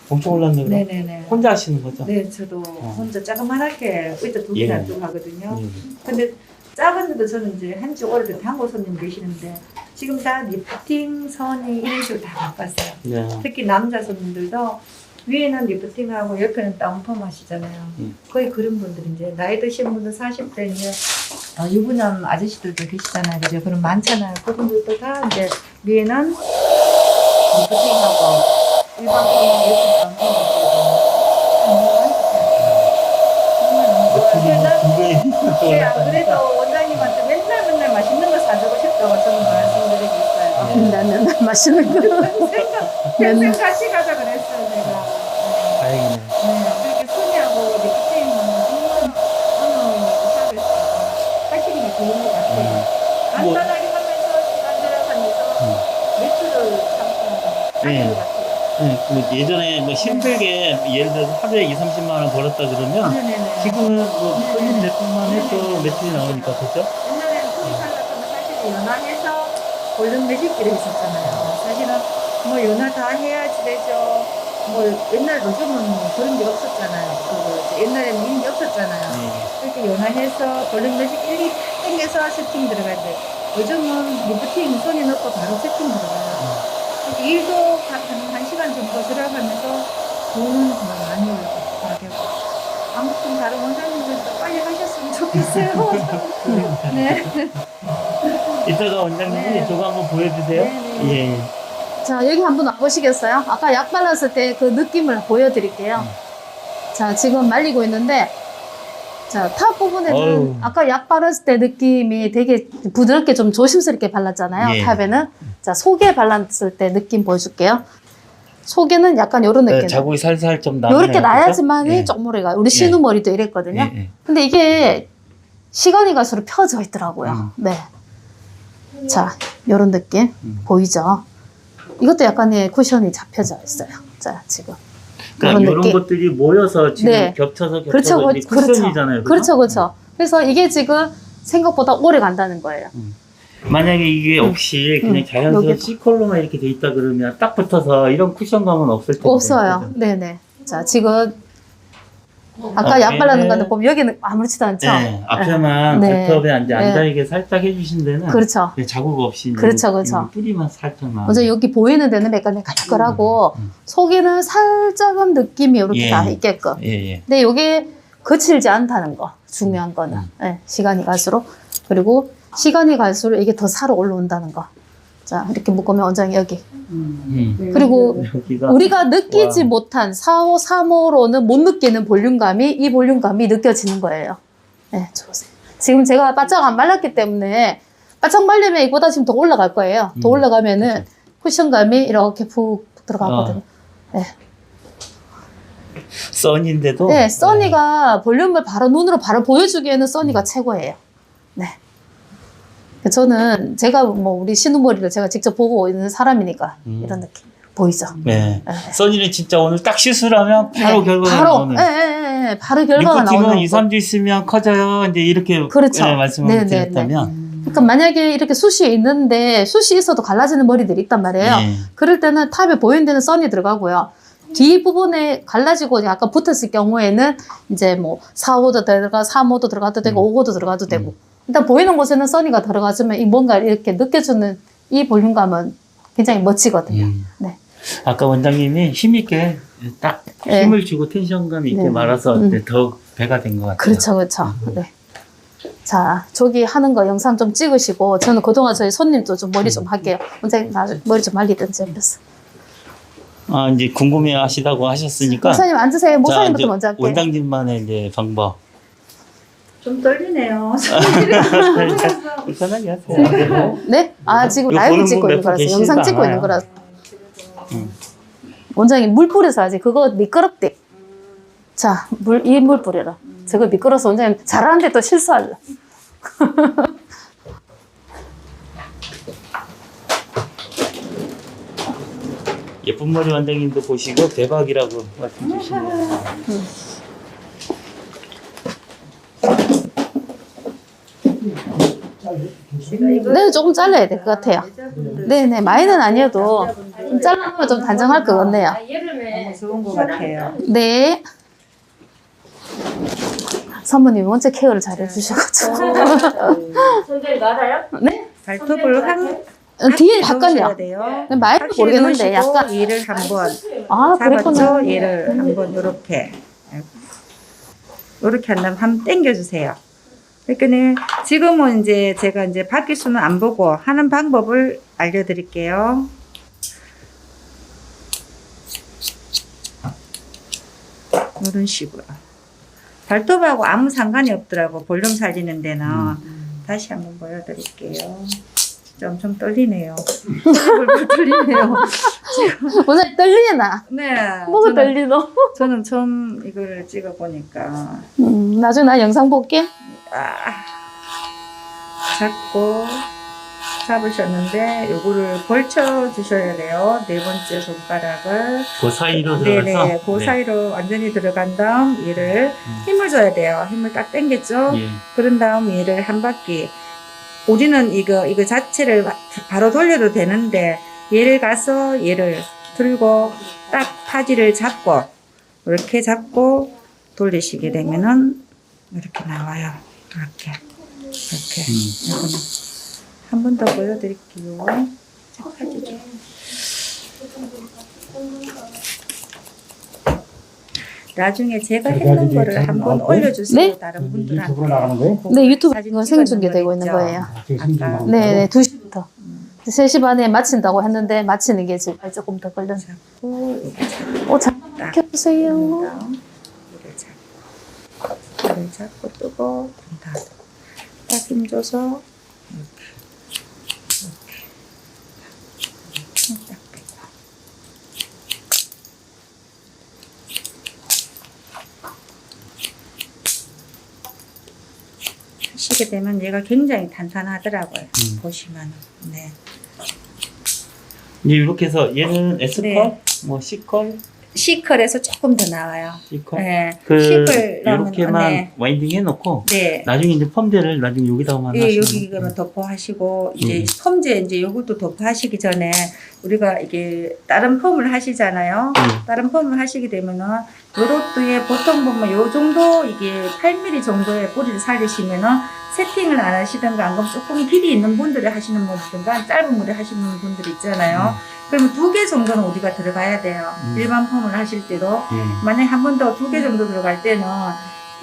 A: 엄청 올랐네요.
E: 네네네.
A: 혼자 하시는 거죠?
E: 네, 저도 혼자 자그만하게 의자 두 개나 두고 하거든요. 근데 작은데도 저는 이제 한지 오래된 단골 손님 계시는데 지금 다 리프팅 선이 이런 식으로 다 바꿨어요. 특히 남자 손님들도 위에는 리프팅하고 옆에는 다운펌 하시잖아요. 거의 그런 분들이 이제 나이 드신 분들 40대 이제 유부남 아저씨들도 계시잖아요. 그죠? 그럼 많잖아요. 그분들도 다 이제 위에는 리프팅하고 일반 펌하고 옆에 다운펌 하시거든요. 그래도 원장님한테 맨날 맛있는 거 사주고 싶다고 저는 말씀드리고 있어요.
B: 맨날 맛있는 거.
E: 평생 같이 가자 그랬어요, 제가.
A: 다행이네.
E: 그렇게 손이하고 리프팅은 정말 어느 샵에서 하시는 게 좋은 것 같아요. 간단하게 하면서 시간 들어가면서 매출을 상승하는 것 같아요.
A: 예전에 뭐 힘들게 예를 들어서 하루에 2~30만 원 벌었다 그러면 지금은 뭐 손님 몇분만 해도 매출이 나오니까 그죠?
E: 옛날에는 손이 살았으면 사실 연한해서 골든 매직기를 했었잖아요. 사실은 뭐 연하 다 해야지 되죠. 뭐 옛날 요즘은 그런 게 없었잖아요. 옛날에는 이런 게 없었잖아요. 그렇게 연하해서 골든 매직 1, 2 땡겨서 세팅 들어가는데 요즘은 리프팅 손이 넣고 바로 세팅 들어가요. 일도 한 시간 정도 들어가면서 돈은 정말 많이 올라가고 아무튼 다른 원장님들도 빨리 하셨으면 좋겠어요. 네.
A: 이따가 원장님이 저거 한번 보여주세요. 예.
B: 자 여기 한번 와보시겠어요? 아까 약 발랐을 때 그 느낌을 보여드릴게요. 자 지금 말리고 있는데 자, 탑 부분에는
A: 어우.
B: 아까 약 바르실 때 느낌이 되게 부드럽게 좀 조심스럽게 발랐잖아요.
A: 예.
B: 탑에는. 자, 속에 발랐을 때 느낌 보여줄게요. 속에는 약간 요런 느낌.
A: 네, 자국이 살살 좀 나네요.
B: 요렇게 나야지만이
A: 예.
B: 좀 오래 가요. 우리 신우 머리도 이랬거든요.
A: 예, 예.
B: 근데 이게 시간이 갈수록 펴져 있더라고요. 네. 자, 요런 느낌 보이죠? 이것도 약간의 쿠션이 잡혀져 있어요. 자, 지금.
A: 그러니까
B: 요런
A: 이런
B: 느낌.
A: 것들이 모여서 지금
B: 네.
A: 겹쳐서
B: 그렇죠,
A: 이제 쿠션이잖아요.
B: 그렇죠. 그래서 이게 지금 생각보다 오래 간다는 거예요.
A: 만약에 이게 없이 그냥 자연스러운
B: 여기.
A: C컬러만 이렇게 돼 있다 그러면 딱 붙어서 이런 쿠션감은 없을 텐데.
B: 없어요. 네네. 자, 지금 아까
A: 아,
B: 약 바르는
A: 네.
B: 건데 보면 여기는 아무렇지도 않죠?
A: 네, 앞에만
B: 네.
A: 발톱에 안
B: 네.
A: 닿게 살짝 해주신 데는
B: 그렇죠.
A: 네, 자국 없이
B: 그렇죠,
A: 요-
B: 그렇죠.
A: 요 뿌리만 살짝만.
B: 먼저 여기 보이는 데는 약간 가글가글하고 속에는 살짝은 느낌이 이렇게
A: 예.
B: 다 있게끔.
A: 예, 예.
B: 근데 이게 거칠지 않다는 거 중요한 거는 네, 시간이 갈수록 그리고 시간이 갈수록 이게 더 살아 올라온다는 거. 자 이렇게 묶으면 원장이 여기 그리고
A: 여기가
B: 우리가 느끼지
A: 와.
B: 못한 4호, 3호로는 못 느끼는 볼륨감이 이 볼륨감이 느껴지는 거예요. 네, 좋으세요. 지금 제가 바짝 안 말랐기 때문에 바짝 말리면 이보다 지금 더 올라갈 거예요. 더 올라가면은 쿠션감이 이렇게 푹 들어가거든요. 네.
A: 써니인데도.
B: 네, 써니가 볼륨을 바로 눈으로 바로 보여주기에는 써니가 최고예요. 네. 저는 제가 뭐 우리 신우머리를 제가 직접 보고 있는 사람이니까 이런 느낌 보이죠?
A: 네.
B: 네.
A: 써니는 진짜 오늘 딱 시술하면 바로 결과가 나오는.
B: 네, 바로 결과가
A: 리프팅은
B: 나오는
A: 2, 3주 있으면 커져요. 이제 이렇게
B: 그렇죠.
A: 말씀을
B: 네,
A: 드렸다면.
B: 그러니까 만약에 이렇게 숱이 있는데 숱이 있어도 갈라지는 머리들이 있단 말이에요.
A: 네.
B: 그럴 때는 탑에 보이는 데는 써니 들어가고요. 뒤 부분에 갈라지고 약간 붙었을 경우에는 이제 뭐 4호도 들어가, 3호도 들어가도 되고 5호도 들어가도 되고. 일단 보이는 곳에는 써니가 들어가주면 이 뭔가 이렇게 느껴주는 이 볼륨감은 굉장히 멋지거든요. 네.
A: 아까 원장님이 힘있게 딱
B: 네.
A: 힘을 주고 텐션감 있게
B: 네.
A: 말아서 이제 더 배가 된 것 같아요.
B: 그렇죠. 네. 자, 저기 하는 거 영상 좀 찍으시고, 저는 그동안 저희 손님도 좀 머리 좀 할게요. 원장님 나중에 머리 좀 말리든지 옆에서.
A: 아, 이제 궁금해 하시다고 하셨으니까.
B: 목사님 앉으세요.
A: 자,
B: 목사님부터
A: 이제
B: 먼저 할게요.
A: 원장님만의 이제 방법.
E: 좀 떨리네요.
A: 편하게 하세요.
B: 네? 아, 지금
A: 이거
B: 라이브
A: 보는
B: 찍고
A: 분
B: 있는
A: 몇분
B: 거라서,
A: 계시지도
B: 영상 찍고 있는
A: 않아요.
B: 거라서. 원장님 물 뿌려서 하지. 그거 미끄럽대. 자, 이 물 뿌려라. 저거 미끄러서 원장님 잘하는데 또 실수할라.
A: 예쁜 머리 원장님도 보시고 대박이라고 말씀 주시네요.
B: 네, 조금 잘라야 될 것 같아요. 네네, 많이는 아니어도 좀 잘라놓으면 좀 단정할 것 같네요.
E: 너무 좋은 것 같아요.
B: 네. 사모님이 원체 케어를 잘 해주셔가지고.
C: 선생님 알아요?
B: 네?
E: 발톱을 한
B: 뒤에
E: 넣으셔야
B: 약간요.
E: 돼요.
B: 많이
E: 확실히
B: 모르겠는데
E: 넣으시고
B: 약간.
E: 얘를 한번
B: 아, 그랬구나.
E: 잡았죠? 얘를 한번 요렇게 요렇게 한 다음 한번 당겨주세요. 그러니까 지금은 이제 제가 이제 바뀔 수는 안 보고 하는 방법을 알려드릴게요. 이런 식으로 발톱하고 아무 상관이 없더라고 볼륨 살리는 데는. 다시 한번 보여드릴게요. 진짜 엄청 떨리네요. 벌벌 떨리네요.
B: 오늘 떨리나?
E: 네.
B: 뭐가 떨리노?
E: 저는 처음 이걸 찍어보니까
B: 나중에 나 영상 볼게.
E: 잡고 잡으셨는데 요거를 벌쳐 주셔야 돼요. 네 번째 손가락을
A: 그 사이로 들어가서.
E: 네네 그 사이로 완전히 들어간 다음 얘를 힘을 줘야 돼요. 힘을 딱 당겼죠.
A: 예.
E: 그런 다음 얘를 한 바퀴 우리는 이거 자체를 바로 돌려도 되는데 얘를 가서 얘를 들고 딱 파지를 잡고 이렇게 잡고 돌리시게 되면은 이렇게 나와요. 이렇게 한 번 더 보여드릴게요. 파지죠. 나중에 제가 했는 거를 한번 올려주세요.
B: 네?
E: 다른 분들한테.
D: 유튜브로 나가는 거예요?
B: 네, 유튜브
E: 사진
B: 이거
E: 찍어놓은
B: 생중계되고
E: 거
B: 있는
E: 있죠?
B: 거예요.
E: 아까
B: 네네, 2시부터. 3시 반에 마친다고 했는데, 마치는 게 지금 조금 더 걸렸네.
E: 잡고
B: 잠깐만 켜주세요.
E: 다음 이를 잡고 이거를 잡고 뜨고 다 딱 힘줘서 이렇게 딱 빼고 하시게 되면 얘가 굉장히 탄탄하더라고요. 보시면 네.
A: 이제 이렇게 해서 얘는 S컬,
E: 네.
A: 뭐 C컬,
E: C컬에서 조금 더 나와요.
A: C컬.
E: 네.
A: 그
E: C컬
A: 이렇게만
E: 네.
A: 와인딩 해놓고
E: 네.
A: 나중에 이제 펌제를 나중에 여기다가만
E: 예,
A: 하시면
E: 여기 이거는 덮어하시고 이제 펌제 이제 요것도 덮어하시기 전에 우리가 이게 다른 펌을 하시잖아요. 다른 펌을 하시게 되면은 요로트에 보통 보면 요 정도 이게 8mm 정도의 뿌리를 살리시면은 세팅을 안 하시든가 안 그러면 조금 길이 있는 분들이 하시는 분들든가 짧은 물에 하시는 분들 있잖아요. 그러면 2개 정도는 우리가 들어가야 돼요. 일반 펌을 하실 때도 만약에 한 번 더 2개 정도 들어갈 때는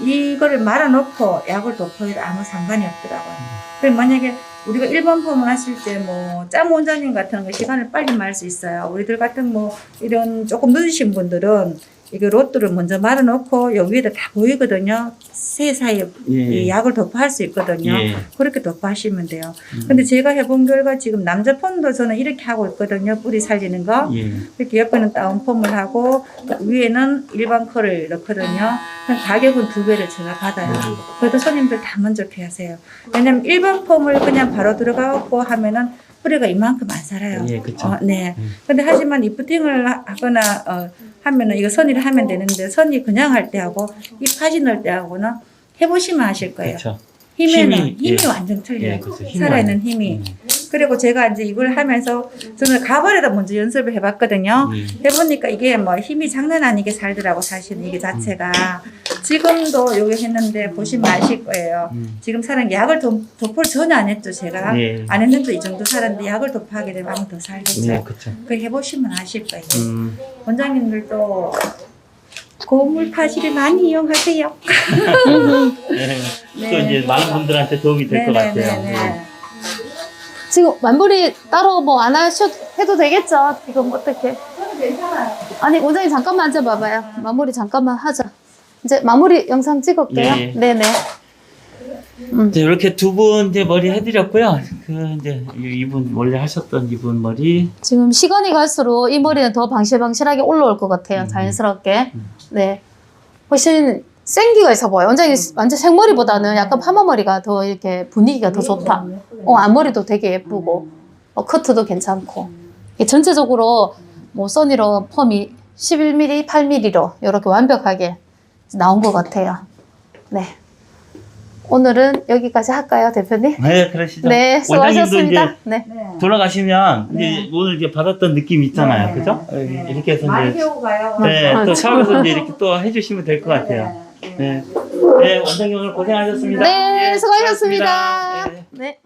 E: 이거를 말아놓고 약을 덮어도 아무 상관이 없더라고요. 그럼 만약에 우리가 일반 펌을 하실 때 뭐 짬 원장님 같은 거 시간을 빨리 말 수 있어요. 우리들 같은 뭐 이런 조금 늦으신 분들은 이거 로또를 먼저 말아놓고 여기 위에다 다 보이거든요. 새 사이에 이 약을 덮어할 수 있거든요. 그렇게 덮어하시면 돼요. 근데 제가 해본 결과 지금 남자 펌도 저는 이렇게 하고 있거든요. 뿌리 살리는 거. 이렇게 옆에는 다운 펌을 하고 위에는 일반 컬을 넣거든요. 가격은 2배를 제가 받아요. 그래도 손님들 다 만족해 하세요. 왜냐면 일반 펌을 그냥 바로 들어가고 하면은 뿌리가 이만큼 안 살아요.
A: 예, 그쵸.
E: 네. 근데 하지만 리프팅을 하거나 하면은 이거 선의를 하면 되는데 선의 그냥 할 때하고 이 파지 넣을 때하고는 해보시면 아실 거예요.
A: 그쵸.
E: 힘이
A: 예.
E: 완전 틀려요.
A: 예, 그쵸. 힘이
E: 살아있는
A: 완전-
E: 힘이. 그리고 제가 이제 이걸 하면서 저는 가발에다 먼저 연습을 해봤거든요. 해보니까 이게 뭐 힘이 장난 아니게 살더라고 사실은 이게 자체가. 지금도 여기 했는데 보시면 아실 거예요. 지금 사람 약을 도포를 전혀 안 했죠 제가.
A: 예.
E: 안 했는데 이 정도 살았는데 약을 도포하게 되면 아무 더 살겠죠.
A: 예, 그쵸.
E: 그 해보시면 아실 거예요. 원장님들도 고물 파실을 많이 이용하세요.
A: 또 이제 많은 분들한테 도움이 될 것 같아요.
E: 네네네.
B: 지금 완불이 따로 뭐 안 하셔도 해도 되겠죠? 지금 어떻게?
E: 저는 괜찮아요.
B: 아니 원장님 잠깐만 앉아봐봐요. 마무리 잠깐만 하자. 이제 마무리 영상 찍을게요.
A: 네.
B: 네네.
A: 이제 이렇게 두 분 이제 머리 해드렸고요. 그 이제 이분 원래 하셨던 이분 머리.
B: 지금 시간이 갈수록 이 머리는 더 방실방실하게 올라올 것 같아요. 자연스럽게. 네. 훨씬 생기가 있어 보여요. 원장님 완전 생머리보다는 약간 파마머리가 더 이렇게 분위기가 더 좋다. 앞머리도 되게 예쁘고, 커트도 괜찮고. 이게 전체적으로 뭐 써니로 펌이 11mm, 8mm로 이렇게 완벽하게 나온 것 같아요. 네. 오늘은 여기까지 할까요, 대표님?
A: 네, 그러시죠.
B: 네, 수고하셨습니다.
A: 이제
B: 네.
A: 돌아가시면
E: 네.
A: 이제 오늘 이제 받았던 느낌이 있잖아요.
E: 네.
A: 그죠?
E: 네.
A: 이렇게 해서
E: 많이
A: 이제
E: 배우고 가요.
A: 네, 또 샵에서 이제 이렇게 또 해주시면 될 것 같아요. 네. 네, 원장님 오늘 고생하셨습니다.
B: 네,
A: 예,
B: 수고하셨습니다.
A: 수고하셨습니다. 예.
B: 네.